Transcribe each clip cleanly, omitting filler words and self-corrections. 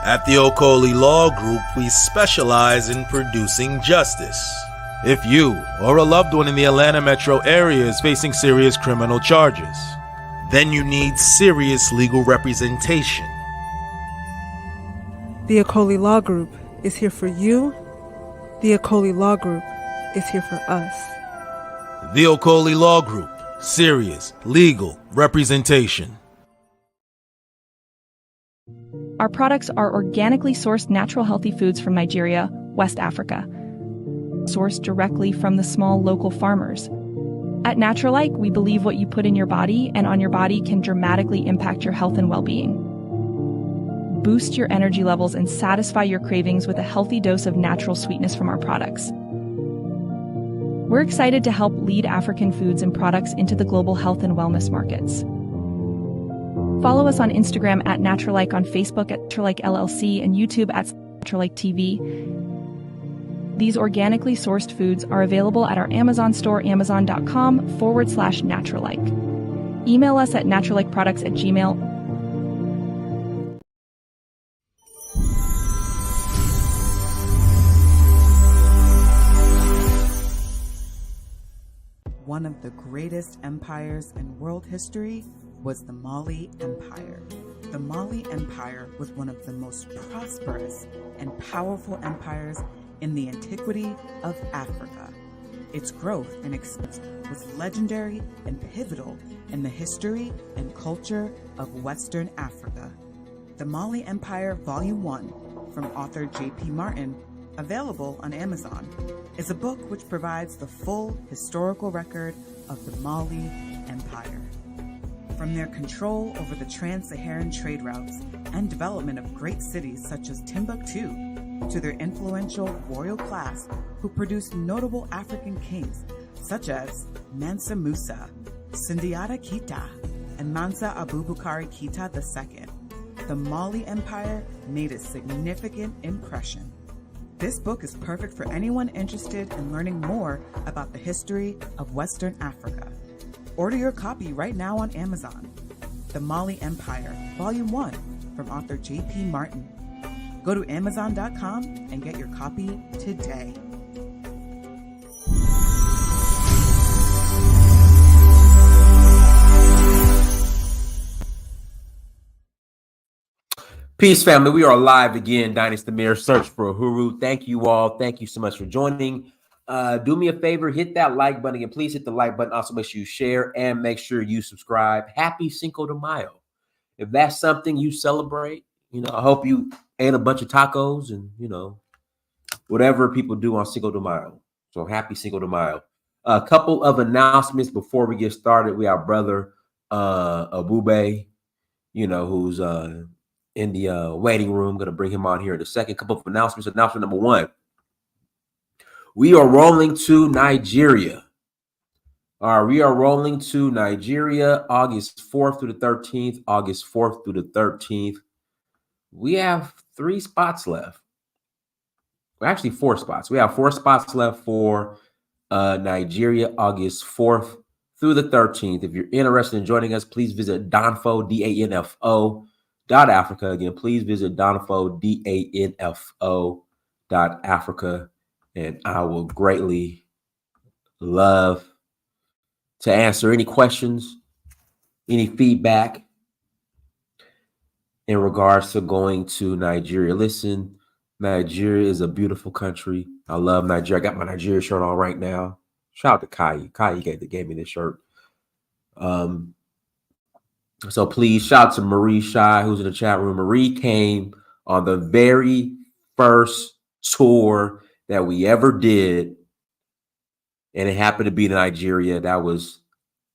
At the Okoli Law Group, we specialize in producing justice. If you or a loved one in the Atlanta metro area is facing serious criminal charges, then you need serious legal representation. The Okoli Law Group is here for you. The Okoli Law Group is here for us. The Okoli Law Group, serious legal representation. Our products are organically sourced natural healthy foods from Nigeria, West Africa, sourced directly from the small local farmers. At Naturalike, we believe what you put in your body and on your body can dramatically impact your health and well-being. Boost your energy levels and satisfy your cravings with a healthy dose of natural sweetness from our products. We're excited to help lead African foods and products into the global health and wellness markets. Follow us on Instagram at Naturalike, on Facebook at Naturalike LLC, and YouTube at Naturalike TV. These organically sourced foods are available at our Amazon store, amazon.com/Naturalike. Email us at naturalikeproducts@gmail.com. One of the greatest empires in world history was the Mali Empire. The Mali Empire was one of the most prosperous and powerful empires in the antiquity of Africa. Its growth and expansion was legendary and pivotal in the history and culture of Western Africa. The Mali Empire Volume 1, from author J.P. Martin, available on Amazon, is a book which provides the full historical record of the Mali Empire. From their control over the trans-Saharan trade routes and development of great cities such as Timbuktu, to their influential royal class who produced notable African kings such as Mansa Musa, Sundiata Keita, and Mansa Abubakar Keita II, the Mali Empire made a significant impression. This book is perfect for anyone interested in learning more about the history of Western Africa. Order your copy right now on Amazon. The Mali Empire, Volume 1, from author J.P. Martin. Go to Amazon.com and get your copy today. Peace, family. We are live again. Dynasty Mayor, search for Uhuru. Thank you all. Thank you so much for joining. Do me a favor, hit that like button, and please hit the like button. Also, make sure you share and make sure you subscribe. Happy Cinco de Mayo. If that's something you celebrate, I hope you ate a bunch of tacos and, whatever people do on Cinco de Mayo. So happy Cinco de Mayo. A couple of announcements before we get started. We have brother Ebube, who's in the waiting room. Going to bring him on here in a second. Couple of announcements. Announcement number one. We are rolling to Nigeria. All right, we are rolling to Nigeria August 4th through the 13th. August 4th through the 13th. We have 3 spots left. Well, actually 4 spots. We have 4 spots left for Nigeria August 4th through the 13th. If you're interested in joining us, please visit Danfo, DANFO.Africa. Again, please visit Danfo, DANFO.Africa. And I will greatly love to answer any questions, any feedback in regards to going to Nigeria. Listen, Nigeria is a beautiful country. I love Nigeria. I got my Nigeria shirt on right now. Shout out to Kai. Kai gave me this shirt. So please shout out to Marie Shai, who's in the chat room. Marie came on the very first tour that we ever did, and it happened to be in Nigeria. That was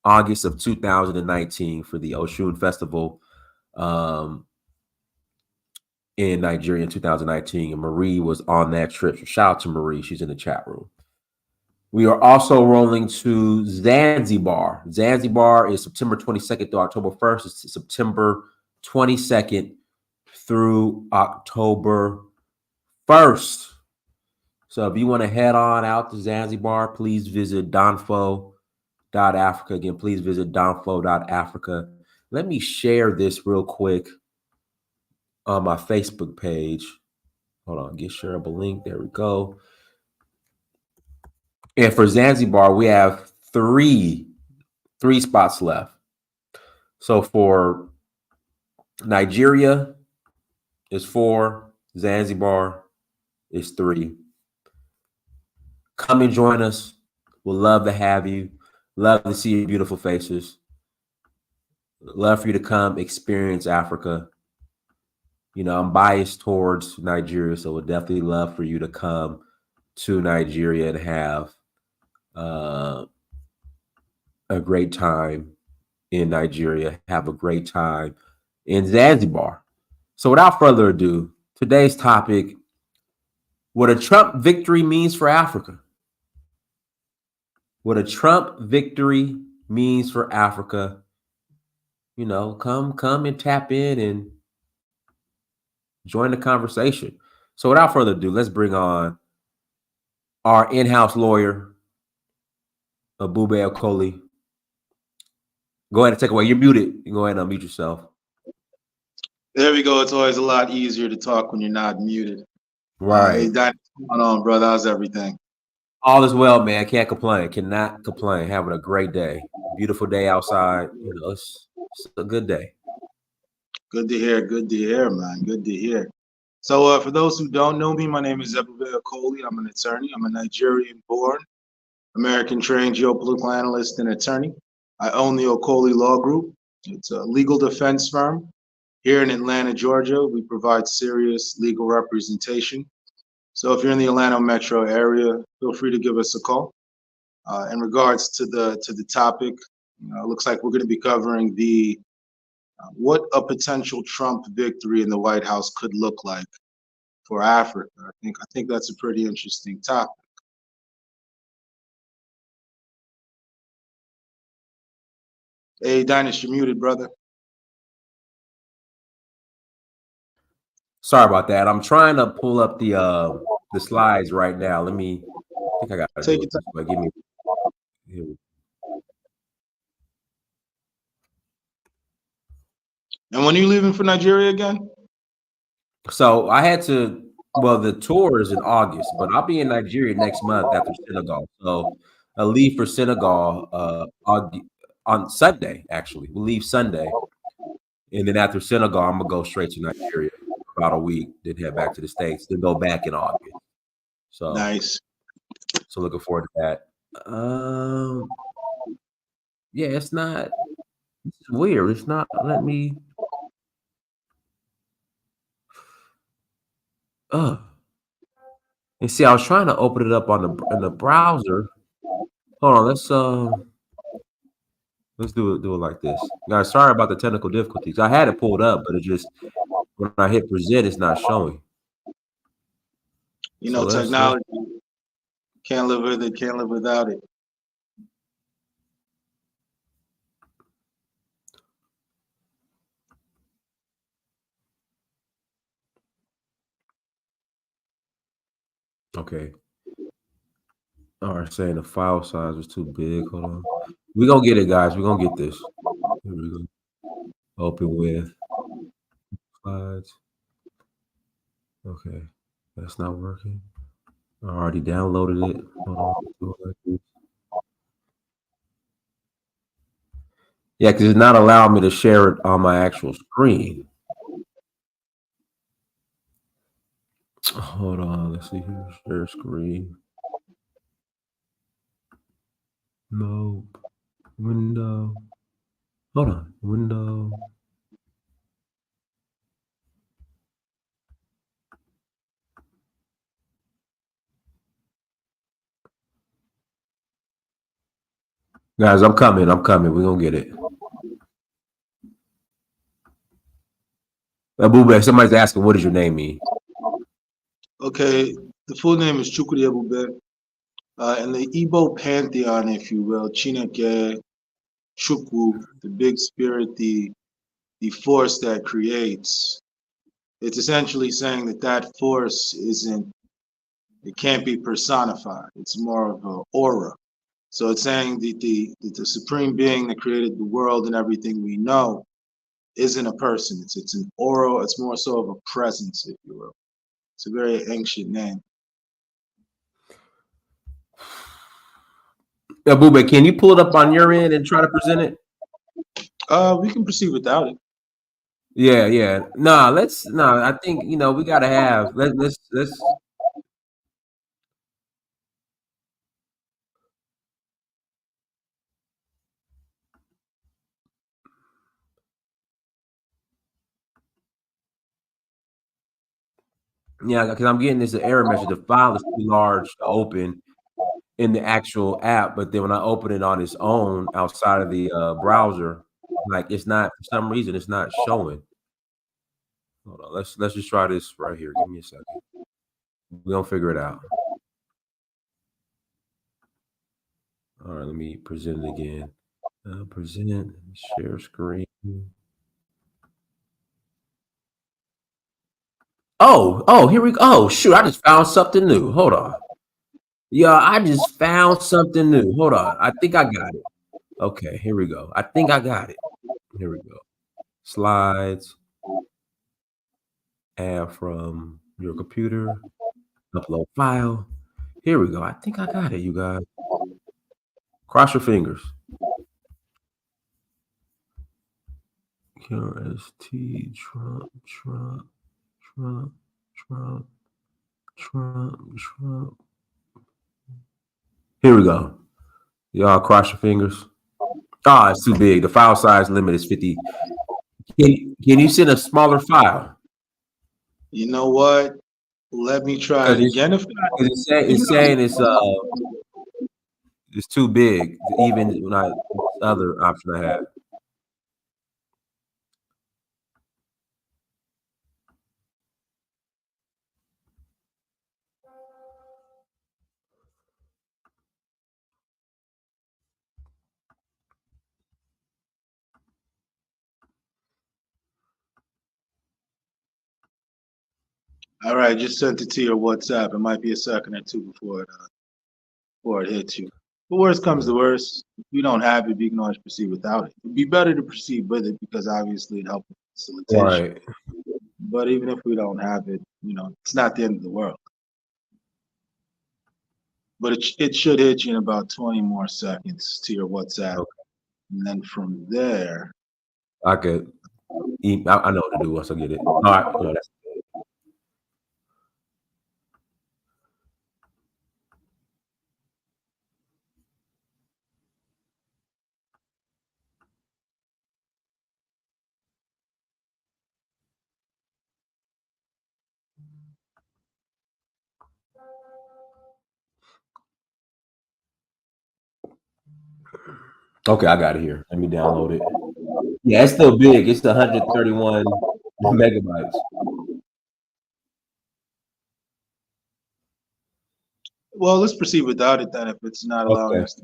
August of 2019 for the Oshun Festival in Nigeria in 2019, and Marie was on that trip. So shout out to Marie. She's in the chat room. We are also rolling to Zanzibar. Zanzibar is September 22nd through October 1st. It's September 22nd through October 1st. So if you want to head on out to Zanzibar, please visit Danfo.Africa. Again, please visit Danfo.Africa. Let me share this real quick on my Facebook page. Hold on, get shareable link. There we go. And for Zanzibar, we have three spots left. So for Nigeria is 4, Zanzibar is 3. Come and join us. We'll love to have you. Love to see your beautiful faces. Love for you to come experience Africa. You know, I'm biased towards Nigeria, so would definitely love for you to come to Nigeria and have a great time in Nigeria, have a great time in Zanzibar. So without further ado, today's topic, what a Trump victory means for Africa. What a Trump victory means for Africa. You know, come and tap in and join the conversation. So without further ado, let's bring on our in-house lawyer, Ebube Okoli. Go ahead and take away. You're muted. You go ahead and unmute yourself. There we go. It's always a lot easier to talk when you're not muted. Right. Hey, Don, what's going on, brother? How's everything? All is well, man. Can't complain. Cannot complain. Having a great day. Beautiful day outside. You know, it's a good day. Good to hear. Good to hear, man. Good to hear. So for those who don't know me, my name is Ebube Okoli. I'm an attorney. I'm a Nigerian-born, American-trained geopolitical analyst and attorney. I own the Okoli Law Group. It's a legal defense firm. Here in Atlanta, Georgia, we provide serious legal representation. So if you're in the Atlanta metro area, feel free to give us a call. In regards to the topic, it looks like we're going to be covering the what a potential Trump victory in the White House could look like for Africa. I think that's a pretty interesting topic. Hey, Dynas, you're muted, brother. Sorry about that. I'm trying to pull up the slides right now. Let me. I think I got to take it this way. Give me. Here. And when are you leaving for Nigeria again? So I had to. Well, the tour is in August, but I'll be in Nigeria next month after Senegal. So I leave for Senegal on Sunday. Actually, we'll leave Sunday, and then after Senegal, I'm gonna go straight to Nigeria for about a week. Then head back to the States. Then go back in August. So nice. So looking forward to that. Yeah, it's not. It's weird. It's not. Let me. And see, I was trying to open it up on in the browser. Hold on, let's do it like this. Guys, sorry about the technical difficulties. I had it pulled up, but it just when I hit present, it's not showing. You know, so technology can't live with it, can't live without it. Okay. All right, saying the file size was too big. Hold on. We're gonna get it, guys. We're gonna get this. Here we go. Open with slides. Okay. That's not working. I already downloaded it. Hold on. Yeah, because it's not allowing me to share it on my actual screen. Hold on, let's see here. Share screen. Nope. Window. Hold on. Window. Guys, I'm coming. We're gonna get it. Ebube, somebody's asking, what does your name mean? Okay, the full name is Chukwu Ebube. In the Igbo pantheon, if you will, Chineke, Chukwu, the big spirit, the force that creates, it's essentially saying that force it can't be personified. It's more of an aura. So it's saying that the supreme being that created the world and everything we know isn't a person. It's an oral. It's more so of a presence, if you will. It's a very ancient name. Ebube, can you pull it up on your end and try to present it? We can proceed without it. Yeah, yeah. I think we gotta have let's yeah, because I'm getting this error message. The file is too large to open in the actual app, but then when I open it on its own outside of the browser, like it's not, for some reason it's not showing. Hold on, let's just try this right here. Give me a second. We're gonna figure it out. All right, let me present it again. Present, share screen. Oh, here we go. Oh, shoot, I just found something new. Hold on. Yeah, I just found something new. Hold on. I think I got it. Okay, here we go. I think I got it. Here we go. Slides. Add from your computer. Upload file. Here we go. I think I got it, you guys. Cross your fingers. QRST, Trump. Here we go. Y'all cross your fingers. Ah, it's too big. The file size limit is 50. Can you send a smaller file? You know what? Let me try it again. It's saying it's too big, even when this other option I had. All right, just sent it to your WhatsApp. It might be a second or two before it hits you. But worst comes to worst, if we don't have it, we can always proceed without it. It'd be better to proceed with it because obviously it helps with facilitation. Right. But even if we don't have it, it's not the end of the world. But it should hit you in about 20 more seconds to your WhatsApp. Okay. And then from there, I know what to do once I get it. All right. No, that's okay. I got it here. Let me download it. Yeah, it's still big. It's 131 megabytes. well, let's proceed without it then if it's not allowing us to.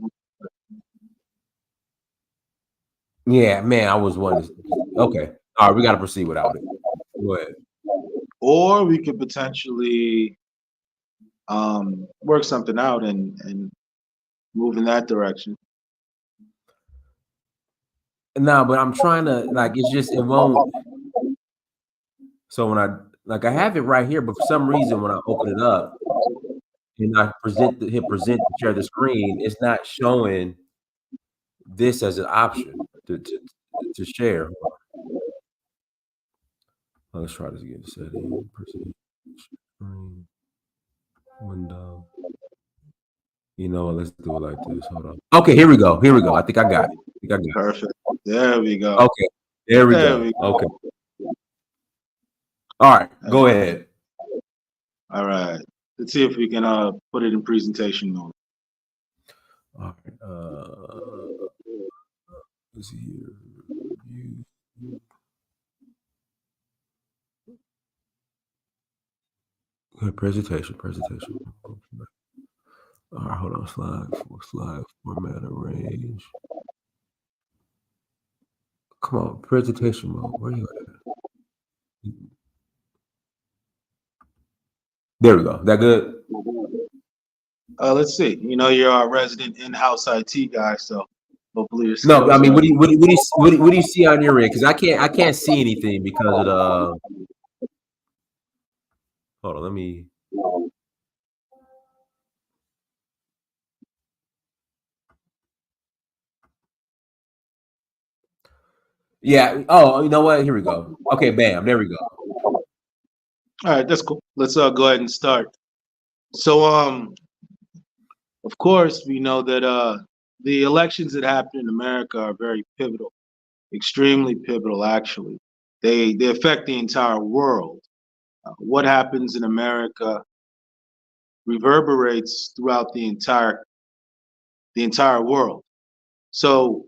Yeah, man, I was wondering. Okay. All right, we got to proceed without it. Go ahead. Or we could potentially work something out and move in that direction. No, but I'm trying to, it won't. So when I have it right here, but for some reason when I open it up and I hit present to share the screen, it's not showing this as an option to share. Let's try this again. Setting, present, screen, window. Let's do it like this. Hold on. Okay, here we go. I think I got it. Perfect. There we go. Okay, there we go. Okay. All right, go ahead. All right. Let's see if we can put it in presentation mode. All right. Let's see here. Okay, presentation. All right, hold on. Slide, format, arrange. Come on, presentation mode. Where you at? There we go. That good? Let's see. You're our resident in-house IT guy, so Hopefully your No, I skills mean, are. what do you see on your end? Because I can't see anything because of the. Hold on, let me. Yeah. Oh, you know what? Here we go. Okay, bam. There we go. All right, that's cool. Let's go ahead and start. So, of course, we know that the elections that happen in America are very pivotal, extremely pivotal, actually. They affect the entire world. What happens in America reverberates throughout the entire world. So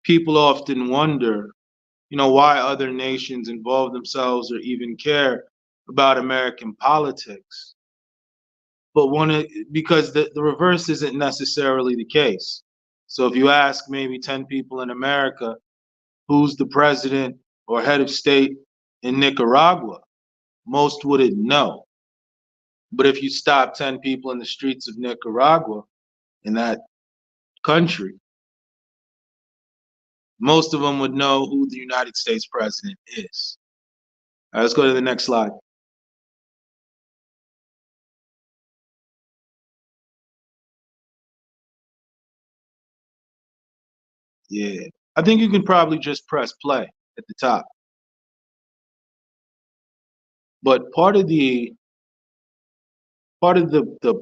people often wonder, why other nations involve themselves or even care about American politics. But because the reverse isn't necessarily the case. So if you ask maybe 10 people in America who's the president or head of state in Nicaragua, most wouldn't know. But if you stop 10 people in the streets of Nicaragua, in that country, most of them would know who the United States president is. All right, let's go to the next slide. Yeah, I think you can probably just press play at the top. But part of the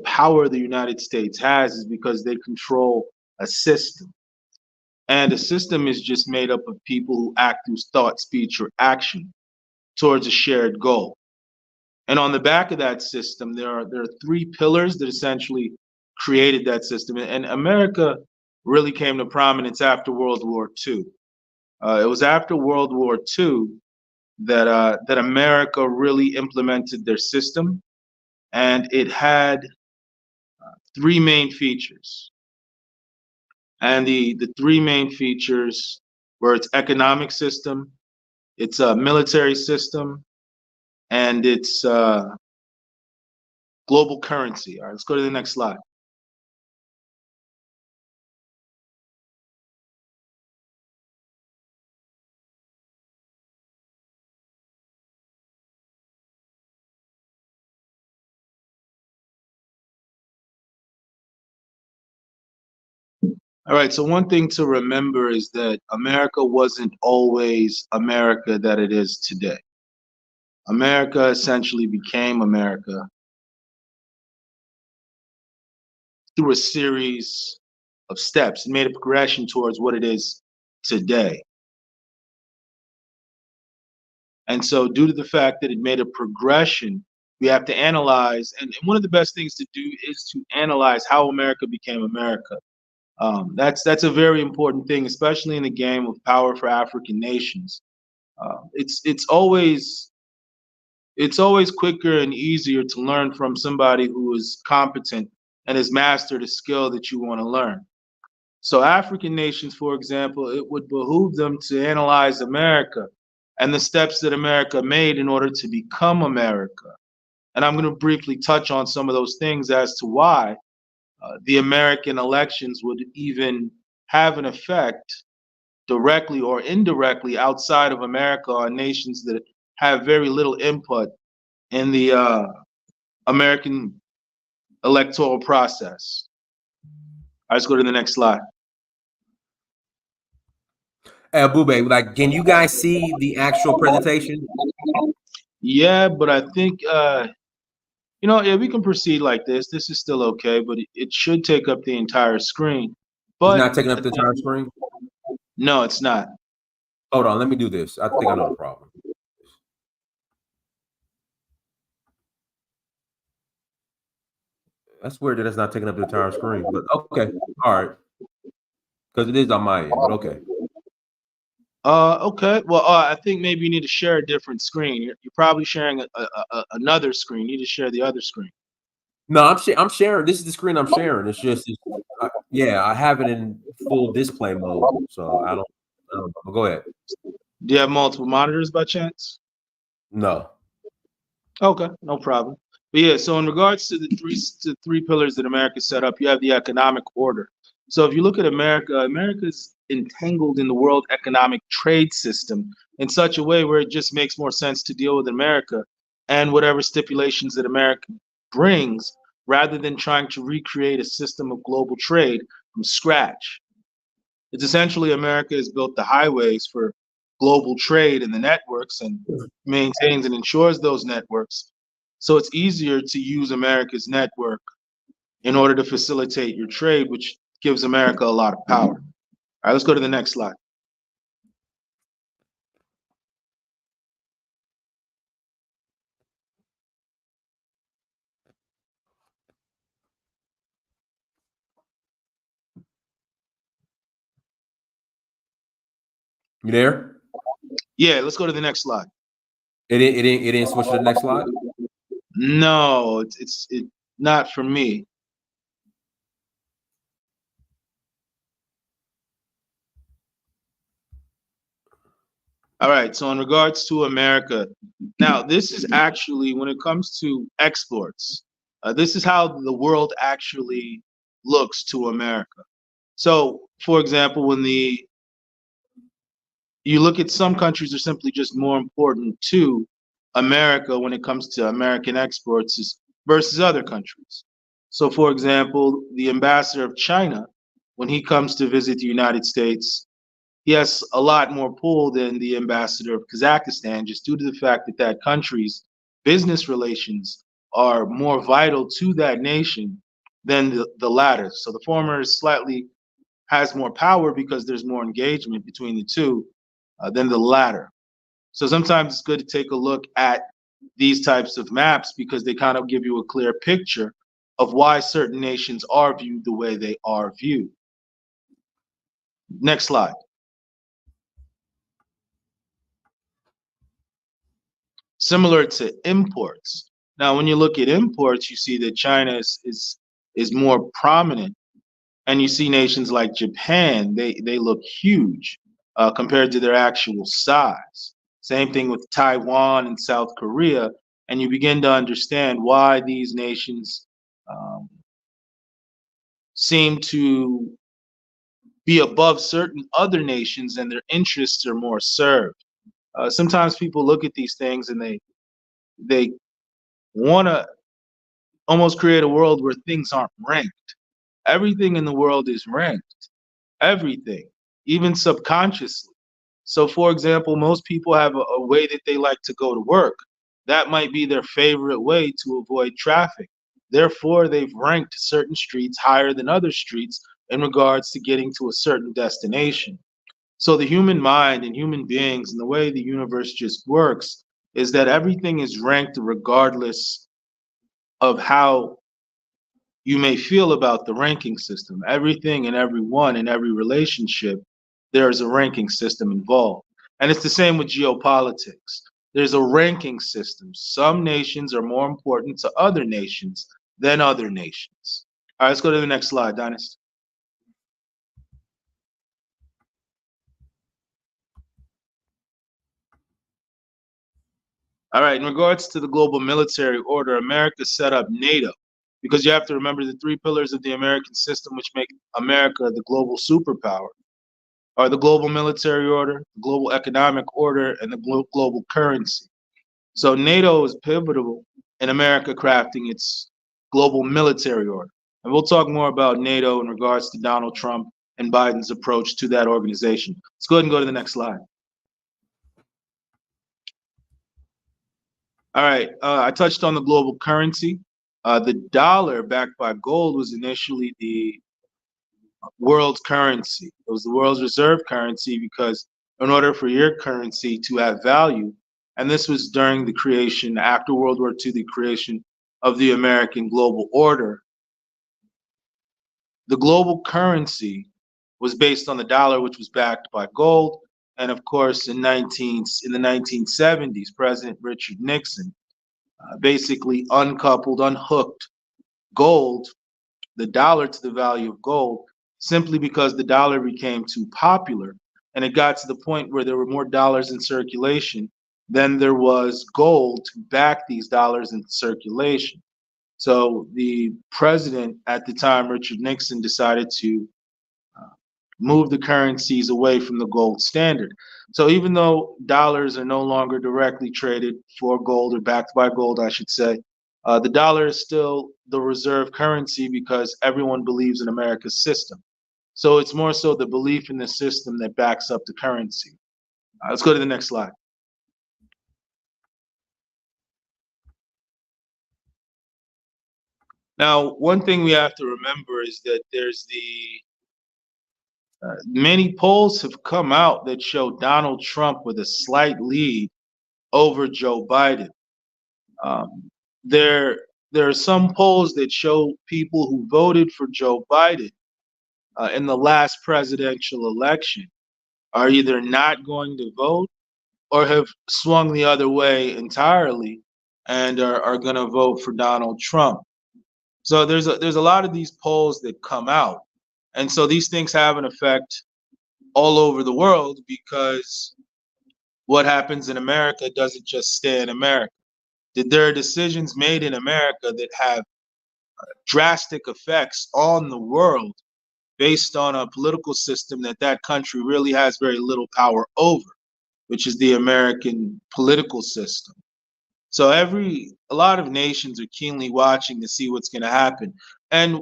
power the United States has is because they control a system. And a system is just made up of people who act through thought, speech, or action towards a shared goal. And on the back of that system, there are three pillars that essentially created that system. And America really came to prominence after World War II. It was after World War II that America really implemented their system, and it had three main features. And the three main features were its economic system, its military system, and its global currency. All right, let's go to the next slide. All right, so one thing to remember is that America wasn't always America that it is today. America essentially became America through a series of steps. It made a progression towards what it is today. And so, due to the fact that it made a progression, we have to analyze. And one of the best things to do is to analyze how America became America. That's a very important thing, especially in the game of power for African nations. It's always quicker and easier to learn from somebody who is competent and has mastered a skill that you want to learn. So African nations, for example, it would behoove them to analyze America and the steps that America made in order to become America. And I'm going to briefly touch on some of those things as to why the American elections would even have an effect directly or indirectly outside of America on nations that have very little input in the American electoral process. Let's go to the next slide. Ebube, like, can you guys see the actual presentation? Yeah, but I think yeah, we can proceed like this. This is still okay, but it should take up the entire screen. It's But not taking up the entire screen. no, it's not. Hold on, let me do this. I think I know the problem. That's weird that it's not taking up the entire screen, but okay, all right, because it is on my end. But okay. Okay. Well, I think maybe you need to share a different screen. You're probably sharing another screen. You need to share the other screen. No, I'm sharing. This is the screen I'm sharing. It's just, yeah, I have it in full display mode, so I don't know. Go ahead. Do you have multiple monitors by chance? No. Okay, no problem. But yeah, so in regards to the three pillars that America set up, you have the economic order. So if you look at America, America's entangled in the world economic trade system in such a way where it just makes more sense to deal with America and whatever stipulations that America brings rather than trying to recreate a system of global trade from scratch. It's essentially America has built the highways for global trade and the networks and maintains and ensures those networks. So it's easier to use America's network in order to facilitate your trade, which gives America a lot of power. All right, let's go to the next slide. You there? Yeah, let's go to the next slide. It didn't switch to the next slide. No, it's not for me. All right, so in regards to America, now this is actually when it comes to exports, this is how the world actually looks to America. So, for example, when you look at some countries are simply just more important to America when it comes to American exports versus other countries. So, for example, the ambassador of China, when he comes to visit the United States, he has a lot more pull than the ambassador of Kazakhstan, just due to the fact that that country's business relations are more vital to that nation than the latter. So the former is slightly has more power because there's more engagement between the two than the latter. So sometimes it's good to take a look at these types of maps because they kind of give you a clear picture of why certain nations are viewed the way they are viewed. Next slide. Similar to imports. Now, when you look at imports, you see that China is more prominent, and you see nations like Japan. They look huge compared to their actual size. Same thing with Taiwan and South Korea, and you begin to understand why these nations seem to be above certain other nations, and their interests are more served. Sometimes people look at these things and they want to almost create a world where things aren't ranked. Everything in the world is ranked. Everything, even subconsciously. So, for example, most people have a way that they like to go to work. That might be their favorite way to avoid traffic. Therefore, they've ranked certain streets higher than other streets in regards to getting to a certain destination. So, the human mind and human beings and the way the universe just works is that everything is ranked regardless of how you may feel about the ranking system. Everything and everyone in every relationship, there is a ranking system involved. And it's the same with geopolitics. There's a ranking system. Some nations are more important to other nations than other nations. All right, let's go to the next slide, Dynast. All right, in regards to the global military order, America set up NATO because you have to remember the three pillars of the American system, which make America the global superpower, are the global military order, the global economic order, and the global currency. So NATO is pivotal in America crafting its global military order. And we'll talk more about NATO in regards to Donald Trump and Biden's approach to that organization. Let's go ahead and go to the next slide. All right, I touched on the global currency. The dollar, backed by gold, was initially the world's currency. It was the world's reserve currency because in order for your currency to have value, and this was during the creation, after World War II, the creation of the American global order, the global currency was based on the dollar, which was backed by gold. And of course, in the 1970s, President Richard Nixon basically unhooked gold, the dollar, to the value of gold, simply because the dollar became too popular. And it got to the point where there were more dollars in circulation than there was gold to back these dollars in circulation. So the president at the time, Richard Nixon, decided to move the currencies away from the gold standard. So even though dollars are no longer directly traded for gold or backed by gold, I should say, the dollar is still the reserve currency because everyone believes in America's system. So it's more so the belief in the system that backs up the currency. Let's go to the next slide. Now, one thing we have to remember is that there's many polls have come out that show Donald Trump with a slight lead over Joe Biden. Um, there, there are some polls that show people who voted for Joe Biden in the last presidential election are either not going to vote or have swung the other way entirely and are going to vote for Donald Trump. So there's a lot of these polls that come out, and so these things have an effect all over the world because what happens in America doesn't just stay in America. There are decisions made in America that have drastic effects on the world based on a political system that that country really has very little power over, which is the American political system. So a lot of nations are keenly watching to see what's going to happen. And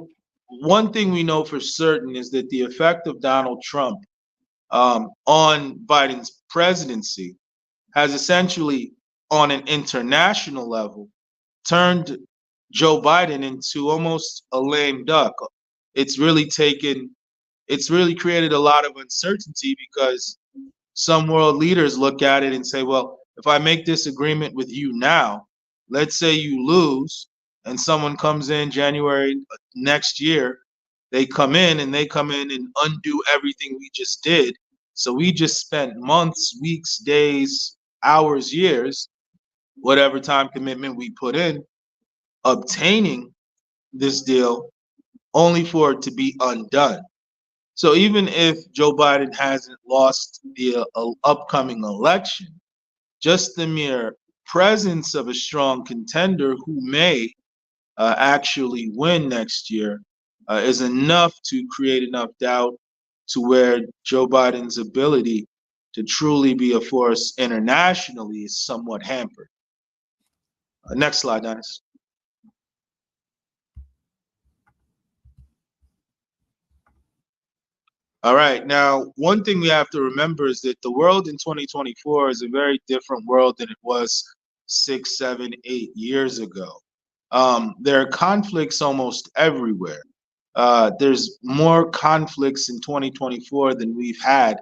one thing we know for certain is that the effect of Donald Trump on Biden's presidency has essentially, on an international level, turned Joe Biden into almost a lame duck. It's really created a lot of uncertainty because some world leaders look at it and say, well, if I make this agreement with you now, let's say you lose and someone comes in January next year, they come in and undo everything we just did. So we just spent months, weeks, days, hours, years, whatever time commitment we put in, obtaining this deal only for it to be undone. So even if Joe Biden hasn't lost the upcoming election, just the mere presence of a strong contender who may actually win next year is enough to create enough doubt to where Joe Biden's ability to truly be a force internationally is somewhat hampered. Next slide, Dennis. All right. Now, one thing we have to remember is that the world in 2024 is a very different world than it was 6, 7, 8 years ago. There are conflicts almost everywhere. There's more conflicts in 2024 than we've had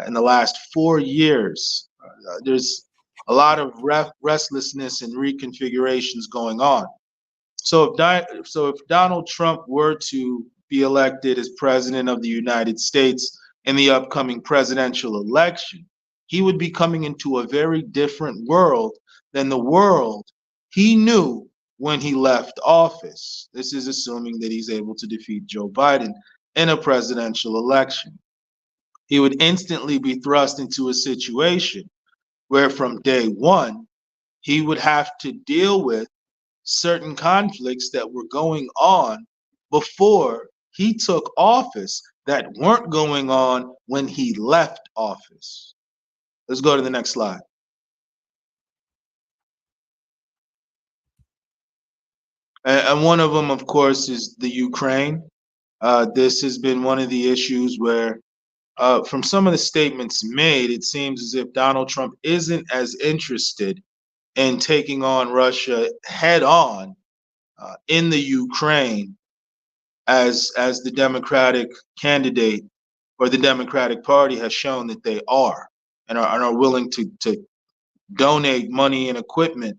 in the last 4 years. There's a lot of restlessness and reconfigurations going on. So if Donald Trump were to be elected as president of the United States in the upcoming presidential election, he would be coming into a very different world than the world he knew when he left office. This is assuming that he's able to defeat Joe Biden in a presidential election. He would instantly be thrust into a situation where from day one, he would have to deal with certain conflicts that were going on before he took office that weren't going on when he left office. Let's go to the next slide. And one of them, of course, is the Ukraine. This has been one of the issues where, from some of the statements made, it seems as if Donald Trump isn't as interested in taking on Russia head on in the Ukraine as the Democratic candidate or the Democratic Party has shown that they are and are willing to donate money and equipment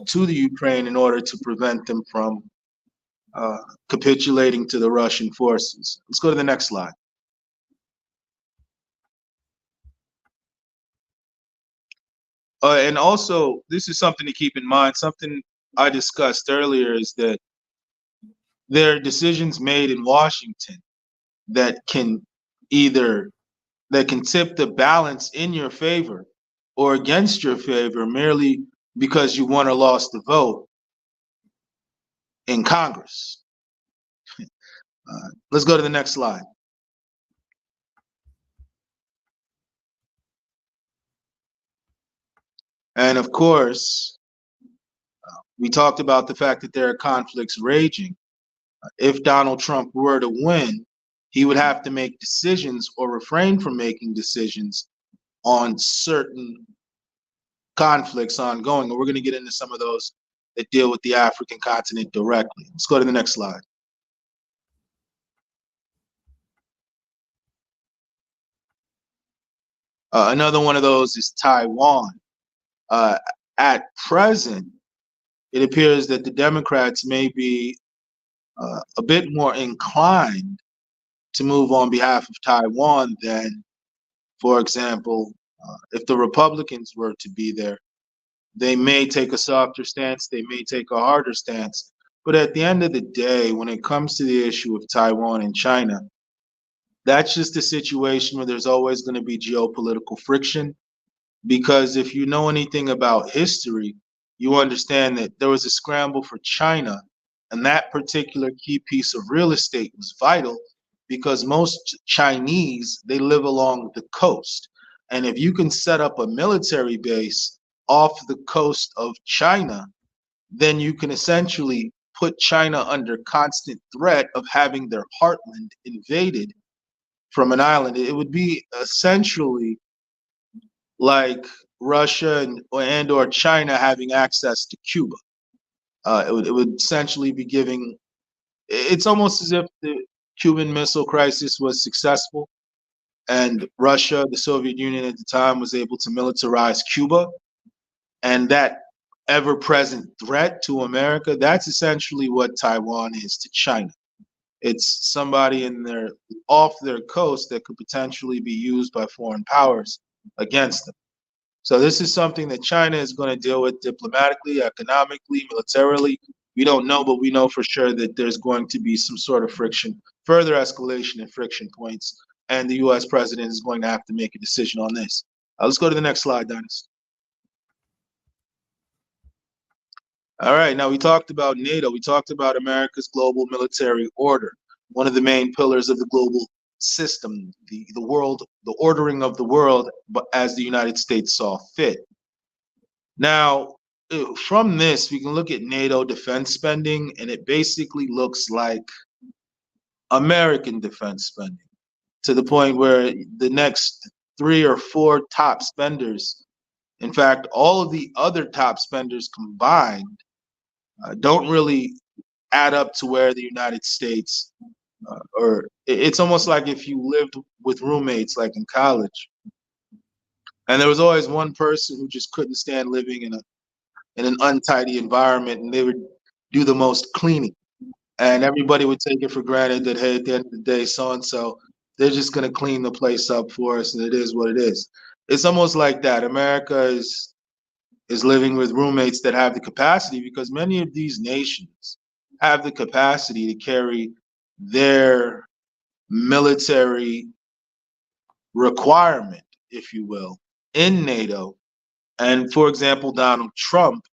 to the Ukraine in order to prevent them from capitulating to the Russian forces. Let's go to the next slide. And also, this is something to keep in mind. Something I discussed earlier is that there are decisions made in Washington that can tip the balance in your favor or against your favor merely because you won or lost the vote in Congress. Let's go to the next slide. And of course, we talked about the fact that there are conflicts raging. If Donald Trump were to win, he would have to make decisions or refrain from making decisions on certain conflicts ongoing. And we're going to get into some of those that deal with the African continent directly. Let's go to the next slide. Another one of those is Taiwan. At present, it appears that the Democrats may be a bit more inclined to move on behalf of Taiwan than, for example, if the Republicans were to be there. They may take a softer stance, they may take a harder stance. But at the end of the day, when it comes to the issue of Taiwan and China, that's just a situation where there's always going to be geopolitical friction. Because if you know anything about history, you understand that there was a scramble for China, and that particular key piece of real estate was vital because most Chinese, they live along the coast. And if you can set up a military base off the coast of China, then you can essentially put China under constant threat of having their heartland invaded from an island. It would be essentially like Russia and or China having access to Cuba. It would essentially be giving. It's almost as if the Cuban Missile Crisis was successful, and Russia, the Soviet Union at the time, was able to militarize Cuba, and that ever-present threat to America. That's essentially what Taiwan is to China. It's somebody off their coast that could potentially be used by foreign powers against them. So this is something that China is going to deal with diplomatically, economically, militarily. We don't know, but we know for sure that there's going to be some sort of friction, further escalation and friction points, and the U.S. president is going to have to make a decision on this. Let's go to the next slide, Dennis. All right, now we talked about NATO. We talked about America's global military order, one of the main pillars of the global system, the world, the ordering of the world, but as the United States saw fit. Now, from this, we can look at NATO defense spending, and it basically looks like American defense spending, to the point where the next 3 or 4 top spenders, in fact, all of the other top spenders combined, don't really add up to where the United States, or it's almost like if you lived with roommates like in college, and there was always one person who just couldn't stand living in an untidy environment, and they would do the most cleaning, and everybody would take it for granted that, hey, at the end of the day, so and so, they're just going to clean the place up for us, and it is what it is. It's almost like that. America is living with roommates that have the capacity, because many of these nations have the capacity to carry their military requirement, if you will, in NATO. And for example, Donald Trump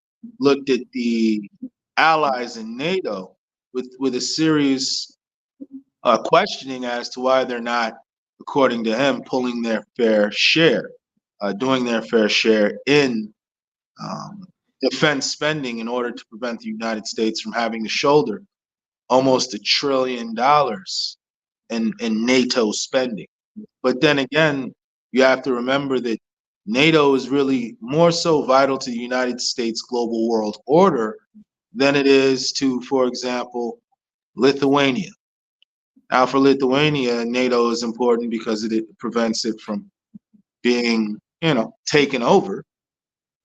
looked at the allies in NATO with a serious questioning as to why they're not, according to him, pulling their fair share, doing their fair share in defense spending in order to prevent the United States from having to shoulder almost $1 trillion in NATO spending. But then again, you have to remember that NATO is really more so vital to the United States global world order than it is to, for example, Lithuania. Now, for Lithuania, NATO is important because it prevents it from being, taken over.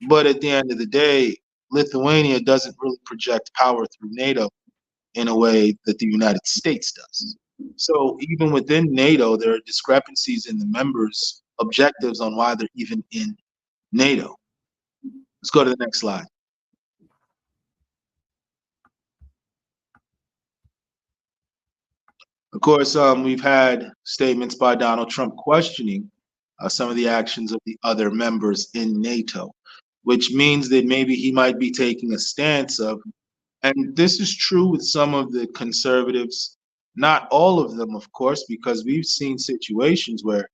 But at the end of the day, Lithuania doesn't really project power through NATO in a way that the United States does. So even within NATO, there are discrepancies in the members' objectives on why they're even in NATO. Let's go to the next slide. Of course, we've had statements by Donald Trump questioning some of the actions of the other members in NATO, which means that maybe he might be taking a stance of, and this is true with some of the conservatives, not all of them, of course, because we've seen situations where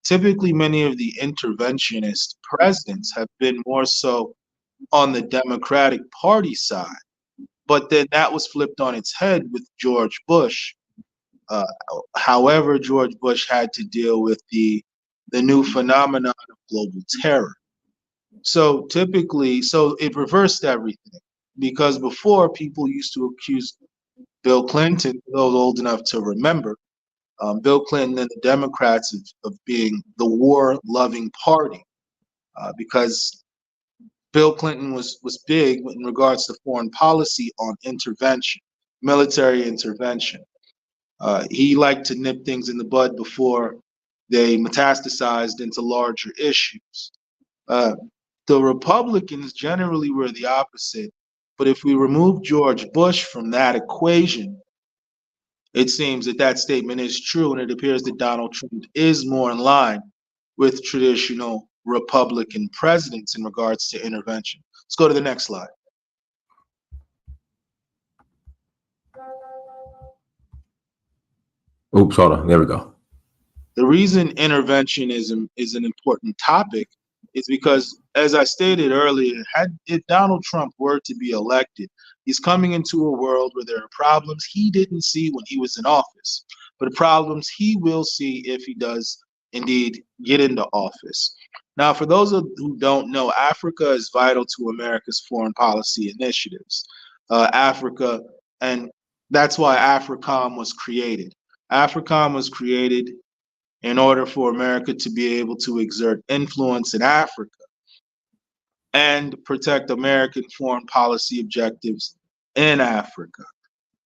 typically many of the interventionist presidents have been more so on the Democratic Party side. But then that was flipped on its head with George Bush. Uh, However, George Bush had to deal with the new phenomenon of global terror. So typically, so it reversed everything, because before people used to accuse Bill Clinton, those old enough to remember, Bill Clinton and the Democrats of being the war-loving party, because Bill Clinton was big in regards to foreign policy on intervention, military intervention. He liked to nip things in the bud before they metastasized into larger issues. Uh, the Republicans generally were the opposite, but if we remove George Bush from that equation, it seems that that statement is true, and it appears that Donald Trump is more in line with traditional Republican presidents in regards to intervention. Let's go to the next slide. Oops, hold on. There we go. The reason interventionism is an important topic is because, as I stated earlier, if Donald Trump were to be elected, he's coming into a world where there are problems he didn't see when he was in office, but problems he will see if he does indeed get into office. Now, for those who don't know, Africa is vital to America's foreign policy initiatives. Africa, and that's why AFRICOM was created. AFRICOM was created in order for America to be able to exert influence in Africa and protect American foreign policy objectives in Africa.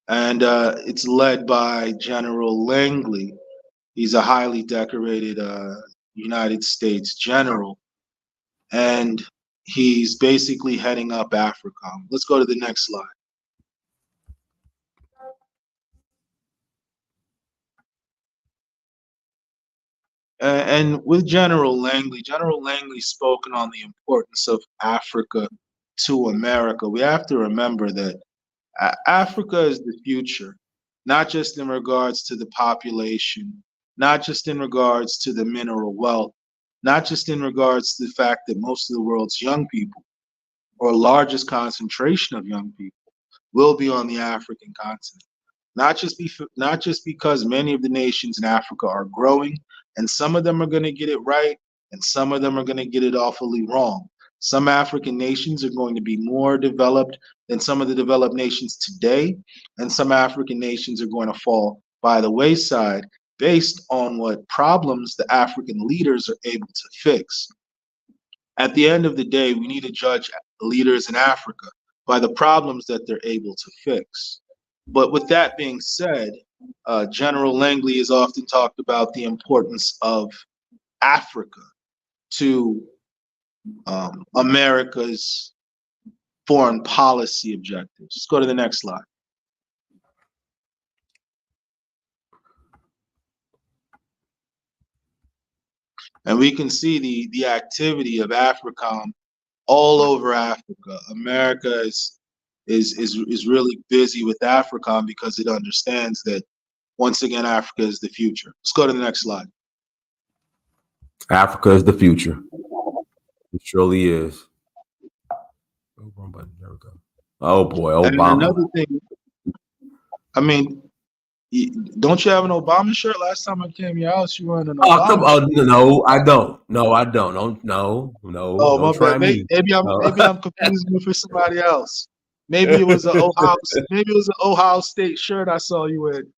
And it's led by General Langley. He's a highly decorated United States general, and he's basically heading up AFRICOM. Let's go to the next slide. And with General Langley's spoken on the importance of Africa to America. We have to remember that Africa is the future, not just in regards to the population, not just in regards to the mineral wealth, not just in regards to the fact that most of the world's young people, or largest concentration of young people, will be on the African continent. Not just because many of the nations in Africa are growing, and some of them are going to get it right, and some of them are going to get it awfully wrong. Some African nations are going to be more developed than some of the developed nations today, and some African nations are going to fall by the wayside based on what problems the African leaders are able to fix. At the end of the day, we need to judge leaders in Africa by the problems that they're able to fix. But with that being said, General Langley has often talked about the importance of Africa to America's foreign policy objectives. Let's go to the next slide. And we can see the activity of AFRICOM all over Africa. America is really busy with AFRICOM because it understands that, once again, Africa is the future. Let's go to the next slide. Africa is the future. It surely is. Oh, wrong button. There we go. Oh boy, Obama. And another thing, I mean, don't you have an Obama shirt? Last time I came to your house, you were in an Obama. Oh, come on. No, I don't. No, I don't. No. Oh, my bad. Maybe I'm confusing you for somebody else. Maybe it was an Ohio State shirt I saw you in.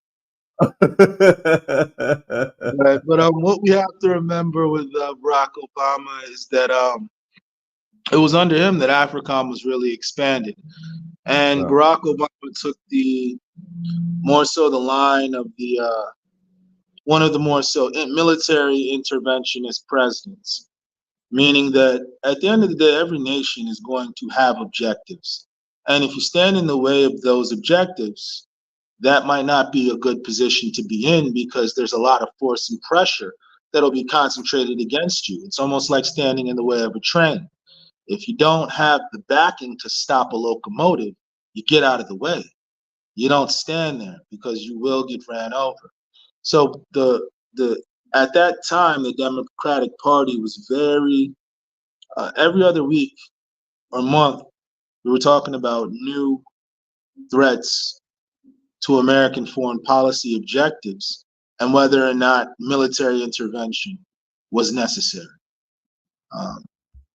Right. But what we have to remember with Barack Obama is that it was under him that AFRICOM was really expanded, and Barack Obama took more so the line of the one of the more so military interventionist presidents, meaning that at the end of the day, every nation is going to have objectives, and if you stand in the way of those objectives, that might not be a good position to be in, because there's a lot of force and pressure that'll be concentrated against you. It's almost like standing in the way of a train. If you don't have the backing to stop a locomotive, you get out of the way. You don't stand there, because you will get ran over. So the At that time, the Democratic Party was very, every other week or month, we were talking about new threats to American foreign policy objectives and whether or not military intervention was necessary.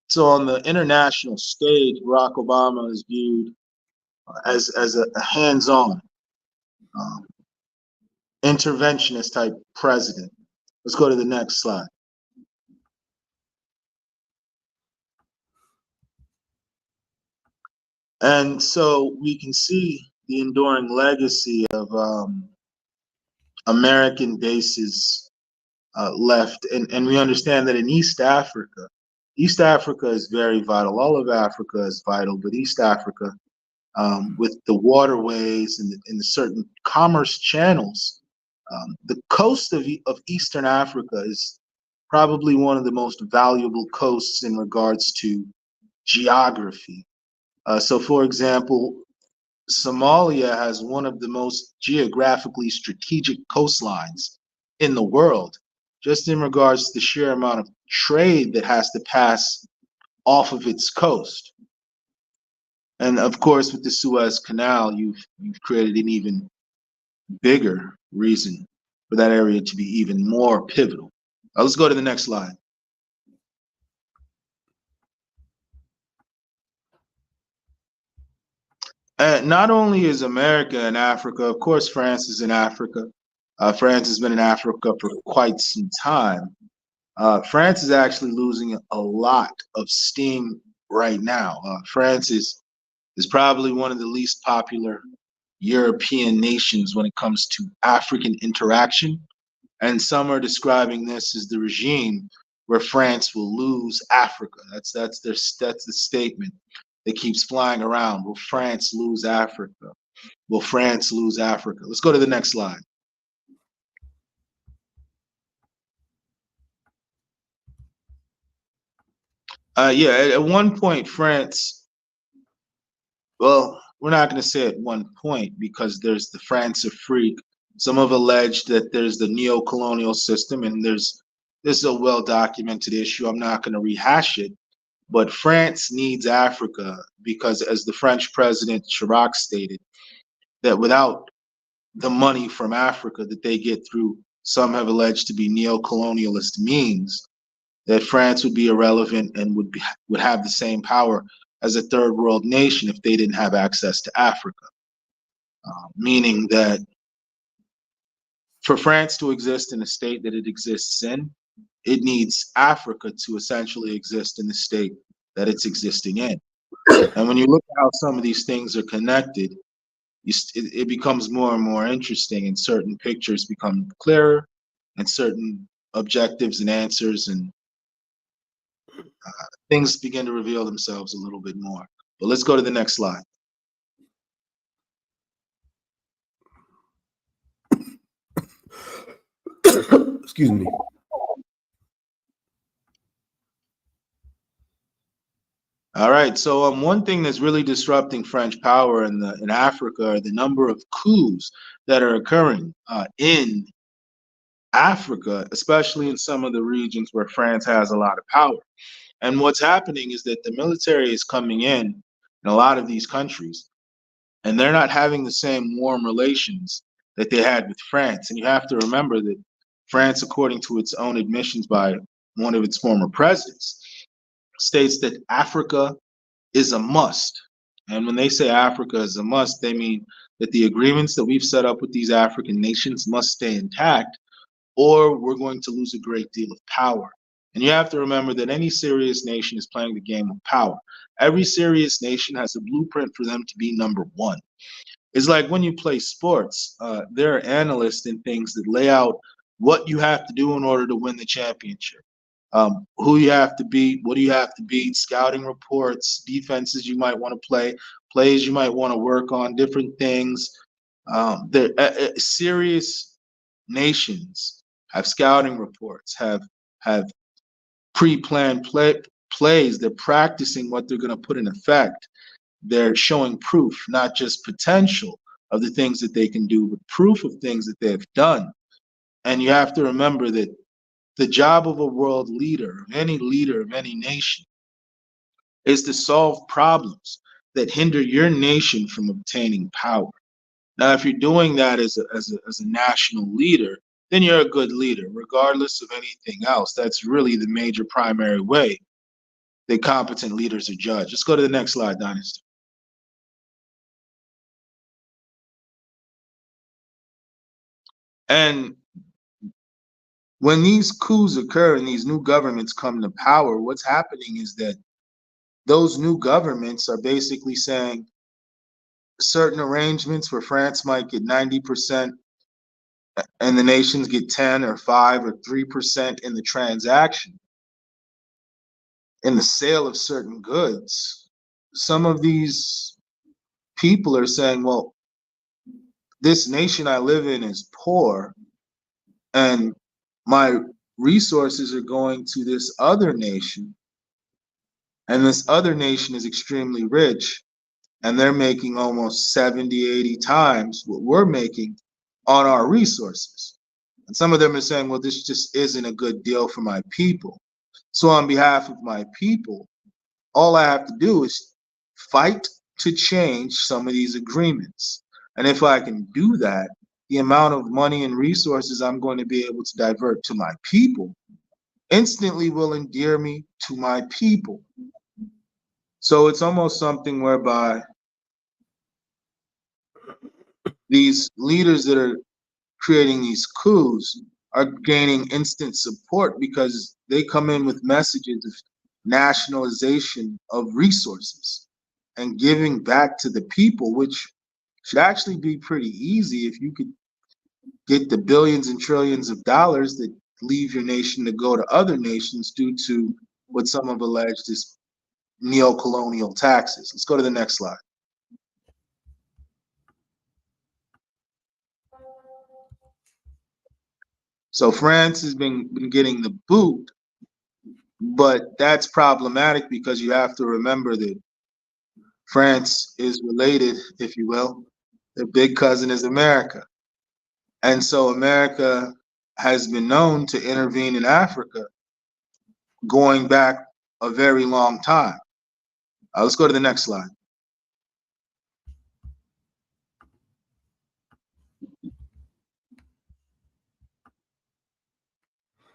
So on the international stage, Barack Obama is viewed as a hands-on interventionist type president. Let's go to the next slide. And so we can see the enduring legacy of American bases left. And we understand that in East Africa is very vital. All of Africa is vital, but East Africa, with the waterways and the certain commerce channels, the coast of Eastern Africa is probably one of the most valuable coasts in regards to geography. So, for example, Somalia has one of the most geographically strategic coastlines in the world, just in regards to the sheer amount of trade that has to pass off of its coast. And of course, with the Suez Canal, you've created an even bigger reason for that area to be even more pivotal. Let's go to the next slide. Not only is America in Africa, of course, France is in Africa. France has been in Africa for quite some time. France is actually losing a lot of steam right now. France is probably one of the least popular European nations when it comes to African interaction. And some are describing this as the regime where France will lose Africa. That's the statement that keeps flying around. Will France lose Africa? Will France lose Africa? Let's go to the next slide. At one point, France, well, we're not going to say at one point because there's the France Afrique. Some have alleged that there's the neo-colonial system, and this is a well-documented issue. I'm not going to rehash it. But France needs Africa because, as the French President Chirac stated, that without the money from Africa that they get through, some have alleged to be neo-colonialist means, that France would be irrelevant and would have the same power as a third world nation if they didn't have access to Africa. Meaning that for France to exist in the state that it exists in, it needs Africa to essentially exist in the state that it's existing in. And when you look at how some of these things are connected, it becomes more and more interesting, and certain pictures become clearer, and certain objectives and answers and things begin to reveal themselves a little bit more. But let's go to the next slide. Excuse me. All right, so one thing that's really disrupting French power in Africa are the number of coups that are occurring in Africa, especially in some of the regions where France has a lot of power. And what's happening is that the military is coming in a lot of these countries, and they're not having the same warm relations that they had with France. And you have to remember that France, according to its own admissions by one of its former presidents, states that Africa is a must. And when they say Africa is a must, they mean that the agreements that we've set up with these African nations must stay intact, or we're going to lose a great deal of power. And you have to remember that any serious nation is playing the game of power. Every serious nation has a blueprint for them to be number one. It's like when you play sports, there are analysts and things that lay out what you have to do in order to win the championship. Who you have to beat, what do you have to beat, scouting reports, defenses you might want to play, plays you might want to work on, different things. Serious nations have scouting reports, have pre-planned plays. They're practicing what they're going to put in effect. They're showing proof, not just potential of the things that they can do, but proof of things that they've done. And you have to remember that The job of a world leader, of any nation, is to solve problems that hinder your nation from obtaining power. Now, if you're doing that as a national leader, then you're a good leader, regardless of anything else. That's really the major primary way that competent leaders are judged. Let's go to the next slide, Dynasty. And when these coups occur and these new governments come to power, what's happening is that those new governments are basically saying certain arrangements where France might get 90% and the nations get 10 or 5 or 3% in the transaction, in the sale of certain goods. Some of these people are saying, well, this nation I live in is poor, and my resources are going to this other nation, and this other nation is extremely rich, and they're making almost 70, 80 times what we're making on our resources. And some of them are saying, well, this just isn't a good deal for my people. So on behalf of my people, all I have to do is fight to change some of these agreements. And if I can do that, the amount of money and resources I'm going to be able to divert to my people instantly will endear me to my people. So it's almost something whereby these leaders that are creating these coups are gaining instant support because they come in with messages of nationalization of resources and giving back to the people, which should actually be pretty easy if you could get the billions and trillions of dollars that leave your nation to go to other nations due to what some have alleged is neo-colonial taxes. Let's go to the next slide. So France has been getting the boot, but that's problematic because you have to remember that France is related, if you will. Their big cousin is America. And so America has been known to intervene in Africa going back a very long time. Let's go to the next slide.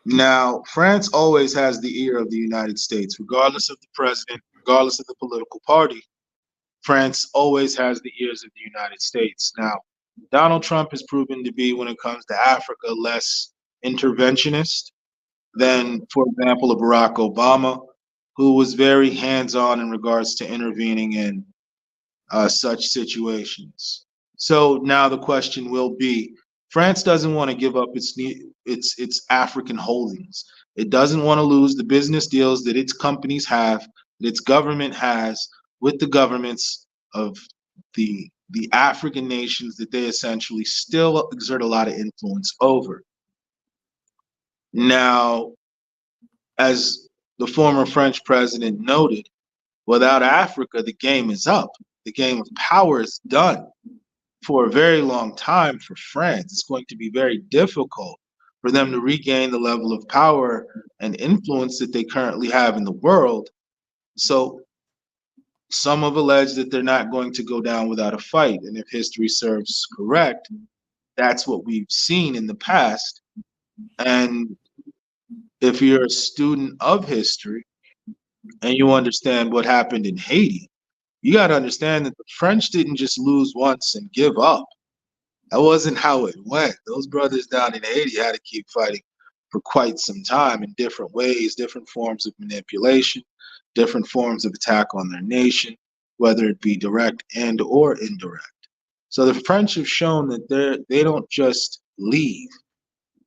Now, France always has the ear of the United States, regardless of the president, regardless of the political party. France always has the ears of the United States. Now, Donald Trump has proven to be, when it comes to Africa, less interventionist than, for example, a Barack Obama, who was very hands-on in regards to intervening in such situations. So now the question will be, France doesn't want to give up its African holdings. It doesn't want to lose the business deals that its companies have, that its government has with the governments of the African nations that they essentially still exert a lot of influence over. Now, as the former French president noted, without Africa, the game is up. The game of power is done. For a very long time for France, it's going to be very difficult for them to regain the level of power and influence that they currently have in the world. So some have alleged that they're not going to go down without a fight. And if history serves correct, that's what we've seen in the past. And if you're a student of history and you understand what happened in Haiti, you got to understand that the French didn't just lose once and give up. That wasn't how it went. Those brothers down in Haiti had to keep fighting for quite some time in different ways, different forms of manipulation, different forms of attack on their nation, whether it be direct and or indirect. So the French have shown that they don't just leave,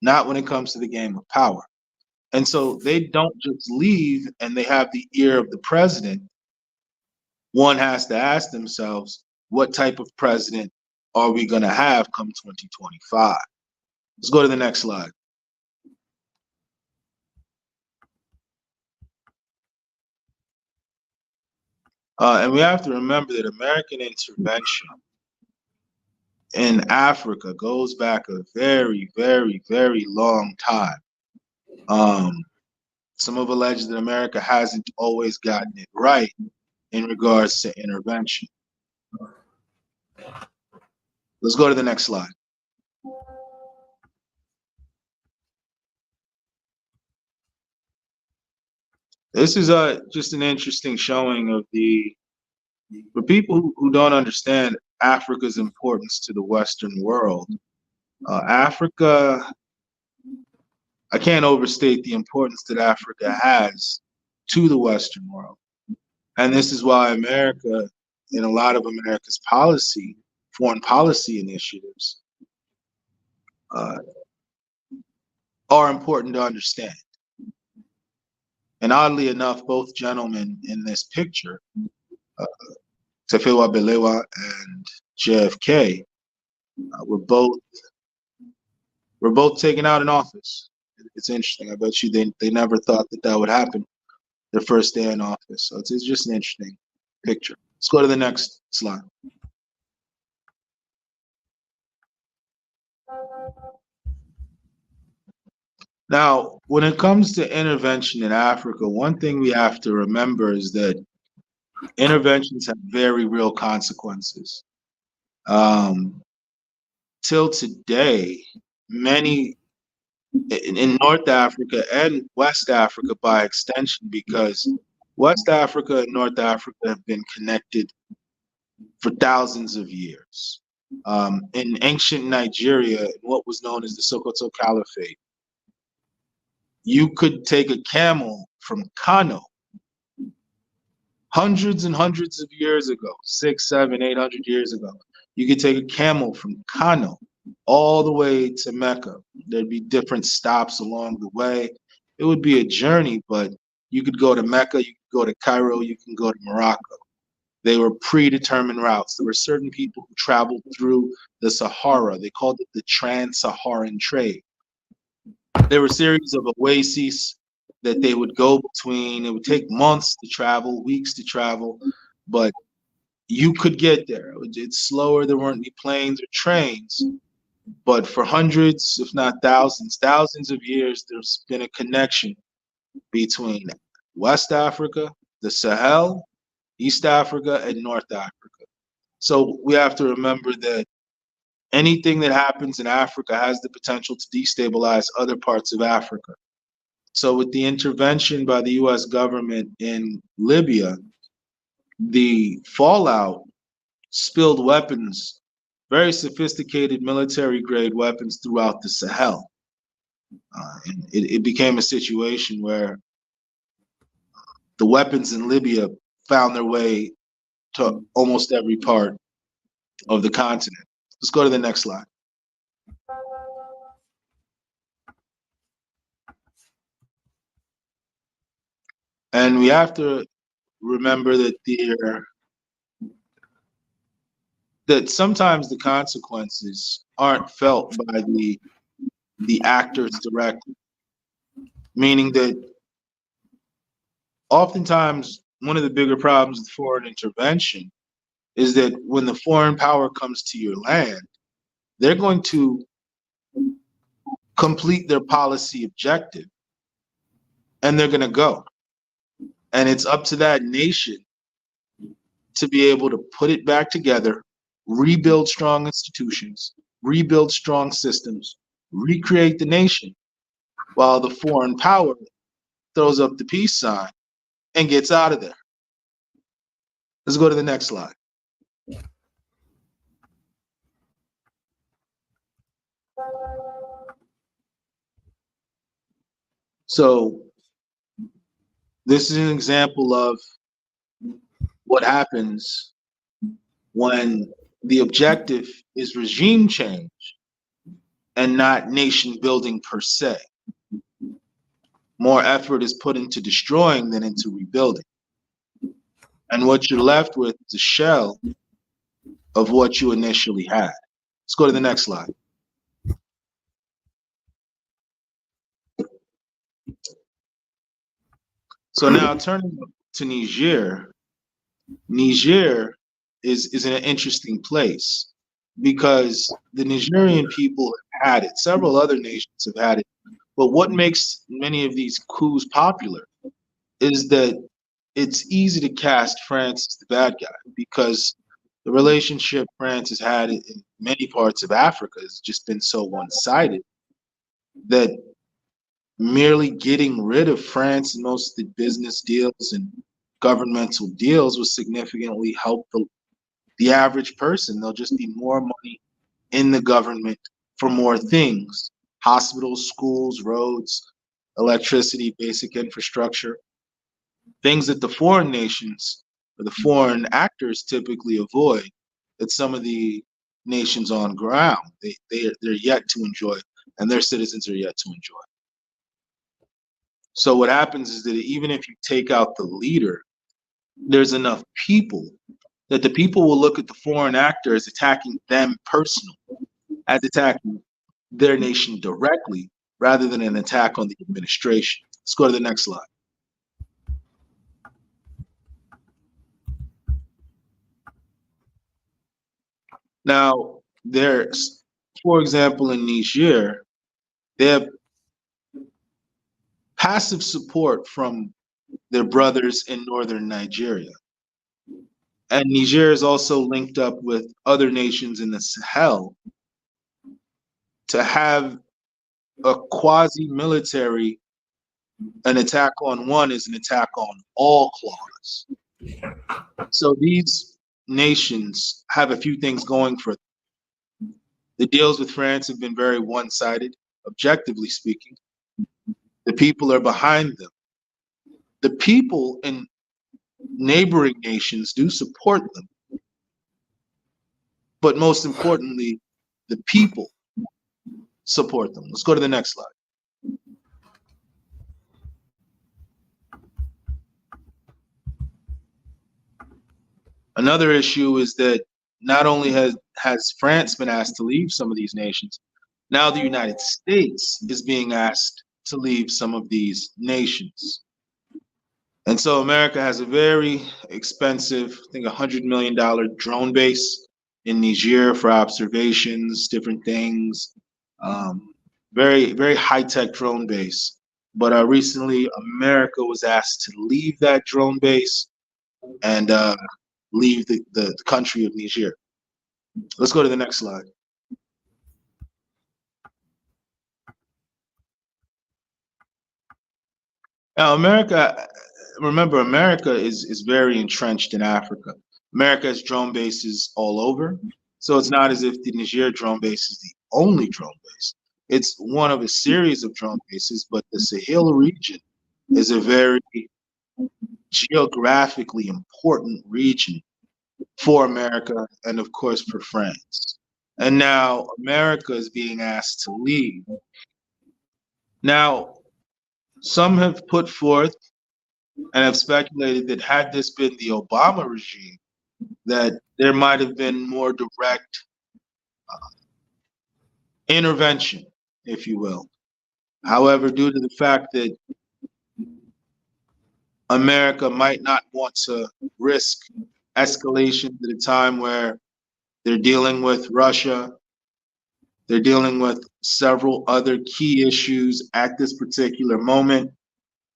not when it comes to the game of power. And so they don't just leave and they have the ear of the president. One has to ask themselves, what type of president are we going to have come 2025? Let's go to the next slide. And we have to remember that American intervention in Africa goes back a very, very, very long time. Some have alleged that America hasn't always gotten it right in regards to intervention. Let's go to the next slide. This is just an interesting showing of for people who don't understand Africa's importance to the Western world. Africa, I can't overstate the importance that Africa has to the Western world. And this is why America, in a lot of America's foreign policy initiatives, are important to understand. And oddly enough, both gentlemen in this picture, Tafawa Balewa and JFK, were both taken out in office. It's interesting. I bet you they never thought that would happen their first day in office. So it's just an interesting picture. Let's go to the next slide. Now, when it comes to intervention in Africa, one thing we have to remember is that interventions have very real consequences. Till today, many in North Africa and West Africa by extension, because West Africa and North Africa have been connected for thousands of years. In ancient Nigeria, what was known as the Sokoto Caliphate, you could take a camel from Kano hundreds and hundreds of years ago, 600, 700, 800 years ago. You could take a camel from Kano all the way to Mecca. There'd be different stops along the way. It would be a journey, but you could go to Mecca, you could go to Cairo, you can go to Morocco. They were predetermined routes. There were certain people who traveled through the Sahara. They called it the Trans-Saharan trade. There were a series of oases that they would go between. It would take months to travel, weeks to travel, but you could get there. It's slower. There weren't any planes or trains, but for hundreds, if not thousands of years, there's been a connection between West Africa, the Sahel, East Africa, and North Africa. So we have to remember that anything that happens in Africa has the potential to destabilize other parts of Africa. So with the intervention by the US government in Libya, the fallout spilled weapons, very sophisticated military-grade weapons throughout the Sahel. And it became a situation where the weapons in Libya found their way to almost every part of the continent. Let's go to the next slide. And we have to remember that sometimes the consequences aren't felt by the actors directly, meaning that oftentimes one of the bigger problems with foreign intervention is that when the foreign power comes to your land, they're going to complete their policy objective and they're going to go. And it's up to that nation to be able to put it back together, rebuild strong institutions, rebuild strong systems, recreate the nation, while the foreign power throws up the peace sign and gets out of there. Let's go to the next slide. So this is an example of what happens when the objective is regime change and not nation building per se. More effort is put into destroying than into rebuilding. And what you're left with is a shell of what you initially had. Let's go to the next slide. So now turning to Niger. Niger is in an interesting place because the Nigerian people have had it. Several other nations have had it But what makes many of these coups popular is that it's easy to cast France as the bad guy because the relationship France has had in many parts of Africa has just been so one-sided that merely getting rid of France in most of the business deals and governmental deals will significantly help the average person. There'll just be more money in the government for more things: hospitals, schools, roads, electricity, basic infrastructure, things that the foreign nations or the foreign actors typically avoid, that some of the nations on ground they're yet to enjoy, and their citizens are yet to enjoy. So what happens is that even if you take out the leader, there's enough people that the people will look at the foreign actor as attacking them personally, as attacking their nation directly, rather than an attack on the administration. Let's go to the next slide. Now, there's, for example, in Niger, they have passive support from their brothers in northern Nigeria. And Niger is also linked up with other nations in the Sahel to have a quasi-military, an attack on one is an attack on all clause. So these nations have a few things going for them. The deals with France have been very one-sided, objectively speaking. The people are behind them. The people in neighboring nations do support them. But most importantly, the people support them. Let's go to the next slide. Another issue is that not only has France been asked to leave some of these nations, now the United States is being asked to leave some of these nations. And so America has a very expensive, I think $100 million drone base in Niger for observations, different things. Very, very high-tech drone base. But recently, America was asked to leave that drone base and leave the country of Niger. Let's go to the next slide. Now, remember, America is very entrenched in Africa. America has drone bases all over. So it's not as if the Niger drone base is the only drone base. It's one of a series of drone bases, but the Sahel region is a very geographically important region for America and, of course, for France. And now America is being asked to leave. Now, some have put forth and have speculated that had this been the Obama regime, that there might have been more direct intervention, if you will. However, due to the fact that America might not want to risk escalation at a time where they're dealing with Russia, they're dealing with several other key issues at this particular moment.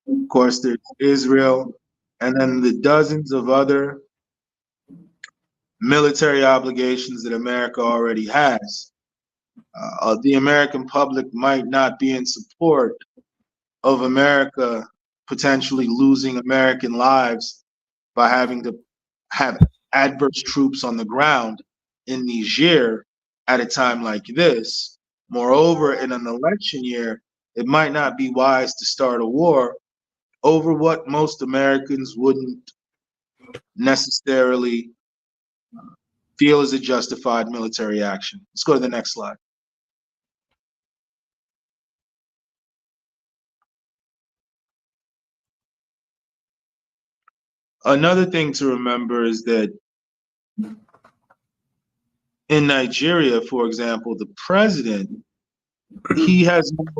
Of course, there's Israel, and then the dozens of other military obligations that America already has. The American public might not be in support of America potentially losing American lives by having to have adverse troops on the ground in Niger at a time like this. Moreover, in an election year, it might not be wise to start a war over what most Americans wouldn't necessarily feel is a justified military action. Let's go to the next slide. Another thing to remember is that in Nigeria, for example, the president,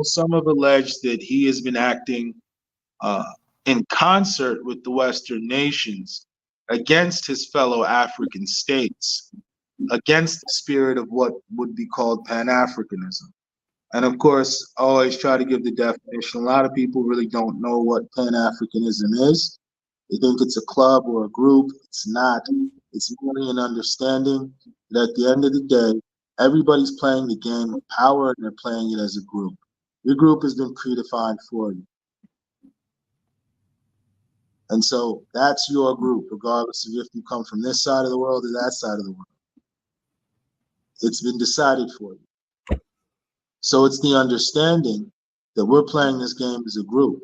some have alleged that he has been acting in concert with the Western nations against his fellow African states, against the spirit of what would be called pan-Africanism. And of course, I always try to give the definition. A lot of people really don't know what pan-Africanism is. They think it's a club or a group. It's not. It's merely an understanding that at the end of the day, everybody's playing the game of power and they're playing it as a group. Your group has been predefined for you. And so that's your group, regardless of if you come from this side of the world or that side of the world. It's been decided for you. So it's the understanding that we're playing this game as a group.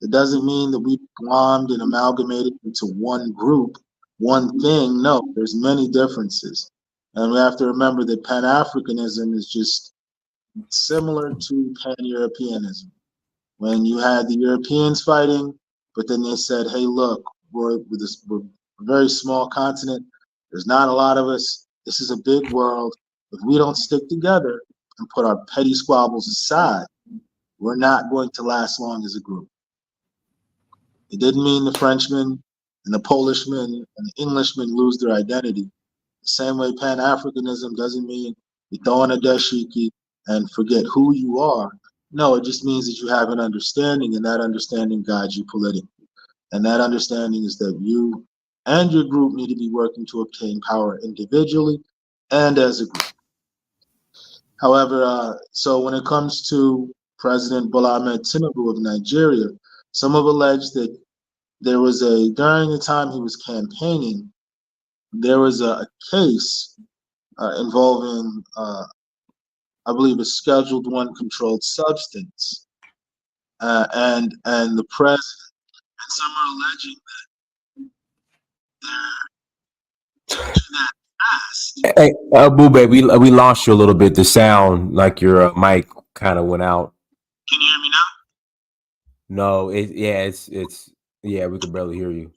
It doesn't mean that we've glommed and amalgamated into one group, one thing. No, there's many differences. And we have to remember that Pan-Africanism is just similar to Pan-Europeanism. When you had the Europeans fighting, but then they said, hey, look, we're a very small continent. There's not a lot of us. This is a big world. If we don't stick together and put our petty squabbles aside, we're not going to last long as a group. It didn't mean the Frenchmen and the Polishmen and the Englishmen lose their identity. The same way Pan-Africanism doesn't mean you throw in a dashiki and forget who you are. No, it just means that you have an understanding, and that understanding guides you politically. And that understanding is that you and your group need to be working to obtain power individually and as a group. However, so when it comes to President Bola Ahmed Tinubu of Nigeria, some have alleged that there was during the time he was campaigning, there was a case involving, I believe, a Scheduled I controlled substance. And the president, and some are alleging that they're touching that past. Hey, Ebube, we lost you a little bit. The sound, like your mic, kind of went out. Can you hear me now? No, yeah, we could barely hear you.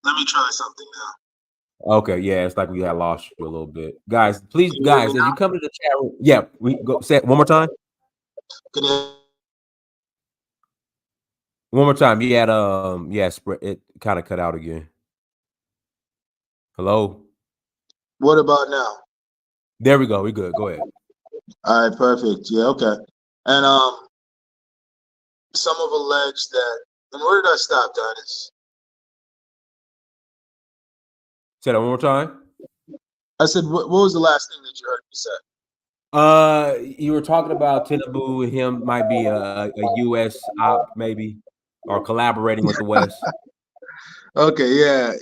Let me try something now. Okay, yeah, it's like we had lost you a little bit. Guys, please, guys, as you come to the chat room, yeah, we go say it one more time. Can you? One more time. You had it kind of cut out again. Hello. What about now? There we go. We good. Go ahead. All right, perfect. Yeah, okay. And some have alleged that. And where did I stop, Dennis? Say that one more time. I said, what was the last thing that you heard me say? You were talking about Tinubu and him might be a U.S. op, maybe, or collaborating with the West. Okay, yeah.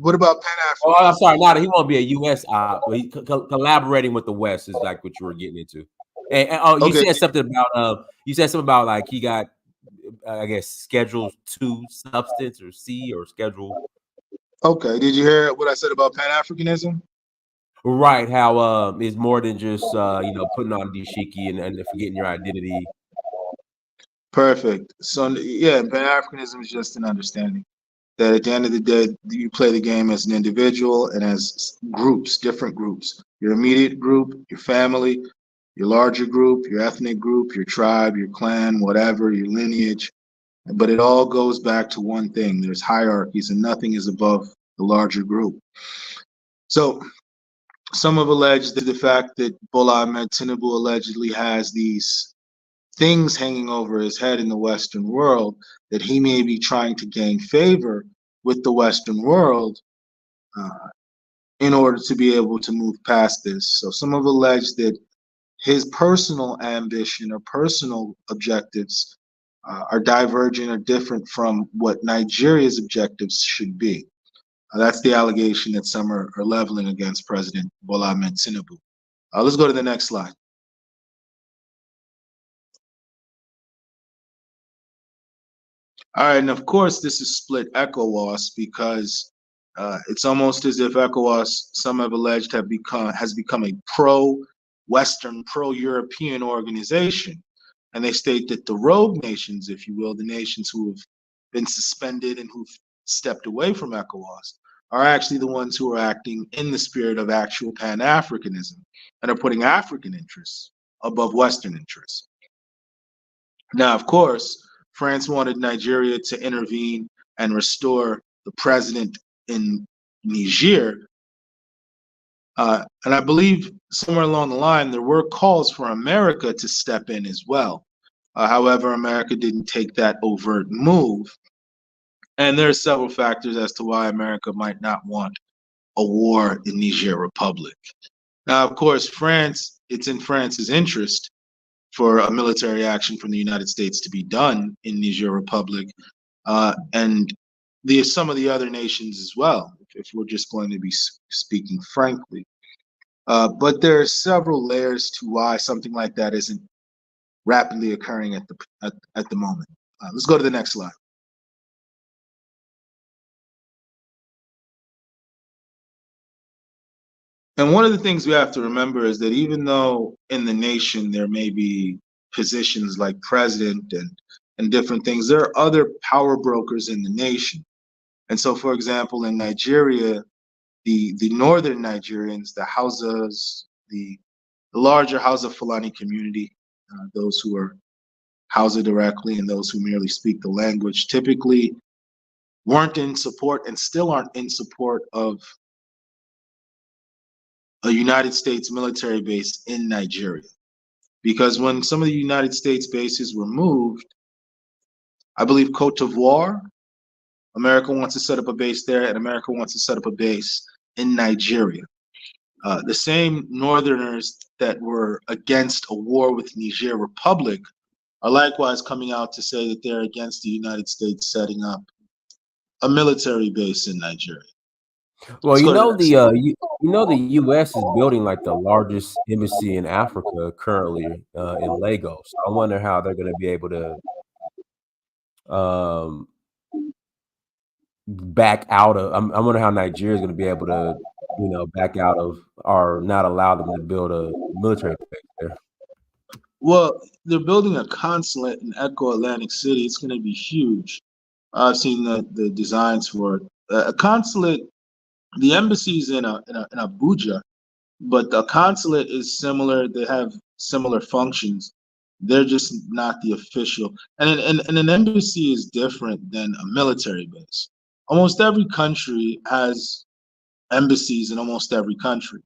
What about Pan-Africanism? Oh, I'm sorry. He won't be a U.S. op, but he collaborating with the West is like what you were getting into. And you said something about like he got, I guess, Schedule II substance or C or Schedule. Okay. Did you hear what I said about Pan-Africanism? Right. How it's more than just putting on dashiki and forgetting your identity. Perfect. So yeah, Pan-Africanism is just an understanding that at the end of the day, you play the game as an individual and as groups, different groups. Your immediate group, your family, your larger group, your ethnic group, your tribe, your clan, whatever, your lineage. But it all goes back to one thing. There's hierarchies and nothing is above the larger group. So some have alleged that the fact that Bola Ahmed Tinubu allegedly has these things hanging over his head in the Western world, that he may be trying to gain favor with the Western world in order to be able to move past this. So some have alleged that his personal ambition or personal objectives are divergent or different from what Nigeria's objectives should be. That's the allegation that some are leveling against President Bola Ahmed Tinubu. Let's go to the next slide. All right, and of course, this is split ECOWAS because it's almost as if ECOWAS, some have alleged, has become a pro-Western, pro-European organization. And they state that the rogue nations, if you will, the nations who have been suspended and who've stepped away from ECOWAS, are actually the ones who are acting in the spirit of actual Pan-Africanism and are putting African interests above Western interests. Now, of course, France wanted Nigeria to intervene and restore the president in Niger And I believe somewhere along the line, there were calls for America to step in as well. However, America didn't take that overt move. And there are several factors as to why America might not want a war in Niger Republic. Now, of course, France, it's in France's interest for a military action from the United States to be done in Niger Republic, and some of the other nations as well, if we're just going to be speaking frankly. But there are several layers to why something like that isn't rapidly occurring at the moment. Let's go to the next slide. And one of the things we have to remember is that even though in the nation there may be positions like president and different things, there are other power brokers in the nation. And so, for example, in Nigeria, the northern Nigerians, the Hausas, the larger Hausa Fulani community, those who are Hausa directly and those who merely speak the language, typically weren't in support and still aren't in support of a United States military base in Nigeria. Because when some of the United States bases were moved, I believe Cote d'Ivoire, America wants to set up a base there, and America wants to set up a base in Nigeria. The same Northerners that were against a war with Niger Republic are likewise coming out to say that they're against the United States setting up a military base in Nigeria. Well, Let's you go to the know next slide. you know the U.S. is building like the largest embassy in Africa currently in Lagos. I wonder how they're going to be able to back out of. I wonder how Nigeria is going to be able to, back out of or not allow them to build a military base there. Well, they're building a consulate in Echo Atlantic City. It's going to be huge. I've seen the designs for it. A consulate, the embassy's in Abuja, but the consulate is similar. They have similar functions. They're just not the official. And an embassy is different than a military base. Almost every country has embassies in almost every country,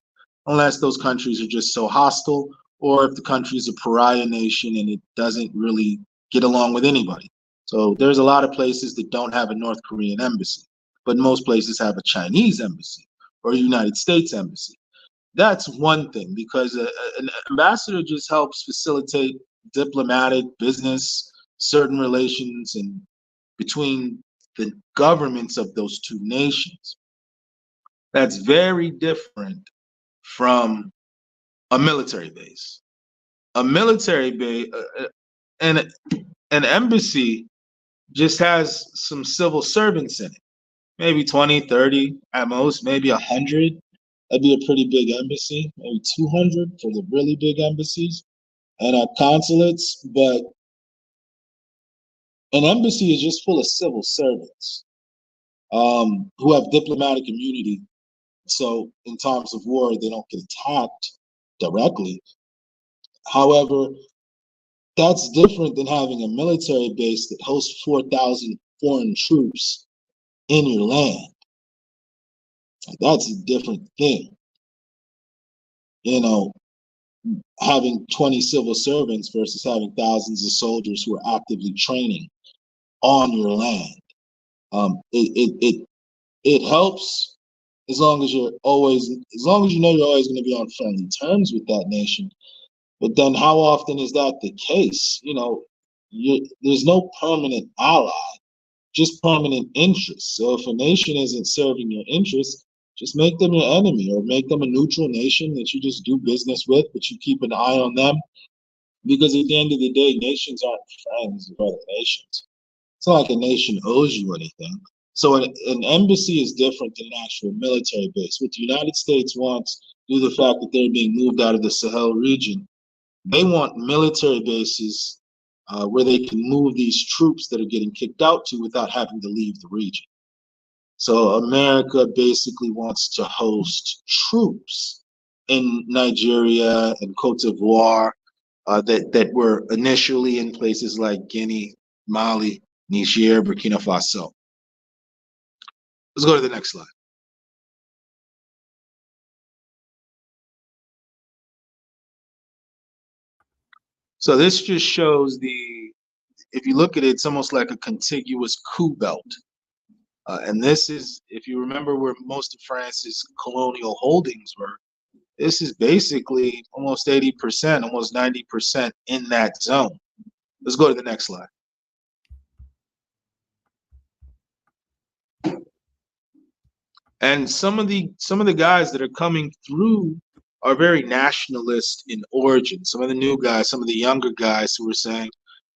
unless those countries are just so hostile, or if the country is a pariah nation and it doesn't really get along with anybody. So there's a lot of places that don't have a North Korean embassy, but most places have a Chinese embassy or a United States embassy. That's one thing, because an ambassador just helps facilitate diplomatic, business, certain relations and between the governments of those two nations. That's very different from a military base. A military base and an embassy just has some civil servants in it, maybe 20, 30 at most, maybe 100. That'd be a pretty big embassy, maybe 200 for the really big embassies and consulates. But an embassy is just full of civil servants who have diplomatic immunity. So in times of war, they don't get attacked directly. However, that's different than having a military base that hosts 4,000 foreign troops in your land. That's a different thing. Having 20 civil servants versus having thousands of soldiers who are actively training on your land. It helps as long as you know you're always going to be on friendly terms with that nation. But then how often is that the case? There's no permanent ally, just permanent interests. So if a nation isn't serving your interests, just make them your enemy or make them a neutral nation that you just do business with, but you keep an eye on them. Because at the end of the day, nations aren't friends with other nations. It's not like a nation owes you anything. So an embassy is different than an actual military base. What the United States wants, due to the fact that they're being moved out of the Sahel region, they want military bases where they can move these troops that are getting kicked out to without having to leave the region. So America basically wants to host troops in Nigeria and Cote d'Ivoire that were initially in places like Guinea, Mali, Niger, Burkina Faso. Let's go to the next slide. So this just shows if you look at it, it's almost like a contiguous coup belt. And this is, if you remember where most of France's colonial holdings were, this is basically almost 80%, almost 90% in that zone. Let's go to the next slide. And some of the guys that are coming through are very nationalist in origin. Some of the new guys, some of the younger guys who are saying,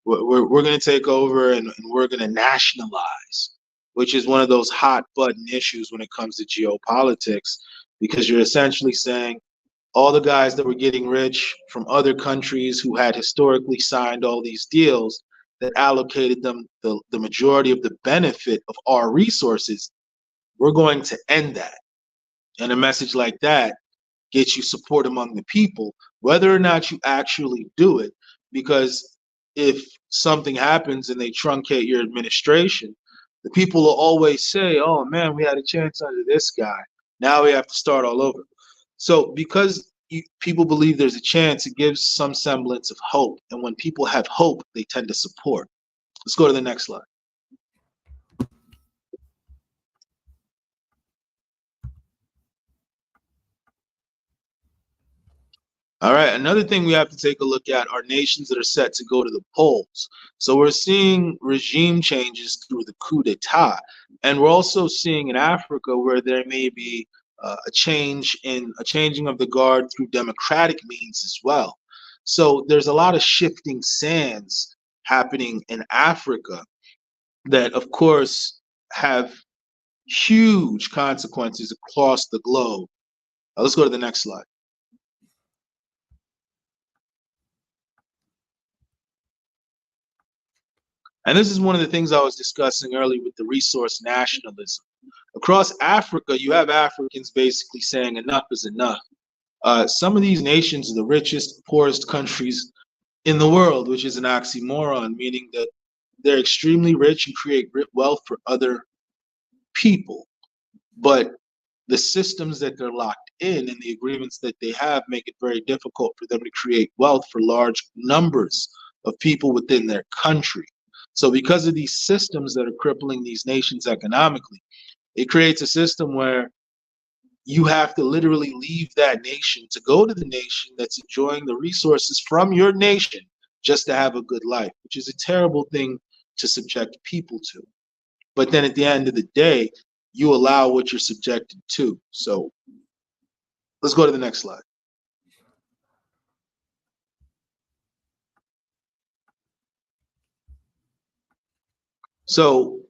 we're going to take over and we're going to nationalize, which is one of those hot button issues when it comes to geopolitics, because you're essentially saying all the guys that were getting rich from other countries who had historically signed all these deals that allocated them the majority of the benefit of our resources, we're going to end that. And a message like that gets you support among the people, whether or not you actually do it. Because if something happens and they truncate your administration, the people will always say, oh man, we had a chance under this guy. Now we have to start all over. So because people believe there's a chance, it gives some semblance of hope. And when people have hope, they tend to support. Let's go to the next slide. All right, another thing we have to take a look at are nations that are set to go to the polls. So we're seeing regime changes through the coup d'etat, and we're also seeing in Africa where there may be a changing of the guard through democratic means as well. So there's a lot of shifting sands happening in Africa that, of course, have huge consequences across the globe. Let's go to the next slide. And this is one of the things I was discussing earlier with the resource nationalism. Across Africa, you have Africans basically saying enough is enough. Some of these nations are the richest, poorest countries in the world, which is an oxymoron, meaning that they're extremely rich and create wealth for other people. But the systems that they're locked in and the agreements that they have make it very difficult for them to create wealth for large numbers of people within their country. So because of these systems that are crippling these nations economically, it creates a system where you have to literally leave that nation to go to the nation that's enjoying the resources from your nation just to have a good life, which is a terrible thing to subject people to. But then at the end of the day, you allow what you're subjected to. So let's go to the next slide. So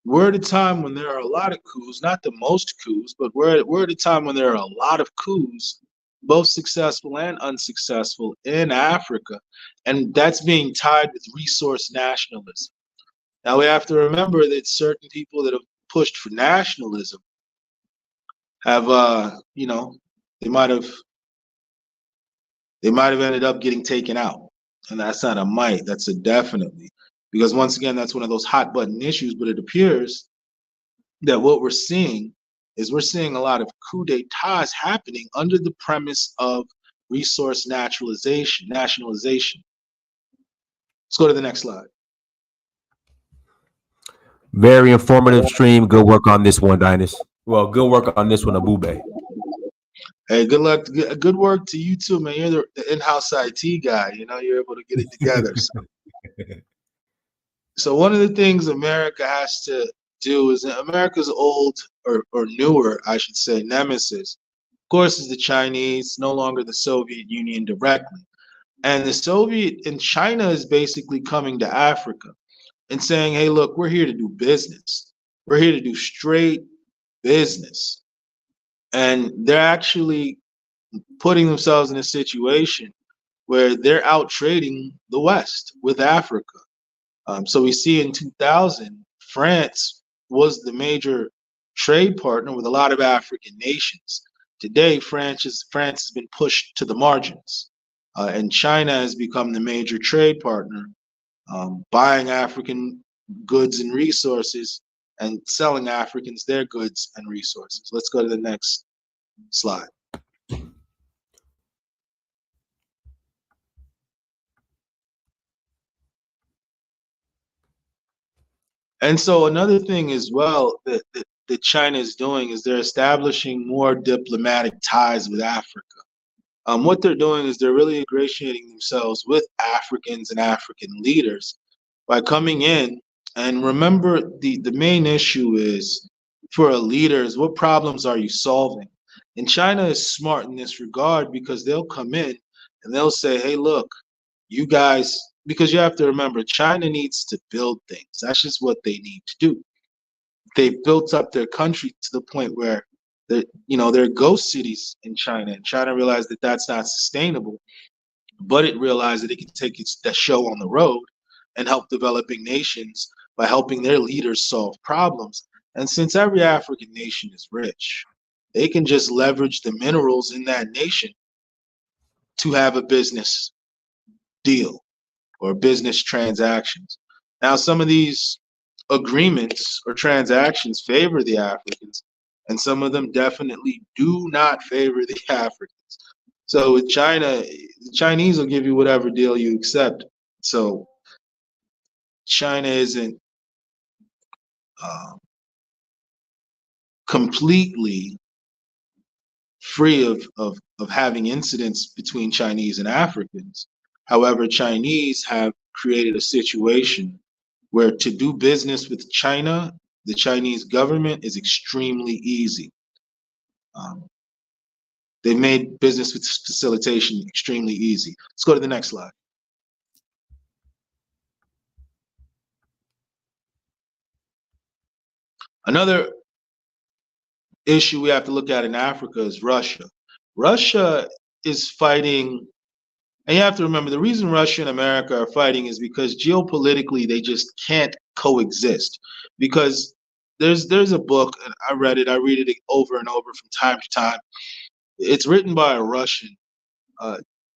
we're at a time when there are a lot of coups, not the most coups, but we're at a time when there are a lot of coups, both successful and unsuccessful in Africa. And that's being tied with resource nationalism. Now we have to remember that certain people that have pushed for nationalism have, they might have ended up getting taken out. And that's not a might, that's a definitely. Because once again, that's one of those hot button issues, but it appears that what we're seeing is a lot of coup d'etats happening under the premise of resource nationalization. Let's go to the next slide. Very informative stream. Good work on this one, Dynast. Well, good work on this one, Ebube. Hey, good luck. Good work to you too, man. You're the in-house IT guy. You know, you're able to get it together. So one of the things America has to do is America's old or newer, I should say, nemesis, of course, is the Chinese, no longer the Soviet Union directly. And the Soviet and China is basically coming to Africa and saying, hey, look, we're here to do business. We're here to do straight business. And they're actually putting themselves in a situation where they're out trading the West with Africa. So we see in 2000, France was the major trade partner with a lot of African nations. Today, France has been pushed to the margins, and China has become the major trade partner, buying African goods and resources and selling Africans their goods and resources. Let's go to the next slide. And so another thing as well that China is doing is they're establishing more diplomatic ties with Africa. What they're doing is they're really ingratiating themselves with Africans and African leaders by coming in. And remember, the main issue is for a leader is what problems are you solving? And China is smart in this regard because they'll come in and they'll say, hey, look, you guys, because you have to remember, China needs to build things. That's just what they need to do. They've built up their country to the point where there are ghost cities in China, and China realized that that's not sustainable, but it realized that it can take that show on the road and help developing nations by helping their leaders solve problems. And since every African nation is rich, they can just leverage the minerals in that nation to have a business deal or business transactions. Now, some of these agreements or transactions favor the Africans, and some of them definitely do not favor the Africans. So with China, the Chinese will give you whatever deal you accept. So China isn't completely free of having incidents between Chinese and Africans. However, Chinese have created a situation where to do business with China, the Chinese government is extremely easy. They made business with facilitation extremely easy. Let's go to the next slide. Another issue we have to look at in Africa is Russia. Russia is fighting, and you have to remember the reason Russia and America are fighting is because geopolitically they just can't coexist. Because there's a book, and I read it over and over from time to time. It's written by a Russian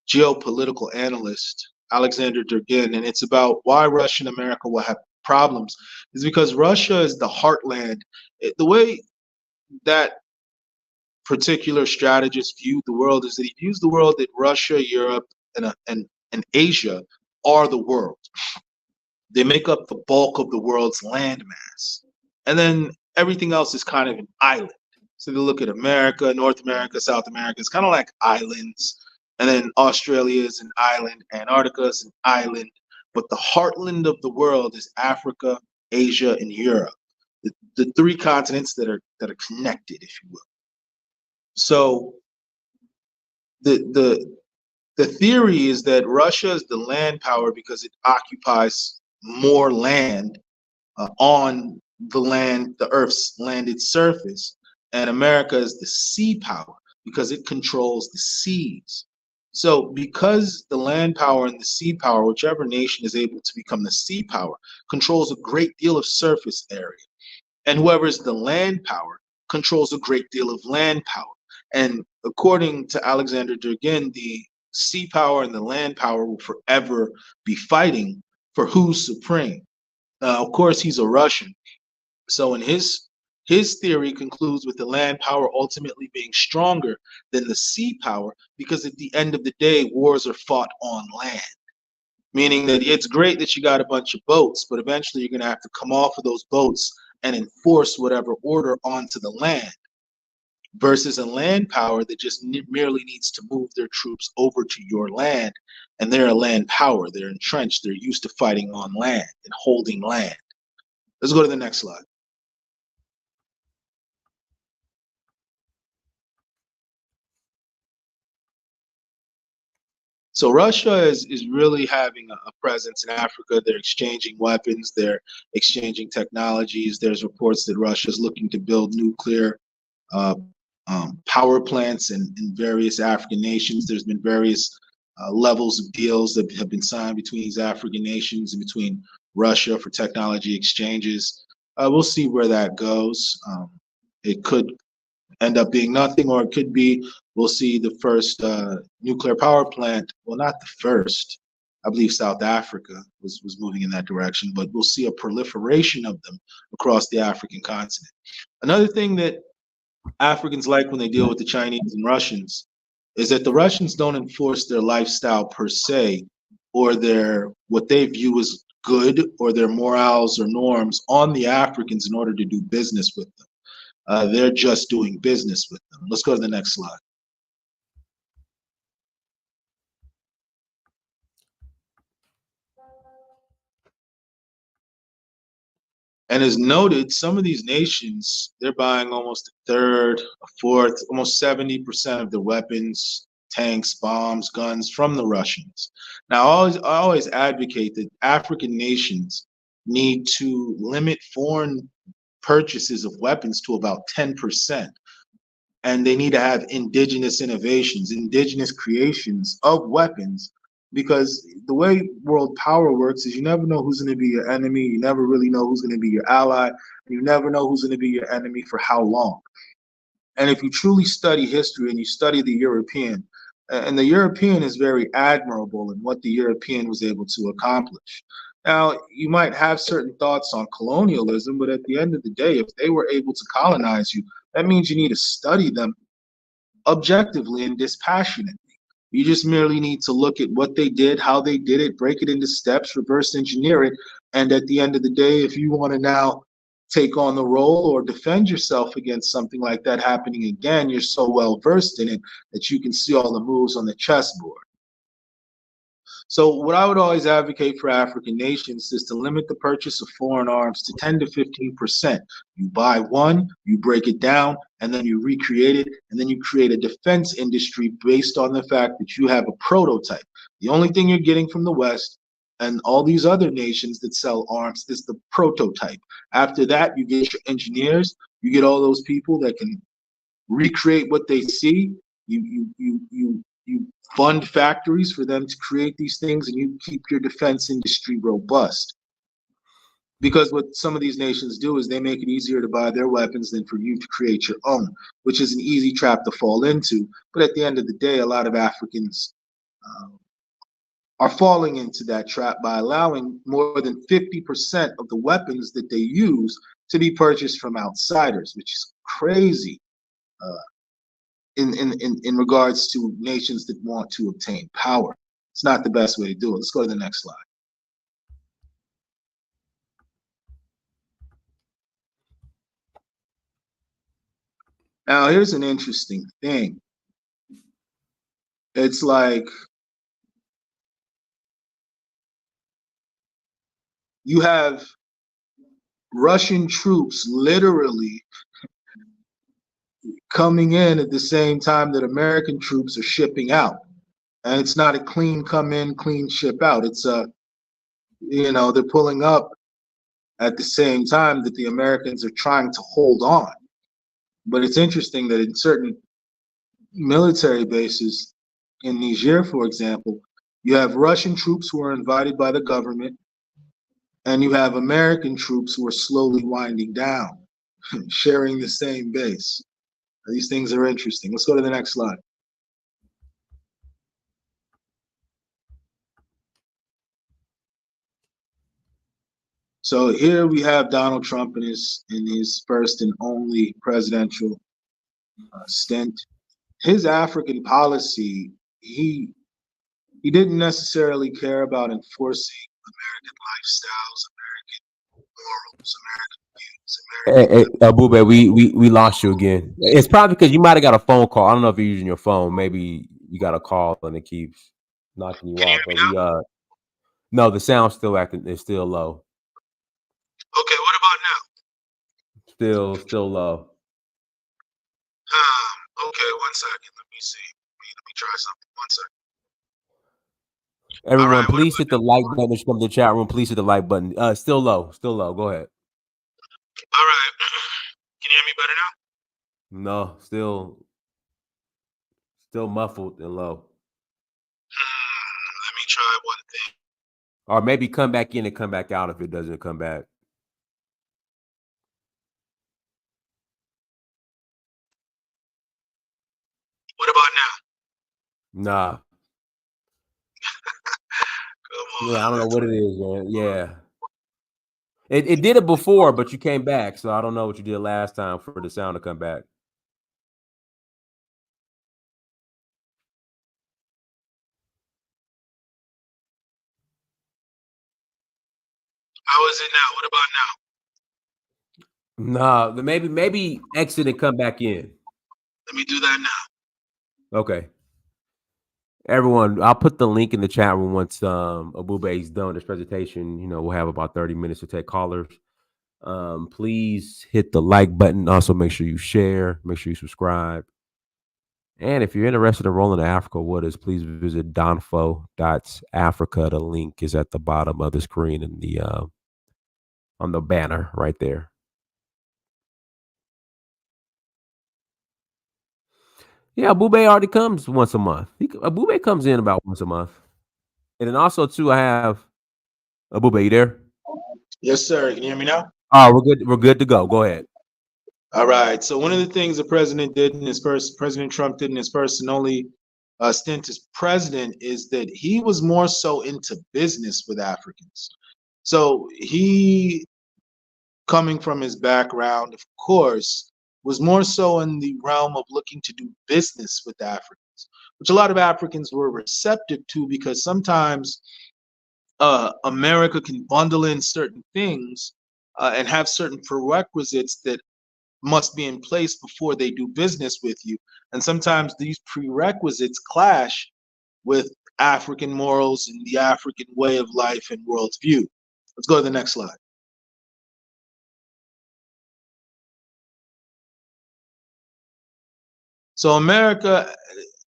geopolitical analyst, Alexander Durgin, and it's about why Russia and America will have problems. Is because Russia is the heartland. The way that particular strategist viewed the world is that he views the world that Russia, Europe, and Asia are the world. They make up the bulk of the world's landmass. And then everything else is kind of an island. So if you look at America, North America, South America, it's kind of like islands. And then Australia is an island, Antarctica is an island. But the heartland of the world is Africa, Asia, and Europe. The three continents that are connected, if you will. So the theory is that Russia is the land power because it occupies more land on the Earth's landed surface, and America is the sea power because it controls the seas. So because the land power and the sea power, whichever nation is able to become the sea power, controls a great deal of surface area. And whoever is the land power controls a great deal of land power. And according to Alexander Durgin, the sea power and the land power will forever be fighting for who's supreme. Of course, he's a Russian. So in his theory concludes with the land power ultimately being stronger than the sea power, because at the end of the day, wars are fought on land. Meaning that it's great that you got a bunch of boats, but eventually you're going to have to come off of those boats and enforce whatever order onto the land, versus a land power that just merely needs to move their troops over to your land. And they're a land power. They're entrenched. They're used to fighting on land and holding land. Let's go to the next slide. So Russia is really having a presence in Africa. They're exchanging weapons. They're exchanging technologies. There's reports that Russia is looking to build nuclear power plants in various African nations. There's been various levels of deals that have been signed between these African nations and between Russia for technology exchanges. We'll see where that goes. It could end up being nothing, or it could be we'll see the first nuclear power plant. Well, not the first. I believe South Africa was moving in that direction, but we'll see a proliferation of them across the African continent. Another thing that Africans like when they deal with the Chinese and Russians is that the Russians don't enforce their lifestyle per se, or their what they view as good or their morals or norms on the Africans in order to do business with them. They're just doing business with them. Let's go to the next slide. And as noted, some of these nations, they're buying almost a third, a fourth, almost 70% of their weapons, tanks, bombs, guns from the Russians. Now, I always advocate that African nations need to limit foreign purchases of weapons to about 10%. And they need to have indigenous innovations, indigenous creations of weapons, because the way world power works is you never know who's going to be your enemy. You never really know who's going to be your ally. You never know who's going to be your enemy for how long. And if you truly study history and you study the European, and the European is very admirable in what the European was able to accomplish. Now, you might have certain thoughts on colonialism, but at the end of the day, if they were able to colonize you, that means you need to study them objectively and dispassionately. You just merely need to look at what they did, how they did it, break it into steps, reverse engineer it. And at the end of the day, if you want to now take on the role or defend yourself against something like that happening again, you're so well versed in it that you can see all the moves on the chessboard. So what I would always advocate for African nations is to limit the purchase of foreign arms to 10 to 15%. You buy one, you break it down, and then you recreate it, and then you create a defense industry based on the fact that you have a prototype. The only thing you're getting from the West and all these other nations that sell arms is the prototype. After that, you get your engineers, you get all those people that can recreate what they see. You fund factories for them to create these things, and you keep your defense industry robust. Because what some of these nations do is they make it easier to buy their weapons than for you to create your own, which is an easy trap to fall into. But at the end of the day, a lot of Africans are falling into that trap by allowing more than 50% of the weapons that they use to be purchased from outsiders, which is crazy. In regards to nations that want to obtain power. It's not the best way to do it. Let's go to the next slide. Now, here's an interesting thing. It's like you have Russian troops literally coming in at the same time that American troops are shipping out. And it's not a clean come in, clean ship out. It's they're pulling up at the same time that the Americans are trying to hold on. But it's interesting that in certain military bases in Niger, for example, you have Russian troops who are invited by the government, and you have American troops who are slowly winding down, sharing the same base. These things are interesting. Let's go to the next slide. So here we have Donald Trump in his first and only presidential stint. His African policy, he didn't necessarily care about enforcing American lifestyles, American morals, American views, Hey, Ebube, we lost you again. It's probably because you might have got a phone call. I don't know if you're using your phone. Maybe you got a call and it keeps knocking you off. But no, the sound's still acting. It's still low. Okay, what about now? Still low. Okay, 1 second. Let me see. Let me try something. 1 second. Everyone, please hit the like button. If you come to the chat room, please hit the like button. Still low. Go ahead. All right. Can you hear me better now? No, still muffled and low. Let me try one thing. Or maybe come back in and come back out if it doesn't come back. What about now? Nah. Yeah, I don't know what it is, man. Yeah. It did it before, but you came back. So I don't know what you did last time for the sound to come back. How is it now? What about now? No, maybe exit and come back in. Let me do that now. Okay. Everyone, I'll put the link in the chat room once Ebube is done this presentation. You know, we'll have about 30 minutes to take callers. Please hit the like button. Also, make sure you share. Make sure you subscribe. And if you're interested in rolling to Africa with us, please visit donfo.africa. The link is at the bottom of the screen in the on the banner right there. Yeah, Ebube already comes once a month. Ebube comes in about once a month. And then also, too, I have Ebube, you there? Yes, sir. Can you hear me now? Oh, we're good. We're good to go. Go ahead. All right. So one of the things the president did in his first, President Trump did in his first and only stint as president is that he was more so into business with Africans. So he, coming from his background, of course, was more so in the realm of looking to do business with Africans, which a lot of Africans were receptive to because sometimes America can bundle in certain things and have certain prerequisites that must be in place before they do business with you. And sometimes these prerequisites clash with African morals and the African way of life and worldview. Let's go to the next slide. So America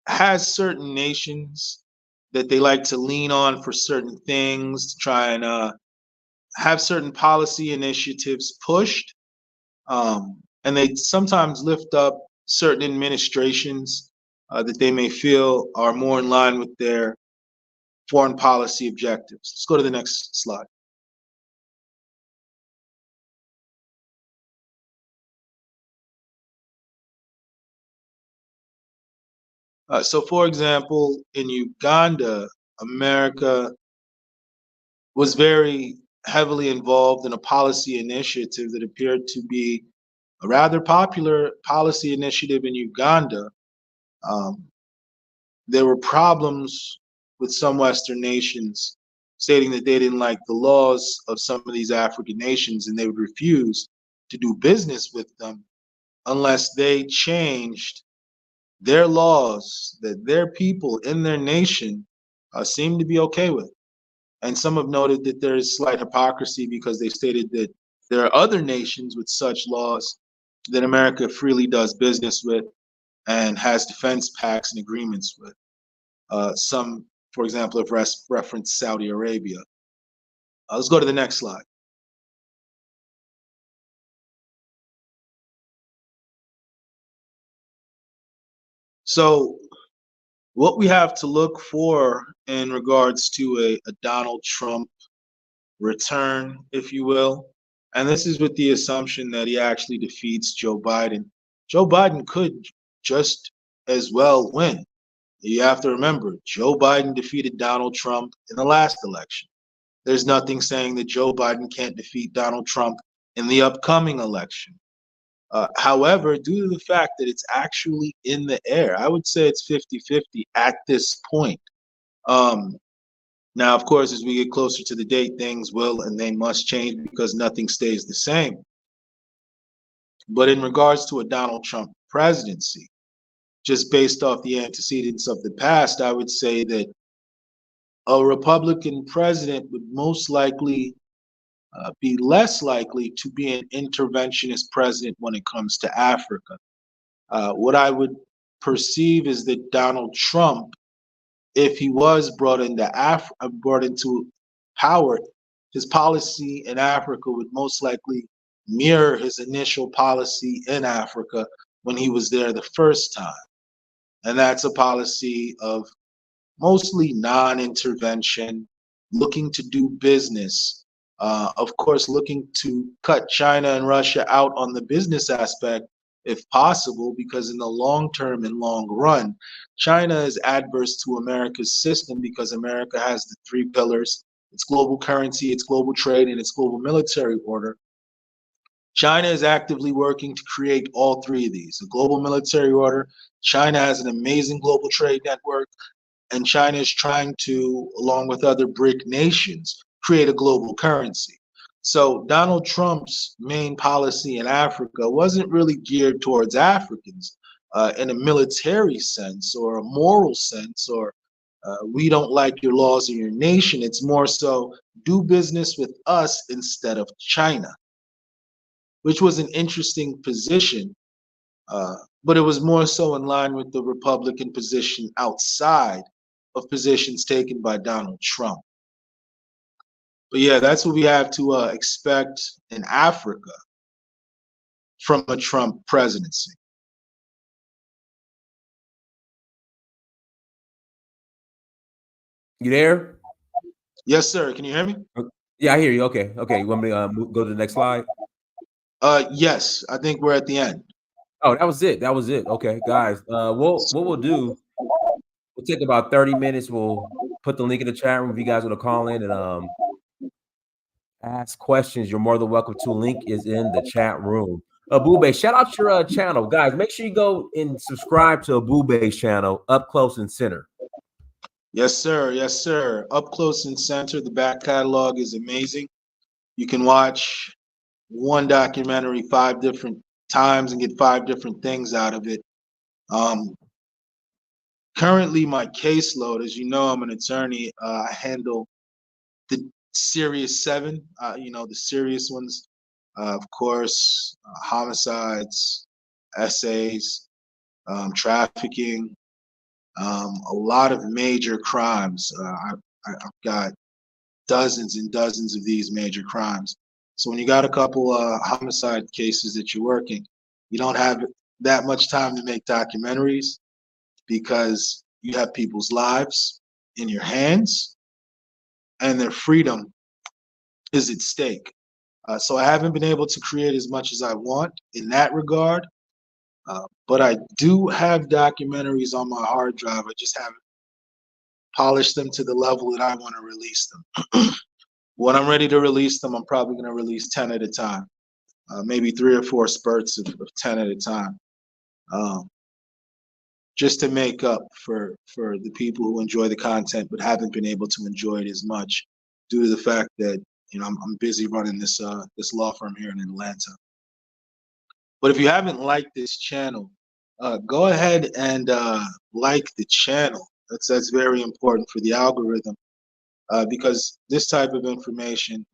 has certain nations that they like to lean on for certain things, to try and have certain policy initiatives pushed. And they sometimes lift up certain administrations that they may feel are more in line with their foreign policy objectives. Let's go to the next slide. So, for example, in Uganda, America was very heavily involved in a policy initiative that appeared to be a rather popular policy initiative in Uganda. There were problems with some Western nations stating that they didn't like the laws of some of these African nations and they would refuse to do business with them unless they changed their laws that their people in their nation seem to be okay with. And some have noted that there is slight hypocrisy because they stated that there are other nations with such laws that America freely does business with and has defense pacts and agreements with. Some, for example, have referenced Saudi Arabia. Let's go to the next slide. So what we have to look for in regards to a Donald Trump return, if you will, and this is with the assumption that he actually defeats Joe Biden. Joe Biden could just as well win. You have to remember, Joe Biden defeated Donald Trump in the last election. There's nothing saying that Joe Biden can't defeat Donald Trump in the upcoming election. However, due to the fact that it's actually in the air, I would say it's 50-50 at this point. Now, of course, as we get closer to the date, things will and they must change because nothing stays the same. But in regards to a Donald Trump presidency, just based off the antecedents of the past, I would say that a Republican president would most likely be less likely to be an interventionist president when it comes to Africa. What I would perceive is that Donald Trump, if he was brought into power, his policy in Africa would most likely mirror his initial policy in Africa when he was there the first time. And that's a policy of mostly non-intervention, looking to do business. Of course, looking to cut China and Russia out on the business aspect if possible, because in the long term and long run, China is adverse to America's system because America has the three pillars: its global currency, its global trade, and its global military order. China is actively working to create all three of these: a global military order. China has an amazing global trade network, and China is trying to, along with other BRIC nations, create a global currency. So Donald Trump's main policy in Africa wasn't really geared towards Africans in a military sense or a moral sense, or we don't like your laws in your nation. It's more so do business with us instead of China, which was an interesting position, but it was more so in line with the Republican position outside of positions taken by Donald Trump. But yeah, that's what we have to expect in Africa from a Trump presidency. You there? Yes, sir. Can you hear me? Yeah, I hear you. Okay. You want me to go to the next slide? Yes, I think we're at the end. Oh, that was it. Okay, guys. What we'll do, we'll take about 30 minutes. We'll put the link in the chat room if you guys want to call in and ask questions. You're more than welcome to. Link is in the chat room. Ebube, shout out your channel, guys. Make sure you go and subscribe to Ebube's channel, Up Close and Center. Yes, sir. Yes, sir. Up Close and Center. The back catalog is amazing. You can watch one documentary 5 different times and get 5 different things out of it. Currently, my caseload, as you know, I'm an attorney. I handle the serious 7, the serious ones, of course, homicides, essays, trafficking, a lot of major crimes. I've got dozens and dozens of these major crimes. So when you got a couple homicide cases that you're working, you don't have that much time to make documentaries because you have people's lives in your hands and their freedom is at stake. So I haven't been able to create as much as I want in that regard, but I do have documentaries on my hard drive. I just haven't polished them to the level that I want to release them. When I'm ready to release them, I'm probably going to release 10 at a time, maybe 3 or 4 spurts of 10 at a time, just to make up for the people who enjoy the content but haven't been able to enjoy it as much due to the fact that I'm busy running this law firm here in Atlanta. But if you haven't liked this channel, go ahead and like the channel. That's very important for the algorithm, because this type of information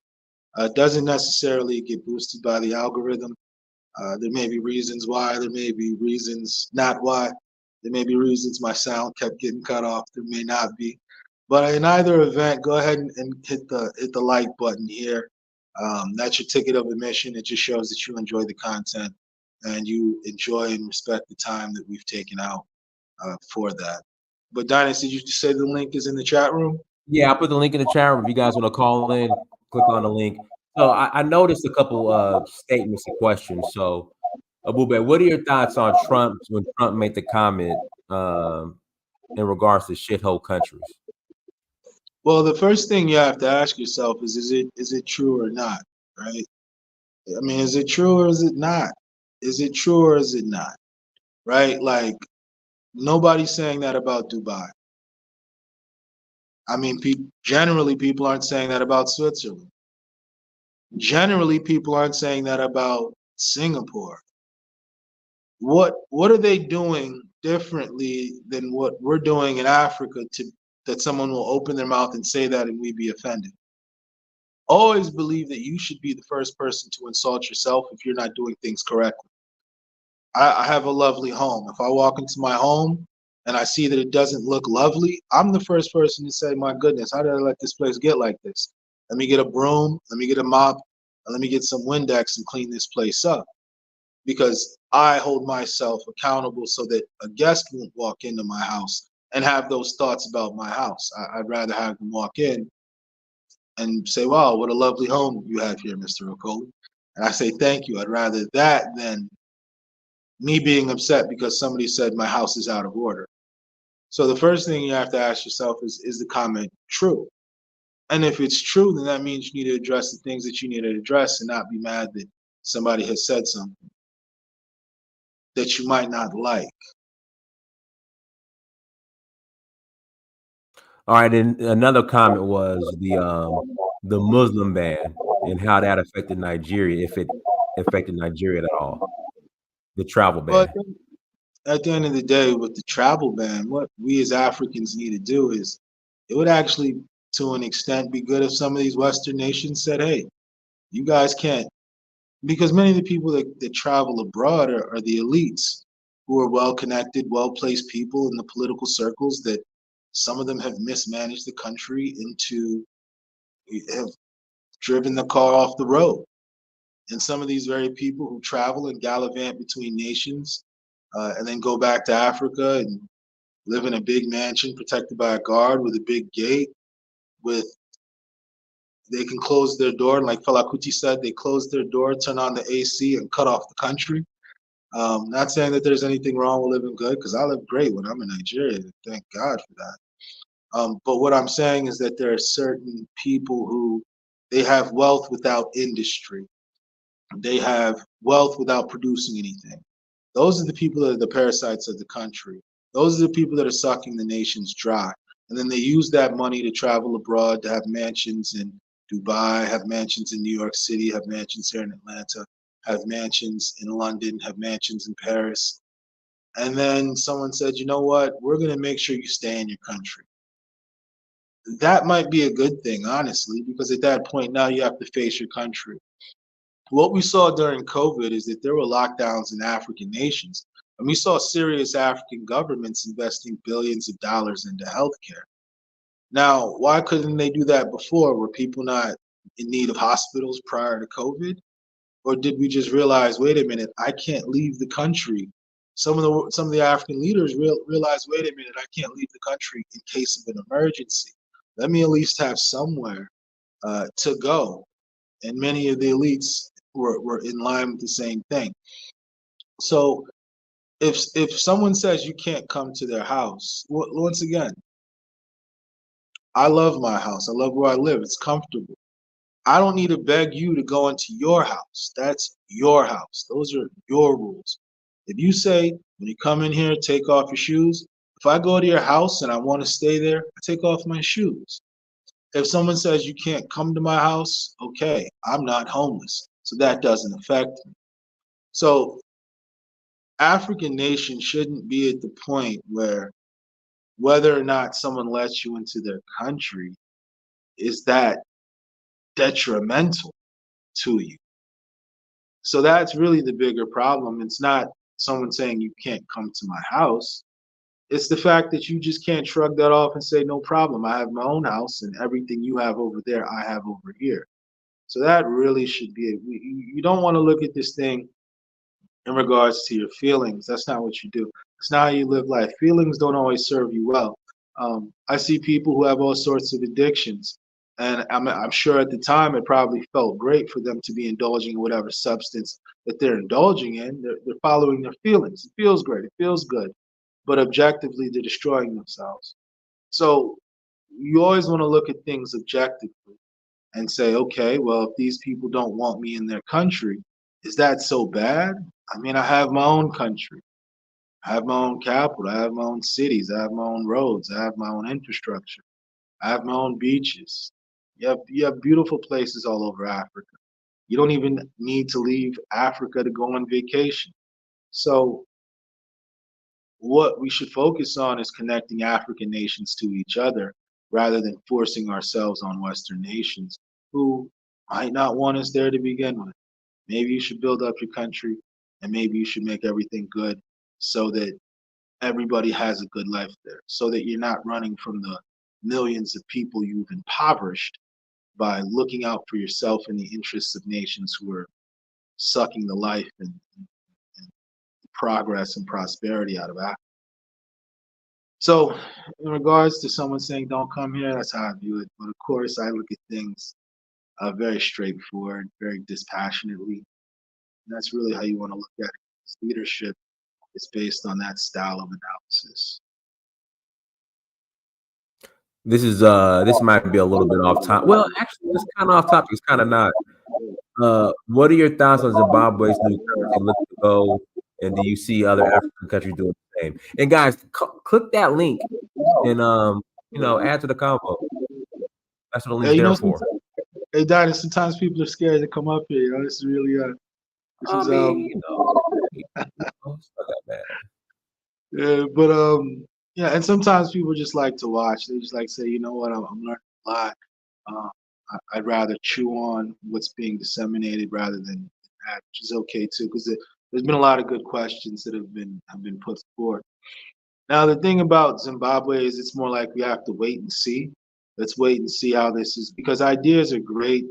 doesn't necessarily get boosted by the algorithm. There may be reasons why, there may be reasons not why, there may be reasons my sound kept getting cut off, there may not be. But in either event, go ahead and hit the like button here. That's your ticket of admission. It just shows that you enjoy the content and you enjoy and respect the time that we've taken out for that. But Dynasty, did you say the link is in the chat room? Yeah, I'll put the link in the chat room. If you guys want to call in, click on the link. So I noticed a couple statements and questions. So, Ebube, what are your thoughts on Trump when Trump made the comment in regards to shithole countries? Well, the first thing you have to ask yourself is it true or not, right? I mean, is it true or is it not? Is it true or is it not? Right? Like, nobody's saying that about Dubai. I mean, generally, people aren't saying that about Switzerland. Generally, people aren't saying that about Singapore. What are they doing differently than what we're doing in Africa that someone will open their mouth and say that and we be offended? Always believe that you should be the first person to insult yourself if you're not doing things correctly. I have a lovely home. If I walk into my home and I see that it doesn't look lovely, I'm the first person to say, my goodness, how did I let this place get like this? Let me get a broom, let me get a mop, and let me get some Windex and clean this place up. Because I hold myself accountable so that a guest won't walk into my house and have those thoughts about my house. I'd rather have them walk in and say, wow, what a lovely home you have here, Mr. Okoli. And I say, thank you. I'd rather that than me being upset because somebody said my house is out of order. So the first thing you have to ask yourself is the comment true? And if it's true, then that means you need to address the things that you need to address and not be mad that somebody has said something that you might not like. All right, and another comment was the Muslim ban. and how that affected Nigeria, if it affected Nigeria at all, the travel But ban. at the end of the day, with the travel ban, what we as Africans need to do is, it would actually, to an extent, be good if some of these Western nations said, hey, you guys can't, because many of the people that travel abroad are the elites who are well connected, well placed people in the political circles that some of them have mismanaged the country into, have driven the car off the road. And some of these very people who travel and gallivant between nations and then go back to Africa and live in a big mansion protected by a guard with a big gate, with, they can close their door, and like Fela Kuti said, they close their door, turn on the AC, and cut off the country. Not saying that there's anything wrong with living good, because I live great when I'm in Nigeria. Thank God for that. But what I'm saying is that there are certain people who, they have wealth without industry. They have wealth without producing anything. Those are the people that are the parasites of the country. Those are the people that are sucking the nations dry. And then they use that money to travel abroad, to have mansions in Dubai, have mansions in New York City, have mansions here in Atlanta, have mansions in London, have mansions in Paris. And then someone said, you know what, we're going to make sure you stay in your country. That might be a good thing, honestly, because at that point now you have to face your country. What we saw during COVID is that there were lockdowns in African nations, and we saw serious African governments investing billions of dollars into healthcare. Now, why couldn't they do that before? Were people not in need of hospitals prior to COVID? Or did we just realize, wait a minute, I can't leave the country? Some of the African leaders realized, wait a minute, I can't leave the country in case of an emergency. Let me at least have somewhere to go. And many of the elites were in line with the same thing. So if someone says you can't come to their house, once again, I love my house. I love where I live. It's comfortable. I don't need to beg you to go into your house. That's your house. Those are your rules. If you say, when you come in here, take off your shoes, if I go to your house and I want to stay there, I take off my shoes. If someone says you can't come to my house, okay, I'm not homeless, so that doesn't affect me. So African nations shouldn't be at the point where whether or not someone lets you into their country is that detrimental to you. So that's really the bigger problem. It's not someone saying you can't come to my house. It's the fact that you just can't shrug that off and say, no problem, I have my own house and everything you have over there, I have over here. So that really should be it. You don't want to look at this thing in regards to your feelings. That's not what you do. It's not how you live life. Feelings don't always serve you well. I see people who have all sorts of addictions, and I'm sure at the time it probably felt great for them to be indulging in whatever substance that they're indulging in. They're following their feelings. It feels great. It feels good. But objectively, they're destroying themselves. So you always want to look at things objectively and say, okay, well, if these people don't want me in their country, is that so bad? I mean, I have my own country. I have my own capital. I have my own cities. I have my own roads. I have my own infrastructure. I have my own beaches. You have beautiful places all over Africa. You don't even need to leave Africa to go on vacation. So what we should focus on is connecting African nations to each other rather than forcing ourselves on Western nations who might not want us there to begin with. Maybe you should build up your country and maybe you should make everything good so that everybody has a good life there, so that you're not running from the millions of people you've impoverished by looking out for yourself in the interests of nations who are sucking the life and progress and prosperity out of Africa. So in regards to someone saying don't come here, that's how I view it. But of course, I look at things very straightforward, very dispassionately. And that's really how you want to look at it. It's leadership is based on that style of analysis. This might be a little bit off topic. Well, actually, it's kind of off topic. It's kind of not. What are your thoughts on Zimbabwe's new currency looking to go? And do you see other African countries doing the same? And guys, click that link and add to the convo. That's what the link's there for. Hey, Donnie, sometimes people are scared to come up here. You know, this is really this I is mean, you know, it's not that bad. yeah, but yeah, and sometimes people just like to watch. They just like say, you know what, I'm learning a lot. Uh, I'd rather chew on what's being disseminated rather than that, which is okay too, because there's been a lot of good questions that have been put forth. Now, the thing about Zimbabwe is it's more like we have to wait and see. Let's wait and see how this is, because ideas are great.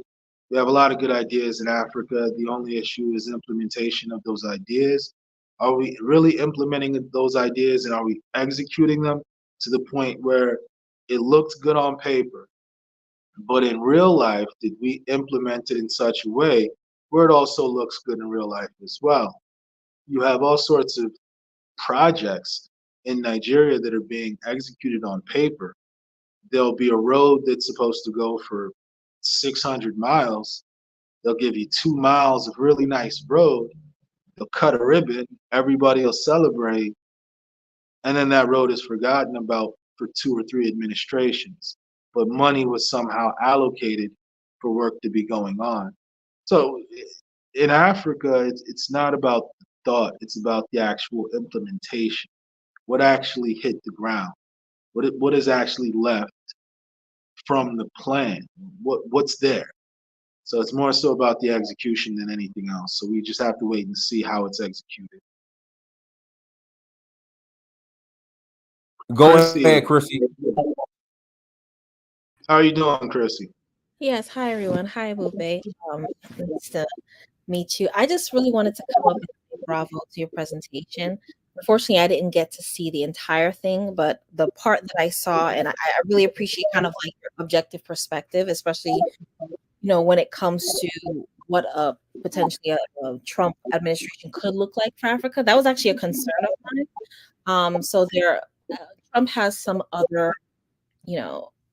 We have a lot of good ideas in Africa. The only issue is implementation of those ideas. Are we really implementing those ideas and are we executing them to the point where it looked good on paper, but in real life, did we implement it in such a way where it also looks good in real life as well? You have all sorts of projects in Nigeria that are being executed on paper. There'll be a road that's supposed to go for 600 miles. They'll give you 2 miles of really nice road. They'll cut a ribbon. Everybody will celebrate. And then that road is forgotten about for 2 or 3 administrations. But money was somehow allocated for work to be going on. So in Africa, it's not about the thought, it's about the actual implementation. What actually hit the ground? What is actually left from the plan? What's there? So it's more so about the execution than anything else. So we just have to wait and see how it's executed. Go Chrissy, ahead, Chrissy. how are you doing, Chrissy? Yes, hi everyone. Hi, Ebube. Nice to meet you. I just really wanted to come up and say bravo to your presentation. Unfortunately, I didn't get to see the entire thing, but the part that I saw, and I really appreciate kind of like your objective perspective, especially when it comes to what potentially a Trump administration could look like for Africa. That was actually a concern of mine. So Trump has some other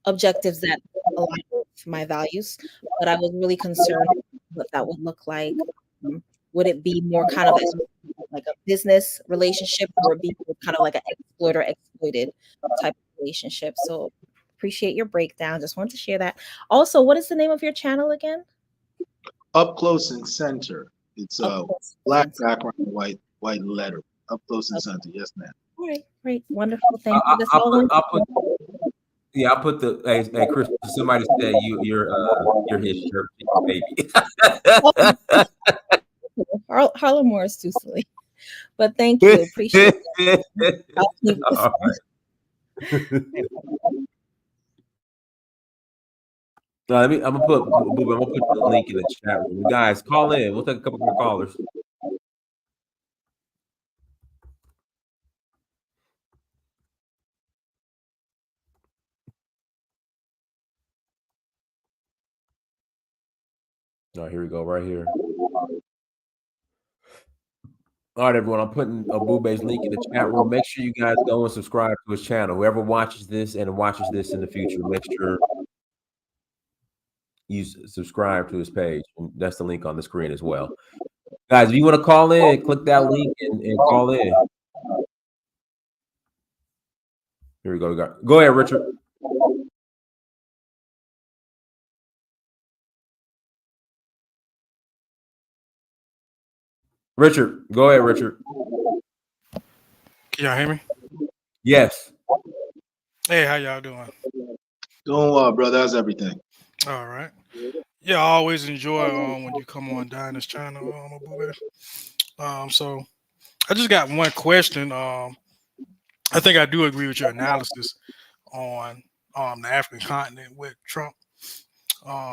objectives that align with my values, but I was really concerned what that would look like. Would it be more kind of like a business relationship, or would it be kind of like an exploiter exploited type of relationship? So appreciate your breakdown. Just wanted to share that. Also, what is the name of your channel again? Up close and center. It's black Center. background, white letter. Up close and center. Yes, ma'am. All right, great, wonderful. Thank you. That's all. I'll put the hey Chris. Somebody said you're his shirt baby. Harlem Morris too silly, but thank you. Appreciate it. I'll keep this. All right. I'm gonna put the link in the chat room. Guys, call in. We'll take a couple more callers. All right, here we go, right here. All right, everyone. I'm putting Ebube's link in the chat room. Make sure you guys go and subscribe to his channel. Whoever watches this and watches this in the future, make sure you subscribe to his page. And that's the link on the screen as well. Guys, if you want to call in, click that link and call in. Here we go. Go ahead, Richard. Richard, go ahead, Richard. Can y'all hear me? Yes. Hey, how y'all doing? Doing well, brother. How's everything? All right. Yeah, I always enjoy when you come on Dinah's channel, Ebube. So I just got one question. I think I do agree with your analysis on the African continent with Trump.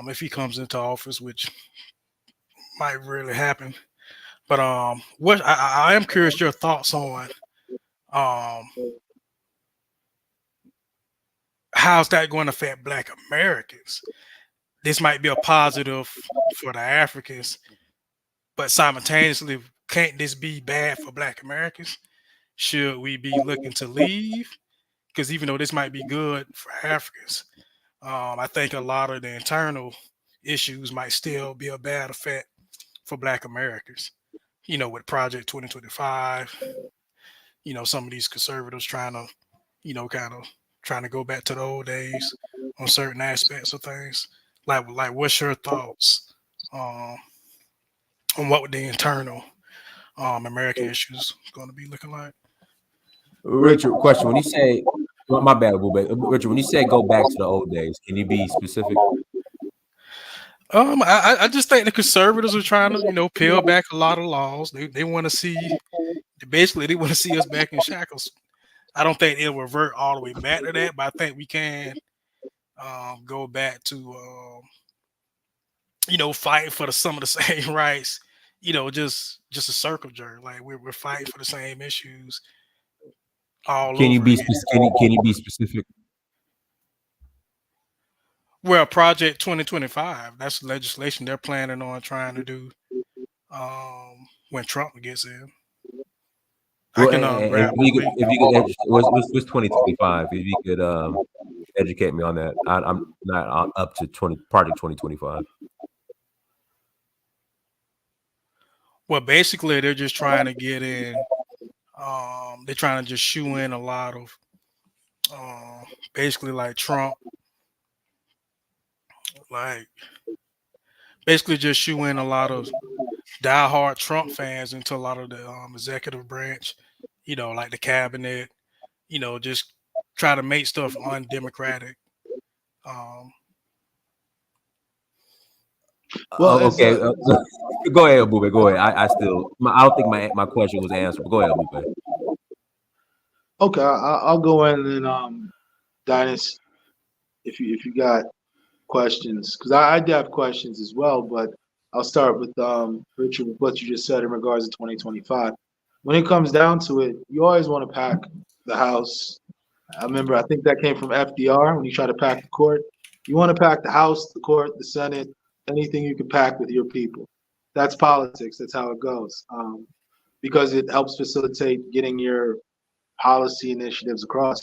If he comes into office, which might really happen. But what I am curious your thoughts on how's that going to affect Black Americans? This might be a positive for the Africans, but simultaneously, can't this be bad for Black Americans? Should we be looking to leave? Because even though this might be good for Africans, I think a lot of the internal issues might still be a bad effect for Black Americans. With Project 2025, some of these conservatives trying to, kind of trying to go back to the old days on certain aspects of things. Like what's your thoughts on what the internal American issues going to be looking like? Richard, question: when you say, well, my bad, Richard, when you say go back to the old days, can you be specific? I just think the conservatives are trying to, peel back a lot of laws. They want to see, basically, they want to see us back in shackles. I don't think it'll revert all the way back to that, but I think we can go back to, fighting for some of the same rights. Just a circle jerk. Like we're fighting for the same issues all Can you over be again. can you be specific? Well, Project 2025, that's legislation they're planning on trying to do when Trump gets in. I Well, can grab the link. if you could, what's 2025? If you could educate me on that, I'm not up to Project 2025. Well, basically, they're just trying to get in. They're trying to just shoe in a lot of, basically like Trump, like basically just shoe in a lot of diehard Trump fans into a lot of the executive branch, like the cabinet, just try to make stuff undemocratic. Well, Okay, go ahead, Ebube. Go ahead. I don't think my question was answered. But go ahead, Ebube. okay, I'll go in and Dynast, if you got questions, because I do have questions as well, but I'll start with Richard, with what you just said in regards to 2025. When it comes down to it, you always want to pack the House. I remember, I think that came from FDR when you try to pack the court. You want to pack the House, the court, the Senate, anything you can pack with your people. That's politics. That's how it goes. Because it helps facilitate getting your policy initiatives across.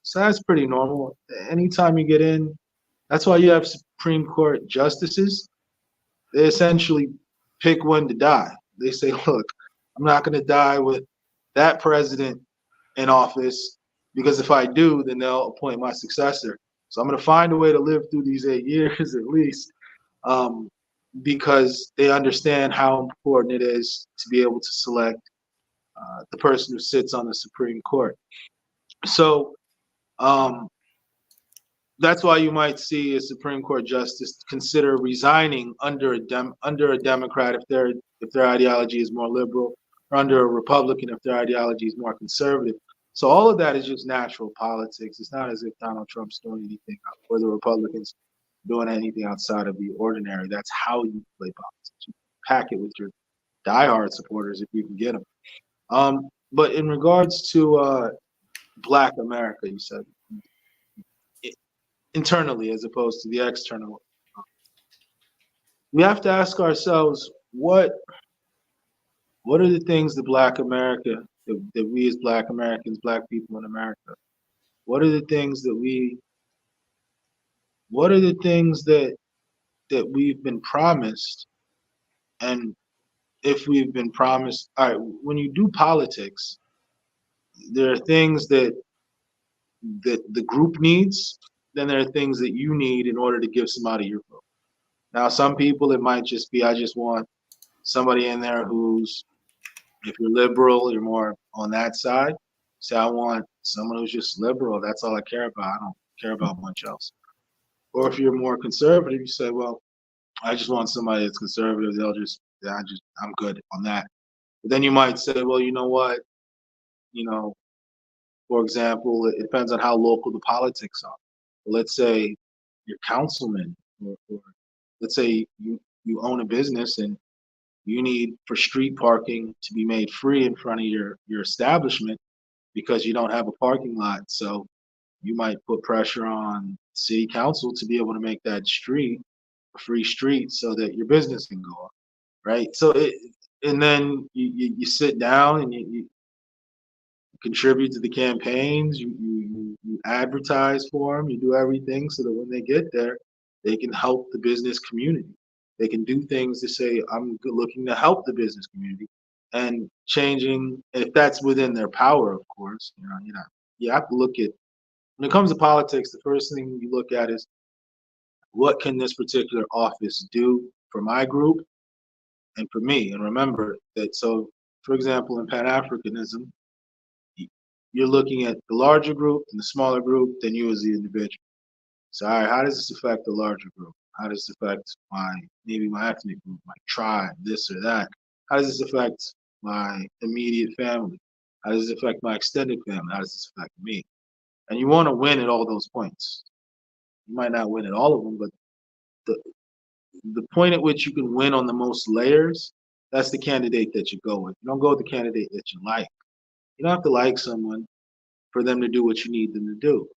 So that's pretty normal. Anytime you get in, that's why you have Supreme Court justices. They essentially pick when to die. They say, look, I'm not going to die with that president in office, because if I do, then they'll appoint my successor. So I'm going to find a way to live through these 8 years at least, because they understand how important it is to be able to select the person who sits on the Supreme Court. So that's why you might see a Supreme Court justice consider resigning under a Democrat if their ideology is more liberal, or under a Republican if their ideology is more conservative. So all of that is just natural politics. It's not as if Donald Trump's doing anything or the Republicans doing anything outside of the ordinary. That's how you play politics. You pack it with your diehard supporters if you can get them. But in regards to Black America, you said, internally as opposed to the external, we have to ask ourselves, what are the things that Black America, that we as Black Americans, Black people in America, what are the things that we've been promised? And if we've been promised, all right, when you do politics, there are things that the group needs, then there are things that you need in order to give somebody your vote. Now, some people, it might just be, I just want somebody in there who's, if you're liberal, you're more on that side. Say, I want someone who's just liberal. That's all I care about. I don't care about much else. Or if you're more conservative, you say, well, I just want somebody that's conservative. I'm good on that. But then you might say, well, you know what? For example, it depends on how local the politics are. Let's say your councilman, or let's say you own a business and you need for street parking to be made free in front of your establishment because you don't have a parking lot. So you might put pressure on city council to be able to make that street a free street so that your business can go up, right? So and then you sit down and you contribute to the campaigns, you advertise for them, you do everything so that when they get there, they can help the business community. They can do things to say, I'm looking to help the business community, and changing, if that's within their power, of course. You have to look at, when it comes to politics, the first thing you look at is, what can this particular office do for my group and for me? And remember that, so for example, in Pan-Africanism, you're looking at the larger group and the smaller group than you as the individual. So, all right, how does this affect the larger group? How does this affect maybe my ethnic group, my tribe, this or that? How does this affect my immediate family? How does this affect my extended family? How does this affect me? And you want to win at all those points. You might not win at all of them, but the point at which you can win on the most layers, that's the candidate that you go with. You don't go with the candidate that you like. You don't have to like someone for them to do what you need them to do.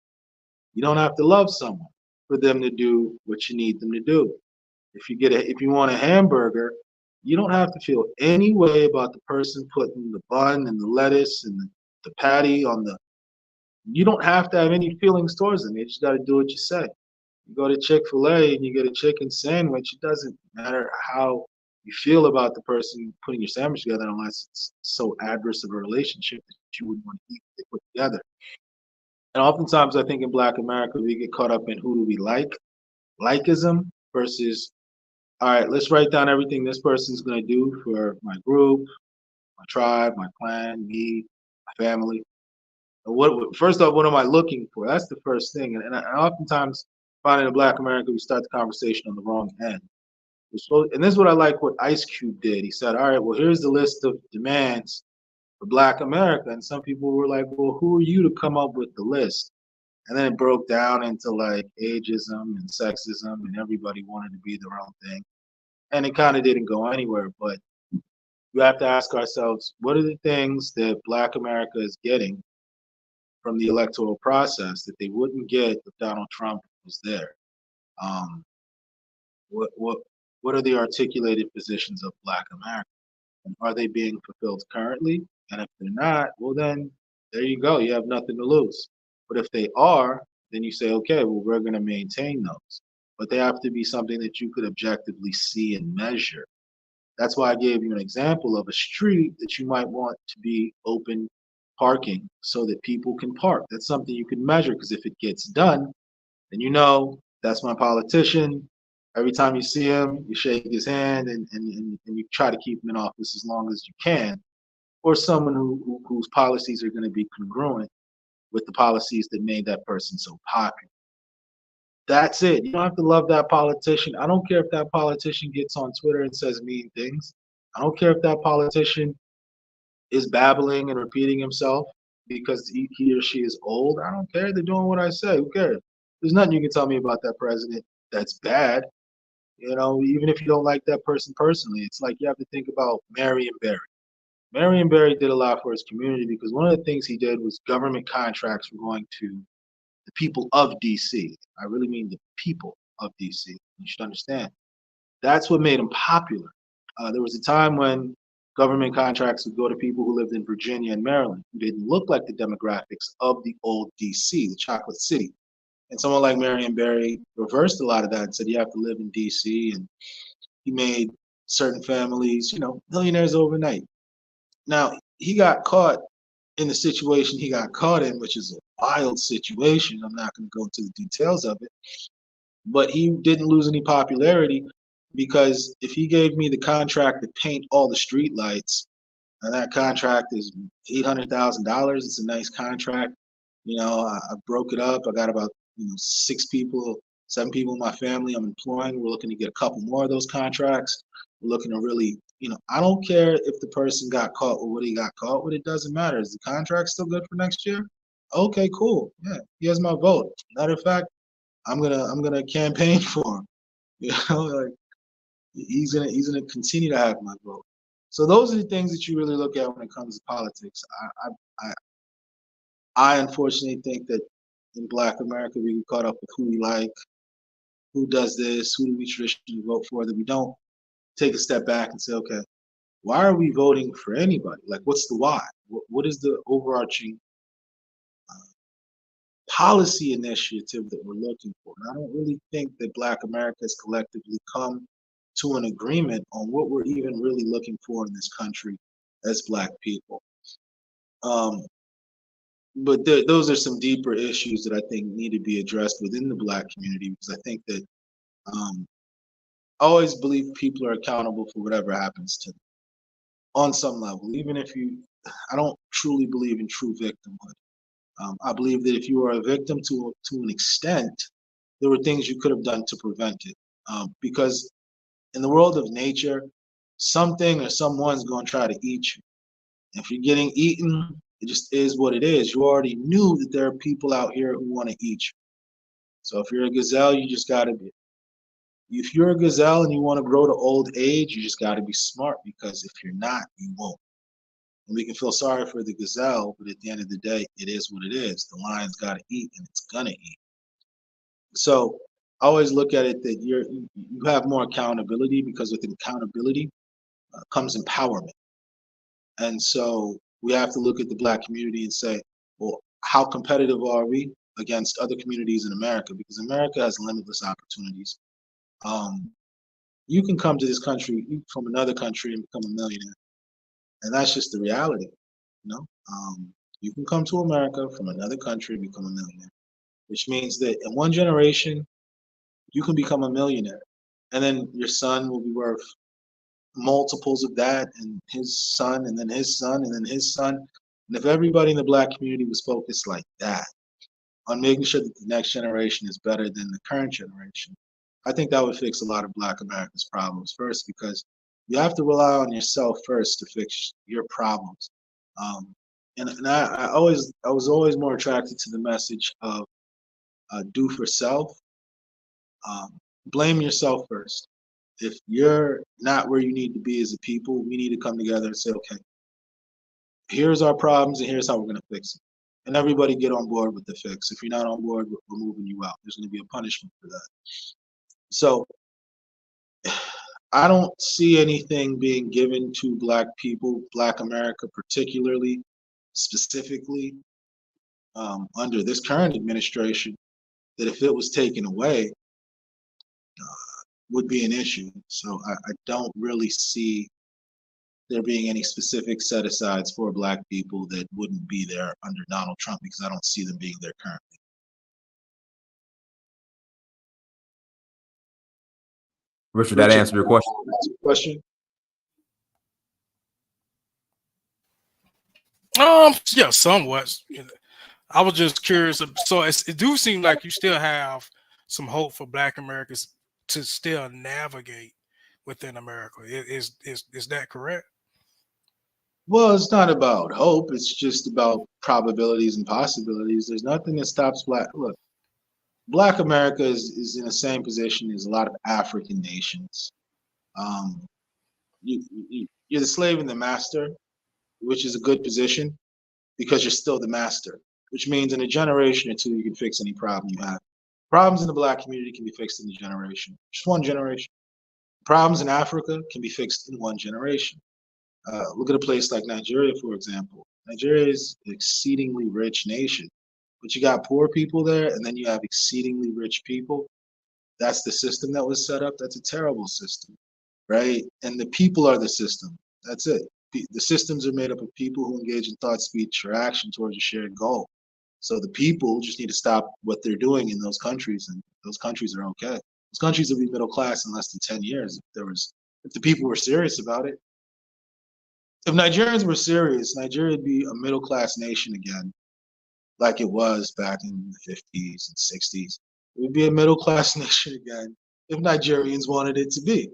You don't have to love someone for them to do what you need them to do. If you want a hamburger, you don't have to feel any way about the person putting the bun and the lettuce and the patty on the. You don't have to have any feelings towards them. You just got to do what you say. You go to Chick-fil-A and you get a chicken sandwich. It doesn't matter how you feel about the person putting your sandwich together, unless it's so adverse of a relationship that you wouldn't want to eat what they put together. And oftentimes, I think in Black America, we get caught up in who do we like, likeism, versus, all right, let's write down everything this person's going to do for my group, my tribe, my clan, me, my family. And first off, what am I looking for? That's the first thing. And oftentimes, finding in Black America, we start the conversation on the wrong end. And this is what I like what Ice Cube did. He said, all right, well, here's the list of demands for Black America. And some people were like, well, who are you to come up with the list? And then it broke down into like ageism and sexism, and everybody wanted to be their own thing. And it kind of didn't go anywhere. But you have to ask ourselves, what are the things that Black America is getting from the electoral process that they wouldn't get if Donald Trump was there? What are the articulated positions of Black America? And are they being fulfilled currently? And if they're not, well then, there you go, you have nothing to lose. But if they are, then you say, okay, well, we're gonna maintain those. But they have to be something that you could objectively see and measure. That's why I gave you an example of a street that you might want to be open parking so that people can park. That's something you can measure, because if it gets done, then you know that's my politician. Every time you see him, you shake his hand and you try to keep him in office as long as you can, or someone whose policies are going to be congruent with the policies that made that person so popular. That's it. You don't have to love that politician. I don't care if that politician gets on Twitter and says mean things. I don't care if that politician is babbling and repeating himself because he or she is old. I don't care. They're doing what I say. Who cares? There's nothing you can tell me about that president that's bad. You know, even if you don't like that person personally, it's like you have to think about Marion Barry. Marion Barry did a lot for his community because one of the things he did was government contracts were going to the people of DC. I really mean the people of DC. You should understand. That's what made him popular. There was a time when government contracts would go to people who lived in Virginia and Maryland who didn't look like the demographics of the old DC, the Chocolate City. And someone like Marion Barry reversed a lot of that and said you have to live in DC, and he made certain families, you know, millionaires overnight. Now, he got caught in the situation he got caught in, which is a wild situation. I'm not going to go into the details of it, but he didn't lose any popularity because if he gave me the contract to paint all the street lights, and that contract is $800,000, it's a nice contract. You know, I broke it up. I got about 7 people in my family I'm employing. We're looking to get a couple more of those contracts. We're looking to really, I don't care if the person got caught with what he got caught with. It doesn't matter. Is the contract still good for next year? Okay, cool. Yeah, he has my vote. Matter of fact, I'm gonna campaign for him. Like he's gonna continue to have my vote. So those are the things that you really look at when it comes to politics. I unfortunately think that in Black America, we get caught up with who we like, who does this, who do we traditionally vote for, that we don't take a step back and say, okay, why are we voting for anybody? Like, what's the why? What is the overarching policy initiative that we're looking for? And I don't really think that Black America has collectively come to an agreement on what we're even really looking for in this country as Black people. But those are some deeper issues that I think need to be addressed within the Black community, because I think that I always believe people are accountable for whatever happens to them on some level, even if I don't truly believe in true victimhood. I believe that if you are a victim to an extent, there were things you could have done to prevent it. Because in the world of nature, something or someone's going to try to eat you. If you're getting eaten, it just is what it is. You already knew that there are people out here who want to eat you. So if you're a gazelle, you just got to be. If you're a gazelle and you want to grow to old age, you just got to be smart, because if you're not, you won't. And we can feel sorry for the gazelle, but at the end of the day, it is what it is. The lion's got to eat, and it's gonna eat. So I always look at it that you have more accountability, because with accountability comes empowerment. And so we have to look at the Black community and say, well, how competitive are we against other communities in America? Because America has limitless opportunities. You can come to this country from another country and become a millionaire, and that's just the reality. You can come to America from another country and become a millionaire, which means that in one generation you can become a millionaire, and then your son will be worth multiples of that, and his son, and then his son, and then his son. And if everybody in the Black community was focused like that on making sure that the next generation is better than the current generation, I think that would fix a lot of Black America's problems first, because you have to rely on yourself first to fix your problems. And I was always more attracted to the message of do for self. Blame yourself first. If you're not where you need to be as a people, we need to come together and say, okay, here's our problems and here's how we're going to fix it. And everybody get on board with the fix. If you're not on board, we're moving you out. There's going to be a punishment for that. So I don't see anything being given to Black people, Black America particularly, specifically, under this current administration, that if it was taken away, would be an issue. So I don't really see there being any specific set asides for Black people that wouldn't be there under Donald Trump, because I don't see them being there currently. Richard, that answered your question? Question? Yeah, somewhat. I was just curious. So it do seem like you still have some hope for Black Americans to still navigate within America. Is that correct? Well, it's not about hope. It's just about probabilities and possibilities. There's nothing that stops Look, Black America is in the same position as a lot of African nations. You're the slave and the master, which is a good position, because you're still the master, which means in a generation or two, you can fix any problem you have. Problems in the Black community can be fixed in a generation, just one generation. Problems in Africa can be fixed in one generation. Look at a place like Nigeria, for example. Nigeria is an exceedingly rich nation, but you got poor people there, and then you have exceedingly rich people. That's the system that was set up. That's a terrible system, right? And the people are the system. That's it. The systems are made up of people who engage in thought, speech, or action towards a shared goal. So the people just need to stop what they're doing in those countries, and those countries are okay. Those countries will be middle class in less than 10 years if the people were serious about it. If Nigerians were serious, Nigeria would be a middle class nation again, like it was back in the 50s and 60s. It would be a middle class nation again if Nigerians wanted it to be.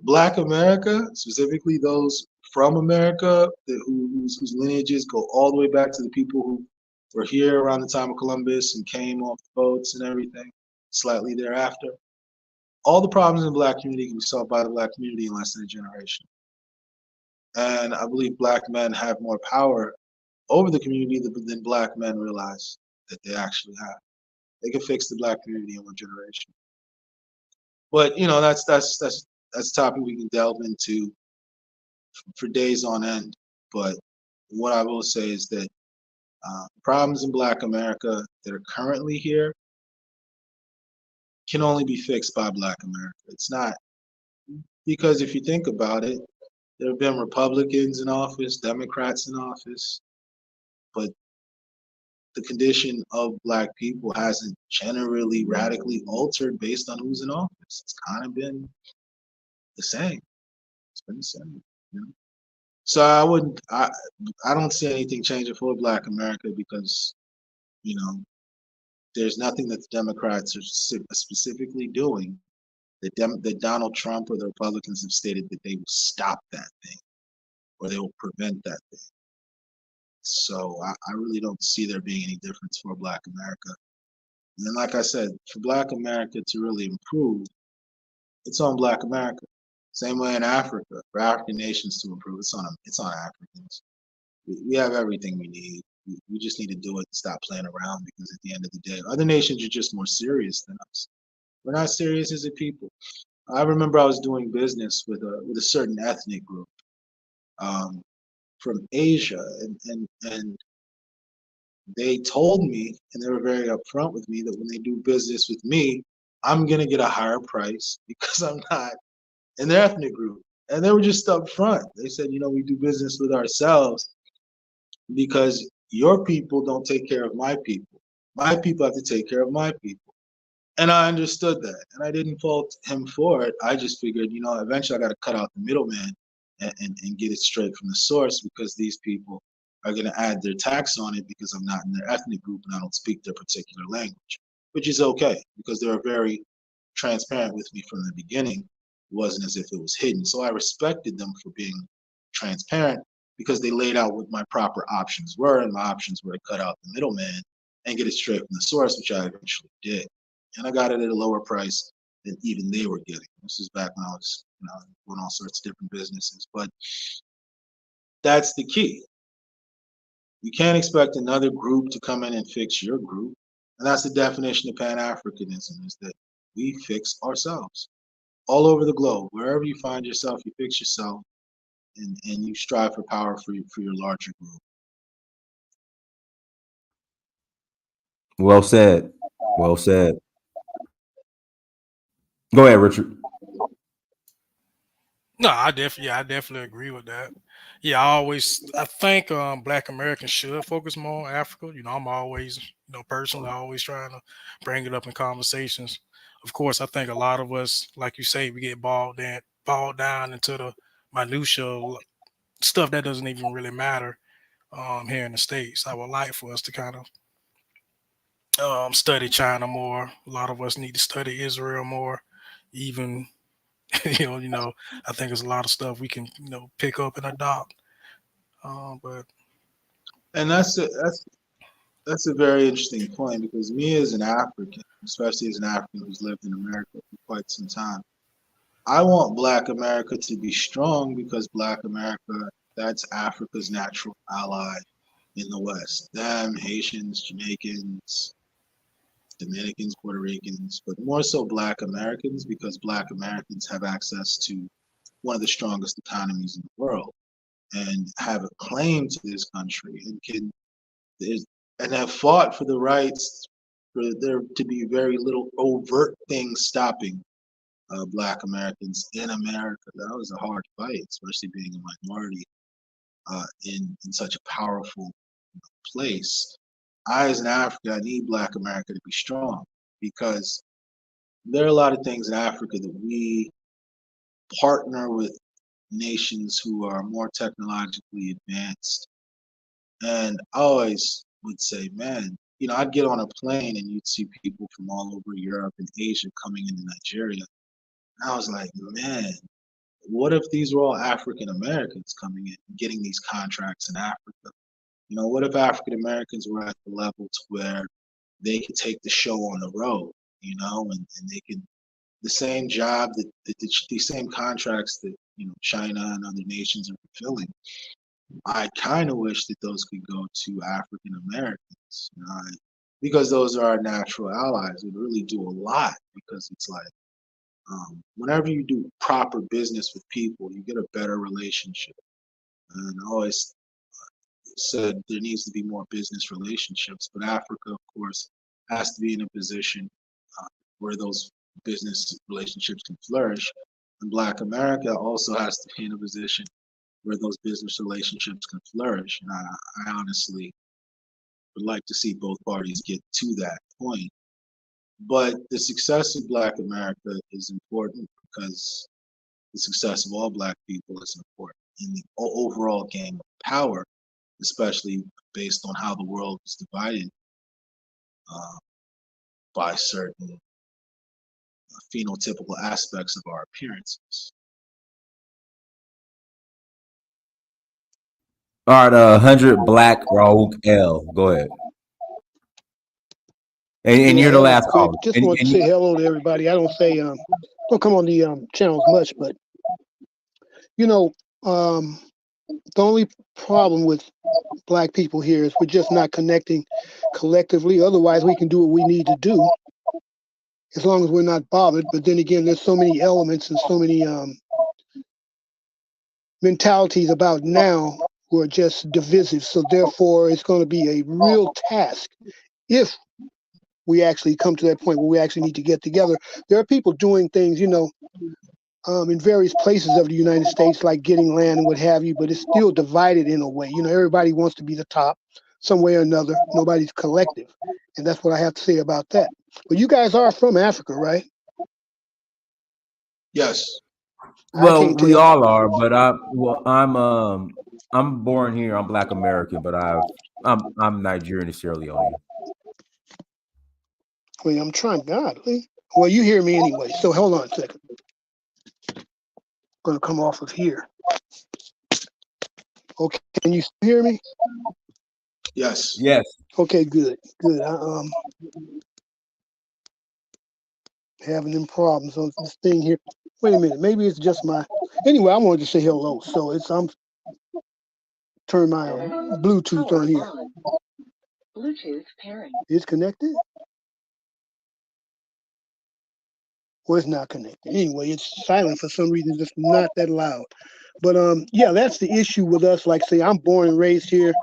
Black America, specifically those from America whose lineages go all the way back to the people who were here around the time of Columbus and came off the boats and everything, slightly thereafter. All the problems in the Black community can be solved by the Black community in less than a generation. And I believe Black men have more power over the community than Black men realize that they actually have. They can fix the Black community in one generation. But that's a topic we can delve into for days on end. But what I will say is that problems in Black America that are currently here can only be fixed by Black America. It's not, because if you think about it, there have been Republicans in office, Democrats in office, but the condition of Black people hasn't generally radically altered based on who's in office. It's kind of been the same. It's been the same. You know? So I don't see anything changing for Black America because, you know, there's nothing that the Democrats are specifically doing that Donald Trump or the Republicans have stated that they will stop that thing or they will prevent that thing. So I really don't see there being any difference for Black America. And like I said, for Black America to really improve, it's on Black America. Same way in Africa, for African nations to improve, it's on Africans. We have everything we need. We just need to do it and stop playing around because at the end of the day, other nations are just more serious than us. We're not serious as a people. I remember I was doing business with a certain ethnic group from Asia, and they told me, and they were very upfront with me, that when they do business with me, I'm gonna get a higher price because I'm not in their ethnic group. And they were just upfront. They said, you know, we do business with ourselves because your people don't take care of my people. My people have to take care of my people. And I understood that. And I didn't fault him for it. I just figured, you know, eventually I got to cut out the middleman and get it straight from the source because these people are going to add their tax on it because I'm not in their ethnic group and I don't speak their particular language, which is okay because they were very transparent with me from the beginning. It wasn't as if it was hidden. So I respected them for being transparent because they laid out what my proper options were, and my options were to cut out the middleman and get it straight from the source, which I eventually did. And I got it at a lower price than even they were getting. This is back when I was, you know, doing all sorts of different businesses. But that's the key. You can't expect another group to come in and fix your group. And that's the definition of pan-Africanism, is that we fix ourselves. All over the globe, wherever you find yourself, you fix yourself and you strive for power for your larger group. Well said. Well said. Go ahead, Richard. No, I definitely agree with that. Yeah, I think Black Americans should focus more on Africa. You know, I'm always, you know, personally always trying to bring it up in conversations. Of course, I think a lot of us, like you say, we get bogged down into the minutia stuff that doesn't even really matter here in the States. I would like for us to kind of study China more. A lot of us need to study Israel more, even you know, I think there's a lot of stuff we can, you know, pick up and adopt. But And that's a very interesting point because me as an African, especially as an African who's lived in America for quite some time, I want Black America to be strong because Black America, that's Africa's natural ally in the West. Them, Haitians, Jamaicans, Dominicans, Puerto Ricans, but more so Black Americans because Black Americans have access to one of the strongest economies in the world and have a claim to this country and have fought for the rights for there to be very little overt things stopping Black Americans in America. That was a hard fight, especially being a minority in such a powerful place. I, as an African, I need Black America to be strong because there are a lot of things in Africa that we partner with nations who are more technologically advanced. And I always would say, man, you know, I'd get on a plane and you'd see people from all over Europe and Asia coming into Nigeria. And I was like, man, what if these were all African Americans coming in and getting these contracts in Africa? You know, what if African Americans were at the level to where they could take the show on the road, you know, and they could, the same job the same contracts that, you know, China and other nations are fulfilling. I kind of wish that those could go to African Americans, you know, because those are our natural allies. It really do a lot because it's like, whenever you do proper business with people, you get a better relationship. And I always said there needs to be more business relationships, but Africa, of course, has to be in a position where those business relationships can flourish. And Black America also has to be in a position where those business relationships can flourish. And I honestly would like to see both parties get to that point. But the success of Black America is important because the success of all Black people is important in the overall game of power, especially based on how the world is divided by certain phenotypical aspects of our appearances. All right, 100 Black Raoul L. Go ahead. And you're the last quick. caller. Just want to say hello to everybody. I don't say don't come on the channels much, but you know, the only problem with Black people here is we're just not connecting collectively. Otherwise, we can do what we need to do as long as we're not bothered. But then again, there's so many elements and so many mentalities about now who are just divisive. So therefore, it's going to be a real task if we actually come to that point where we actually need to get together. There are people doing things, in various places of the United States, like getting land and what have you, but it's still divided in a way. Everybody wants to be the top some way or another. Nobody's collective. And that's what I have to say about that. But you guys are from Africa, right? Yes. Well, we all are, but I'm born here. I'm Black American, but I'm Nigerian and Sierra Leone. Wait, I'm trying. God, well, you hear me anyway. So hold on a second. I'm gonna come off of here. Okay, can you hear me? Yes. Yes. Okay, good. I having them problems on this thing here. Wait a minute, maybe it's just my. Anyway, I wanted to say hello, so I'm turn my Bluetooth on here. Bluetooth pairing. It's connected. Well, it's not connected. Anyway, it's silent for some reason. It's not that loud. But yeah, that's the issue with us. Like say, I'm born and raised here,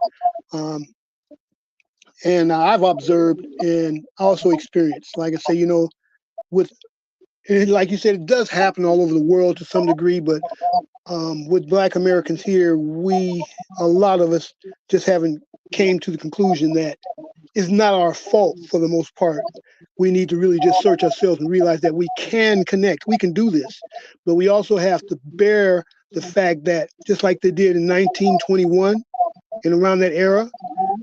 and I've observed and also experienced. Like I say, with like you said, it does happen all over the world to some degree. But with Black Americans here, a lot of us just haven't came to the conclusion that it's not our fault for the most part. We need to really just search ourselves and realize that we can connect. We can do this, but we also have to bear the fact that just like they did in 1921 and around that era,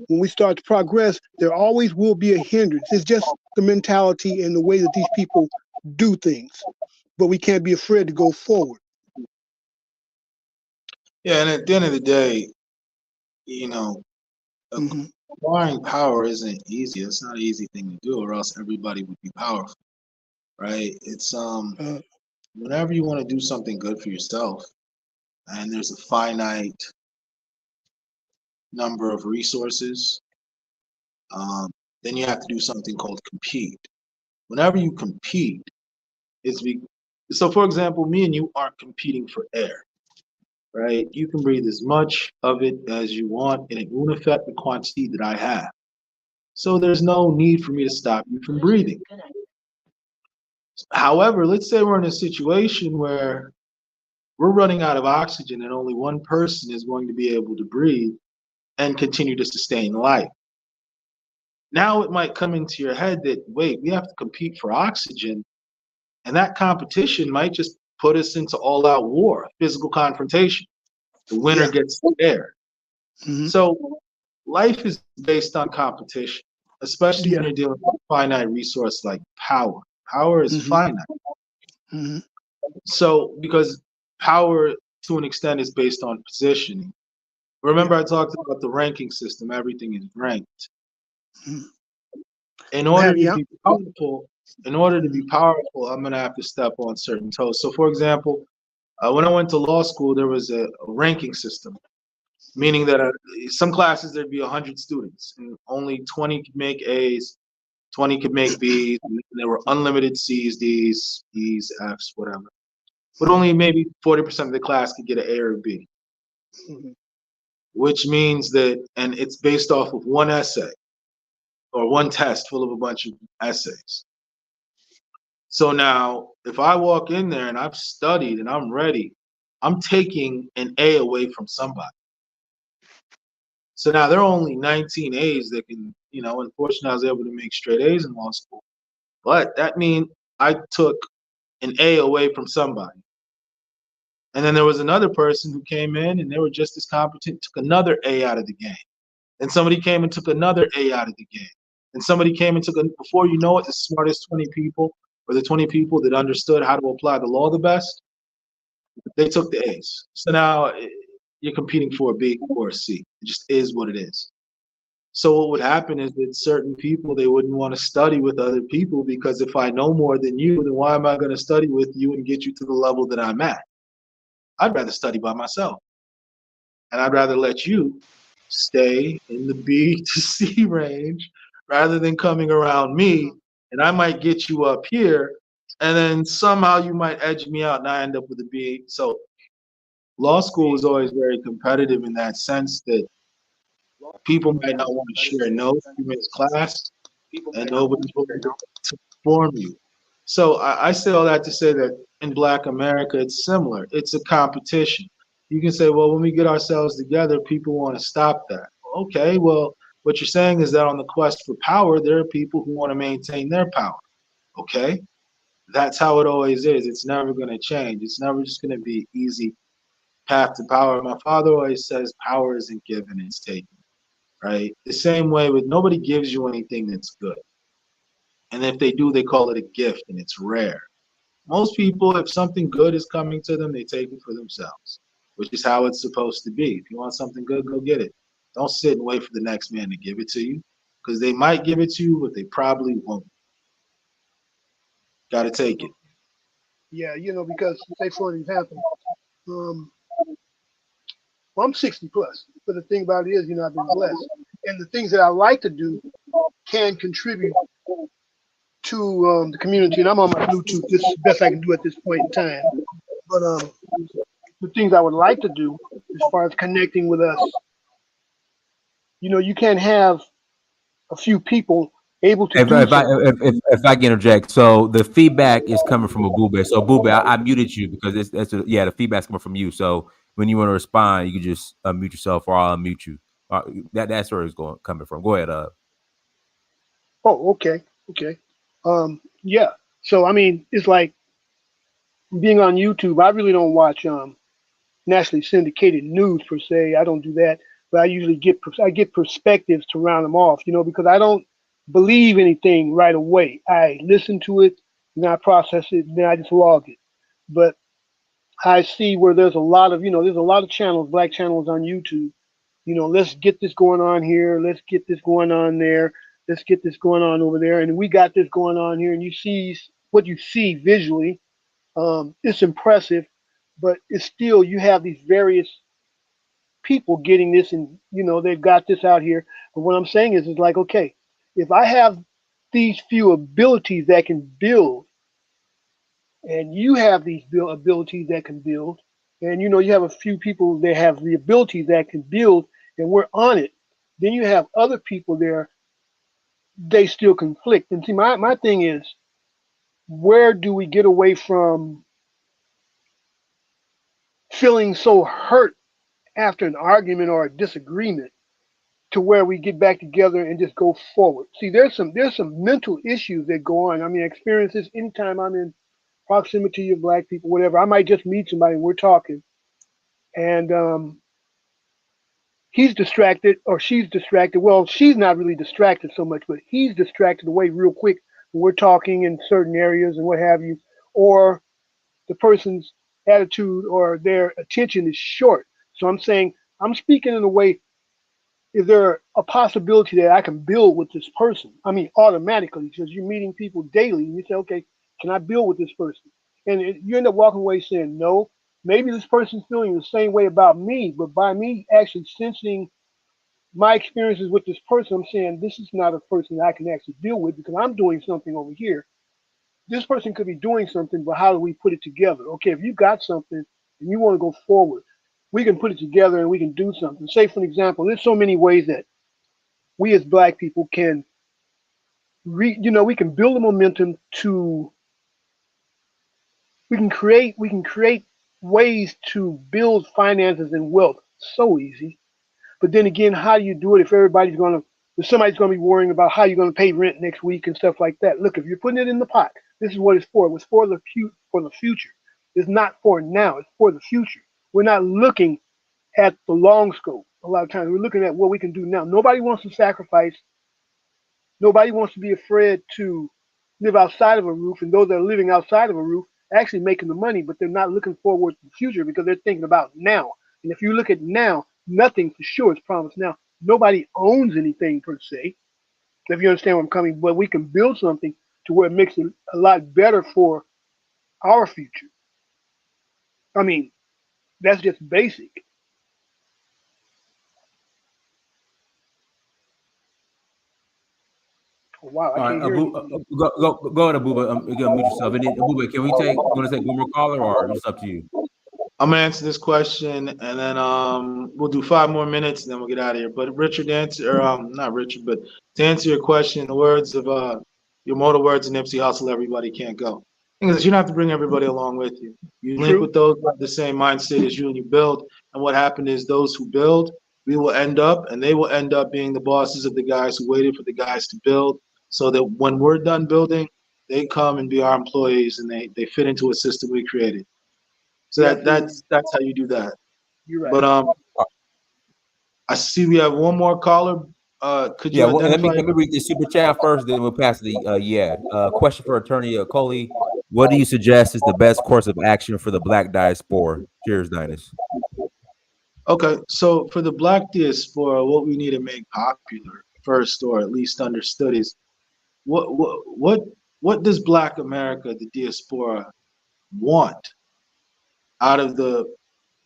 when we start to progress, there always will be a hindrance. It's just the mentality and the way that these people do things, but we can't be afraid to go forward. Yeah, and at the end of the day, acquiring power isn't easy. It's not an easy thing to do, or else everybody would be powerful, right? It's whenever you want to do something good for yourself, and there's a finite number of resources, then you have to do something called compete. Whenever you compete, so for example, me and you aren't competing for air, right? You can breathe as much of it as you want, and it won't affect the quantity that I have. So there's no need for me to stop you from breathing. However, let's say we're in a situation where we're running out of oxygen and only one person is going to be able to breathe and continue to sustain life. Now it might come into your head that, wait, we have to compete for oxygen, and that competition might just put us into all-out war, physical confrontation. The winner gets the air. So life is based on competition, especially when you're dealing with a finite resource like power. Power is finite. So because power to an extent is based on positioning. Remember, I talked about the ranking system. Everything is ranked. In order to be powerful, I'm gonna have to step on certain toes. So, for example, when I went to law school, there was a ranking system, meaning that some classes there'd be 100 students, and only 20 could make A's, 20 could make B's, and there were unlimited C's, D's, E's, F's, whatever. But only maybe 40% of the class could get an A or a B. Which means that, and it's based off of one essay or one test full of a bunch of essays. So now, if I walk in there and I've studied and I'm ready, I'm taking an A away from somebody. So now there are only 19 A's that can, unfortunately I was able to make straight A's in law school. But that means I took an A away from somebody. And then there was another person who came in and they were just as competent, took another A out of the game. And somebody came and took another A out of the game. And somebody came and took, before you know it, the smartest 20 people, or the 20 people that understood how to apply the law the best, they took the A's. So now you're competing for a B or a C. It just is what it is. So what would happen is that certain people, they wouldn't want to study with other people, because if I know more than you, then why am I going to study with you and get you to the level that I'm at? I'd rather study by myself. And I'd rather let you stay in the B to C range rather than coming around me, and I might get you up here and then somehow you might edge me out and I end up with a B. So law school is always very competitive in that sense, that people might not want to share notes in this class and nobody's willing to inform you. So I say all that to say that in Black America, it's similar. It's a competition. You can say, well, when we get ourselves together, people want to stop that. Okay, well, what you're saying is that on the quest for power, there are people who want to maintain their power. Okay, that's how it always is. It's never going to change. It's never just going to be easy path to power. My father always says power isn't given, it's taken, right? The same way with nobody gives you anything that's good. And if they do, they call it a gift and it's rare. Most people, if something good is coming to them, they take it for themselves, which is how it's supposed to be. If you want something good, go get it. Don't sit and wait for the next man to give it to you, because they might give it to you, but they probably won't. Got to take it. Yeah, because say for an example, well, I'm 60 plus, but the thing about it is, I've been blessed, and the things that I like to do can contribute to the community. And I'm on my Bluetooth. This is the best I can do at this point in time. But the things I would like to do as far as connecting with us, you can't have a few people able to do something. If I can interject, so the feedback is coming from Ebube. So Ebube, I muted you because the feedback's coming from you. So when you want to respond, you can just unmute yourself, or I'll unmute you. That's where it's coming from. Go ahead. Oh, okay. Yeah. So I mean, it's like being on YouTube. I really don't watch nationally syndicated news per se. I don't do that, but I usually get perspectives to round them off. Because I don't believe anything right away. I listen to it, and I process it, and then I just log it. But I see where there's a lot of channels, Black channels on YouTube. Let's get this going on here. Let's get this going on there. Let's get this going on over there. And we got this going on here. And you see what you see visually. It's impressive, but it's still, you have these various people getting this, and they've got this out here. But what I'm saying is like, okay, if I have these few abilities that can build, and you have these abilities that can build, and you have a few people that have the abilities that can build, and we're on it, then you have other people there, they still conflict. And see, my thing is, where do we get away from feeling so hurt after an argument or a disagreement, to where we get back together and just go forward? See, there's some mental issues that go on. I mean, I experience this anytime I'm in proximity of Black people, whatever. I might just meet somebody and we're talking, and he's distracted or she's distracted. Well, she's not really distracted so much, but he's distracted away real quick when we're talking in certain areas and what have you, or the person's attitude or their attention is short. So I'm saying, I'm speaking in a way, is there a possibility that I can build with this person? I mean, automatically, because you're meeting people daily and you say, okay, can I build with this person? And you end up walking away saying, no, maybe this person's feeling the same way about me, but by me actually sensing my experiences with this person, I'm saying, this is not a person that I can actually deal with, because I'm doing something over here. This person could be doing something, but how do we put it together? Okay, if you got something and you want to go forward, we can put it together and we can do something. Say, for example, there's so many ways that we as Black people can, we can build a momentum to, we can create ways to build finances and wealth so easy. But then again, how do you do it if if somebody's gonna be worrying about how you're gonna pay rent next week and stuff like that? Look, if you're putting it in the pot, this is what it's for. It was for the future. It's not for now. It's for the future. We're not looking at the long scope. A lot of times we're looking at what we can do now. Nobody wants to sacrifice. Nobody wants to be afraid to live outside of a roof. And those that are living outside of a roof are actually making the money, but they're not looking forward to the future because they're thinking about now. And if you look at now, nothing for sure is promised now. Nobody owns anything per se, if you understand where I'm coming, but we can build something to where it makes it a lot better for our future. I mean, that's just basic. Oh, wow, I All right, can't hear you. go ahead, Abuba. You gotta mute yourself. And then, Abuba, can we take? You want to take one more caller, or it's up to you? I'm gonna answer this question, and then we'll do 5 more minutes, and then we'll get out of here. But Richard, not Richard, but to answer your question, the words of your mortal words of Nipsey Hussle, everybody can't go. The thing is, you don't have to bring everybody along with you. You link with those who have the same mindset as you, and you build. And what happened is, those who build, they will end up being the bosses of the guys who waited for the guys to build. So that when we're done building, they come and be our employees, and they fit into a system we created. So that's how you do that. You're right. But I see we have one more caller. Could you identify? Let me read the super chat first, then we'll pass the question for Attorney Okoli. What do you suggest is the best course of action for the Black diaspora? Cheers, Dynast. Okay, so for the Black diaspora, what we need to make popular first, or at least understood, is what does Black America, the diaspora, want out of the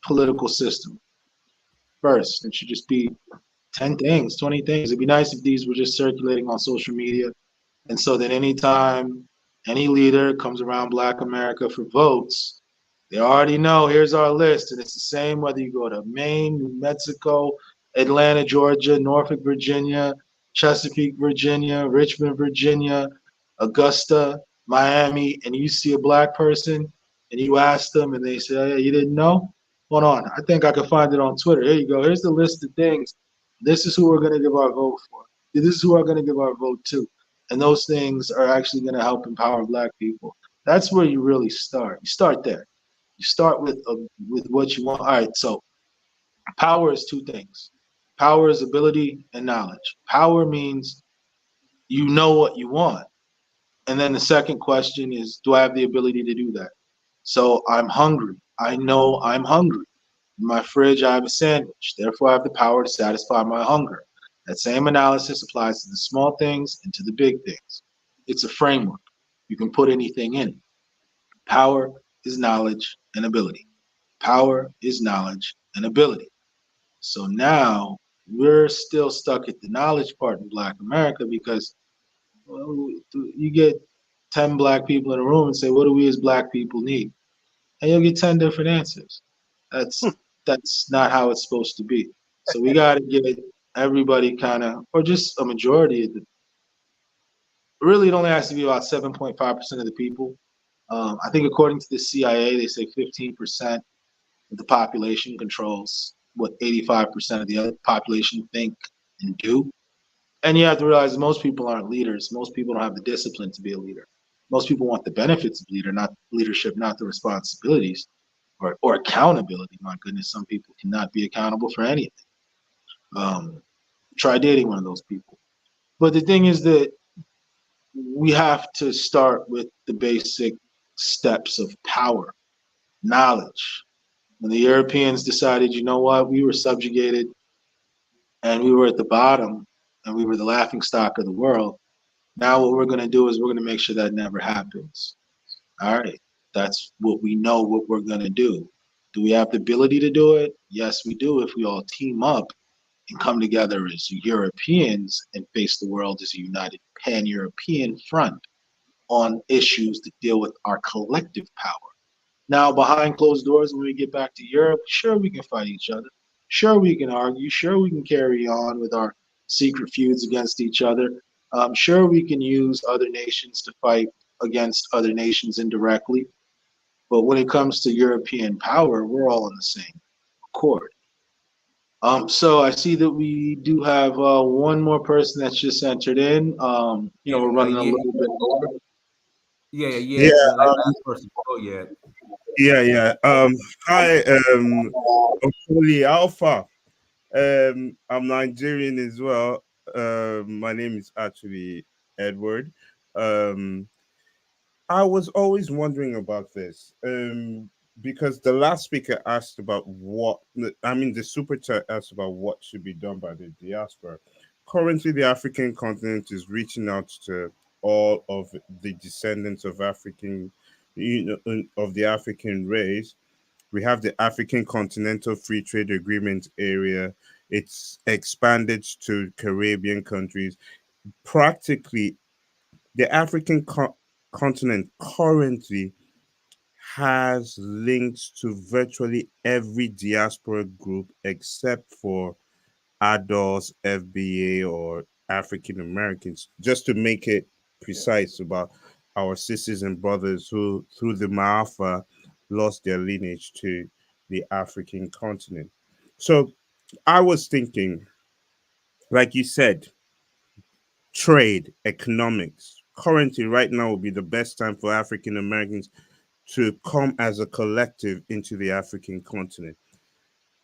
political system? First, it should just be 10 things, 20 things. It'd be nice if these were just circulating on social media. And so that anytime any leader comes around Black America for votes, they already know, here's our list. And it's the same whether you go to Maine, New Mexico, Atlanta, Georgia, Norfolk, Virginia, Chesapeake, Virginia, Richmond, Virginia, Augusta, Miami, and you see a Black person and you ask them and they say, oh, yeah, you didn't know? Hold on, I think I can find it on Twitter. Here you go. Here's the list of things. This is who we're going to give our vote for. This is who we're going to give our vote to. And those things are actually going to help empower Black people. That's where you really start. You start there. You start with what you want. All right, so power is 2 things. Power is ability and knowledge. Power means you know what you want. And then the second question is, do I have the ability to do that? So I'm hungry. I know I'm hungry. In my fridge, I have a sandwich. Therefore, I have the power to satisfy my hunger. That same analysis applies to the small things and to the big things. It's a framework. You can put anything in it. Power is knowledge and ability. Power is knowledge and ability. So now we're still stuck at the knowledge part in Black America because you get 10 Black people in a room and say, what do we as Black people need? And you'll get 10 different answers. That's not how it's supposed to be. So we got to get everybody kind of, or just a majority of the, really it only has to be about 7.5% of the people. I think according to the CIA, they say 15% of the population controls what 85% of the other population think and do. And you have to realize most people aren't leaders. Most people don't have the discipline to be a leader. Most people want the benefits of leadership, not the responsibilities or accountability. My goodness, some people cannot be accountable for anything. Try dating one of those people. But the thing is that we have to start with the basic steps of power, knowledge. When the Europeans decided, you know what, we were subjugated and we were at the bottom and we were the laughingstock of the world. Now what we're going to do is we're going to make sure that never happens. All right, that's what we know what we're going to do. Do we have the ability to do it? Yes, we do, if we all team up and come together as Europeans and face the world as a united pan-European front on issues that deal with our collective power. Now, behind closed doors, when we get back to Europe, sure, we can fight each other. Sure, we can argue. Sure, we can carry on with our secret feuds against each other. Sure, we can use other nations to fight against other nations indirectly. But when it comes to European power, we're all in the same accord. So I see that we do have one more person that's just entered in. We're running a little bit over. Yeah. Yeah, Last person. Oh yeah. yeah. Hi, Okoli Alpha. I'm Nigerian as well. My name is actually Edward. Um, I was always wondering about this. Because the last speaker asked about the super chat asked about what should be done by the diaspora. Currently, the African continent is reaching out to all of the descendants of of the African race. We have the African Continental Free Trade Agreement area. It's expanded to Caribbean countries. Practically, the continent currently has links to virtually every diaspora group except for adults, FBA, or African Americans, just to make it precise about our sisters and brothers who, through the Maafa, lost their lineage to the African continent. So I was thinking, like you said, trade, economics. Currently, right now would be the best time for African Americans to come as a collective into the African continent.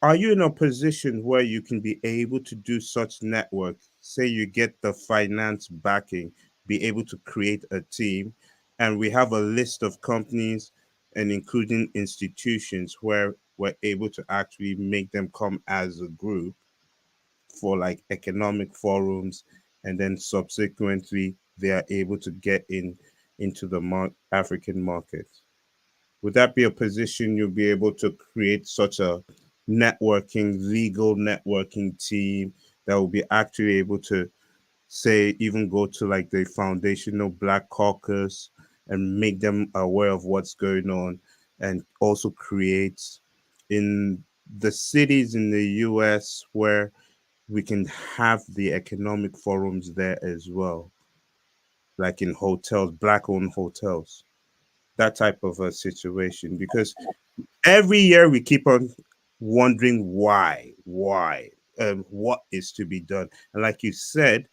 Are you in a position where you can be able to do such network? Say you get the finance backing, be able to create a team, and we have a list of companies and including institutions where we're able to actually make them come as a group for like economic forums, and then subsequently they are able to get into the African market. Would that be a position you'll be able to create such a legal networking team that will be actually able to say, even go to like the foundational Black Caucus and make them aware of what's going on, and also create in the cities in the US where we can have the economic forums there as well, like in hotels, Black owned hotels, that type of a situation. Because every year we keep on wondering what is to be done. And like you said,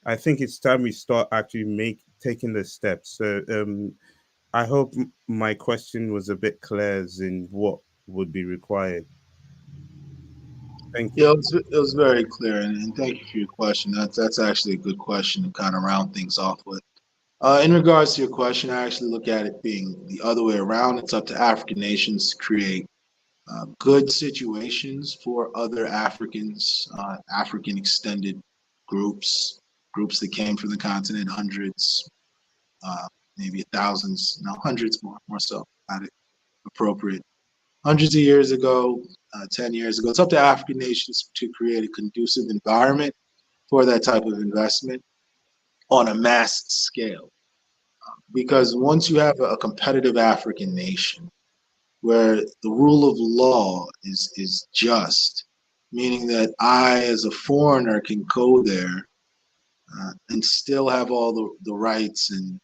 I think it's time we start actually taking the steps. So I hope my question was a bit clear as in what would be required. Thank Yeah, you. it was very clear, and thank you for your question. That's actually a good question to kind of round things off with. In regards to your question, I actually look at it being the other way around. It's up to African nations to create good situations for other Africans, African extended groups that came from the continent, hundreds, maybe thousands, no, hundreds more so, not appropriate. Hundreds of years ago, 10 years ago, it's up to African nations to create a conducive environment for that type of investment on a mass scale. Because once you have a competitive African nation where the rule of law is just, meaning that I, as a foreigner, can go there and still have all the rights and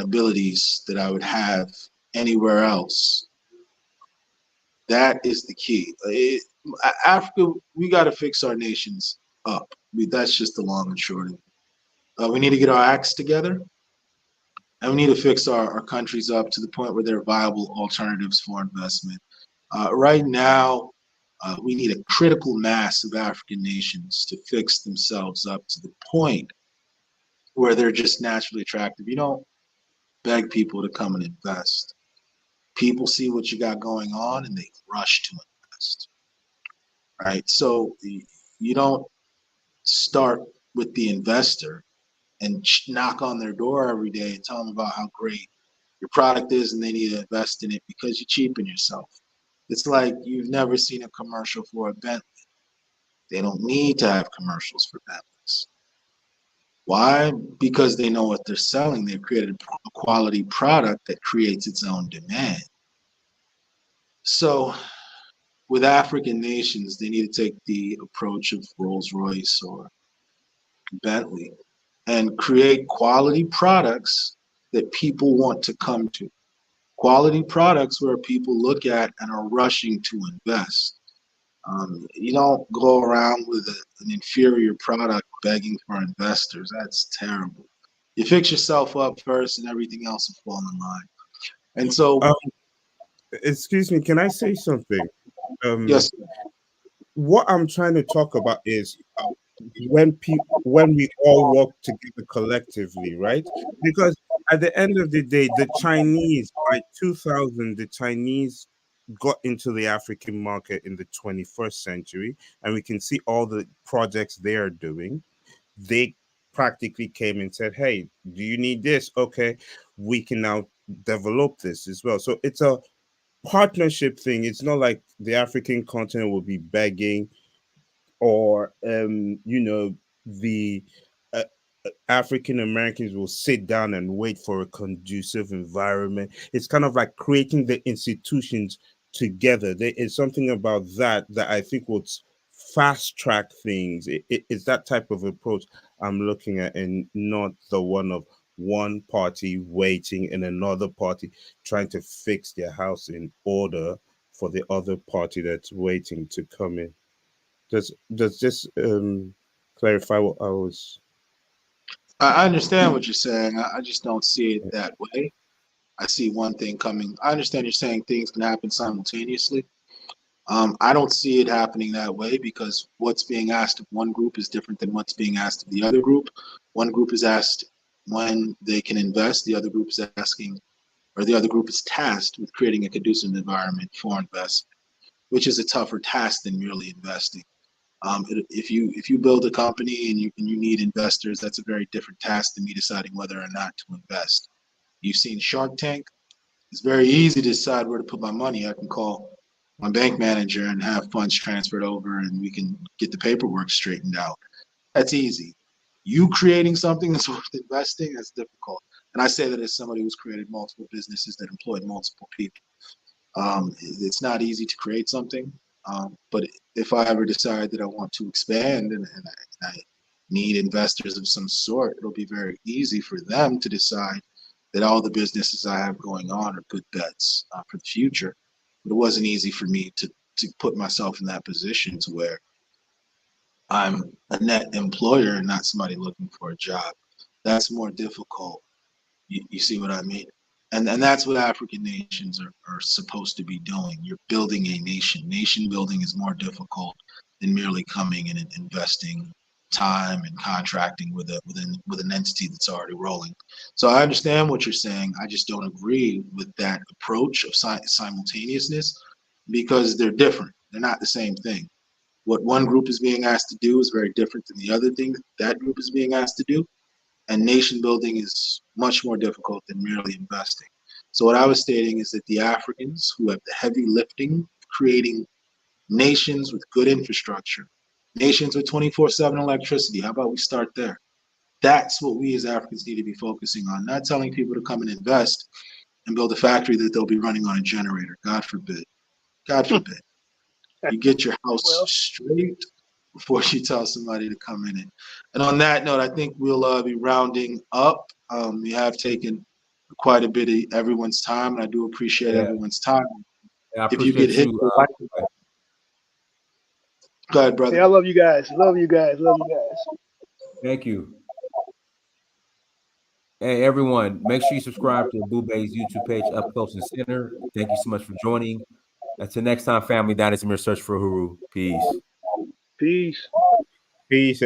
abilities that I would have anywhere else. That is the key. Africa, we got to fix our nations up. That's just the long and short of it. We need to get our acts together, and we need to fix our countries up to the point where they're viable alternatives for investment. Right now, we need a critical mass of African nations to fix themselves up to the point where they're just naturally attractive. You don't beg people to come and invest. People see what you got going on and they rush to invest, right? So you don't start with the investor and knock on their door every day and tell them about how great your product is and they need to invest in it because you cheapen yourself. It's like you've never seen a commercial for a Bentley. They don't need to have commercials for Bentleys. Why? Because they know what they're selling. They've created a quality product that creates its own demand. So with African nations, they need to take the approach of Rolls-Royce or Bentley and create quality products that people want to come to. Quality products where people look at and are rushing to invest. You don't go around with an inferior product begging for investors. That's terrible. You fix yourself up first, and everything else will fall in line. And so, Excuse me, can I say something? yes, What I'm trying to talk about is when we all work together collectively, right? Because at the end of the day, the Chinese by 2000, the Chinese got into the African market in the 21st century, and we can see all the projects they are doing. They practically came and said, "Hey, do you need this? Okay, we can now develop this as well." So it's a partnership thing. It's not like the African continent will be begging, or the uh, African Americans will sit down and wait for a conducive environment. It's kind of like creating the institutions together. There is something about that I think will fast track things. It's that type of approach I'm looking at, and not the one of one party waiting and another party trying to fix their house in order for the other party that's waiting to come in. Does this clarify what I was? I understand what you're saying. I just don't see it that way. I see one thing coming. I understand you're saying things can happen simultaneously. I don't see it happening that way, because what's being asked of one group is different than what's being asked of the other group. One group is asked when they can invest. The other group is asking, or the other group is tasked with creating a conducive environment for investment, which is a tougher task than merely investing. If you build a company and you need investors, that's a very different task than me deciding whether or not to invest. You've seen Shark Tank. It's very easy to decide where to put my money. I can call my bank manager and have funds transferred over, and we can get the paperwork straightened out. That's easy. You creating something that's worth investing, that's difficult. And I say that as somebody who's created multiple businesses that employed multiple people. It's not easy to create something, but if I ever decide that I want to expand and I need investors of some sort, it'll be very easy for them to decide that all the businesses I have going on are good bets for the future. But it wasn't easy for me to put myself in that position to where I'm a net employer and not somebody looking for a job. That's more difficult. You see what I mean? And that's what African nations are supposed to be doing. You're building a nation. Nation building is more difficult than merely coming in and investing time and contracting with an entity that's already rolling. So I understand what you're saying. I just don't agree with that approach of simultaneousness, because they're different. They're not the same thing. What one group is being asked to do is very different than the other thing that group is being asked to do. And nation building is much more difficult than merely investing. So what I was stating is that the Africans who have the heavy lifting, creating nations with good infrastructure, nations with 24/7 electricity. How about we start there? That's what we as Africans need to be focusing on, not telling people to come and invest and build a factory that they'll be running on a generator. God forbid. God forbid. You get your house straight before you tell somebody to come in it. And on that note, I think we'll be rounding up. We have taken quite a bit of everyone's time, and I do appreciate everyone's time. Yeah, I If you get hit, go ahead, brother. Yeah, I love you guys. Love you guys. Love you guys. Thank you. Hey, everyone, make sure you subscribe to Ebube's YouTube page, Up Close and Center. Thank you so much for joining. Until next time, family, Dynasty Mirror Search for Uhuru. Peace. Peace. Peace.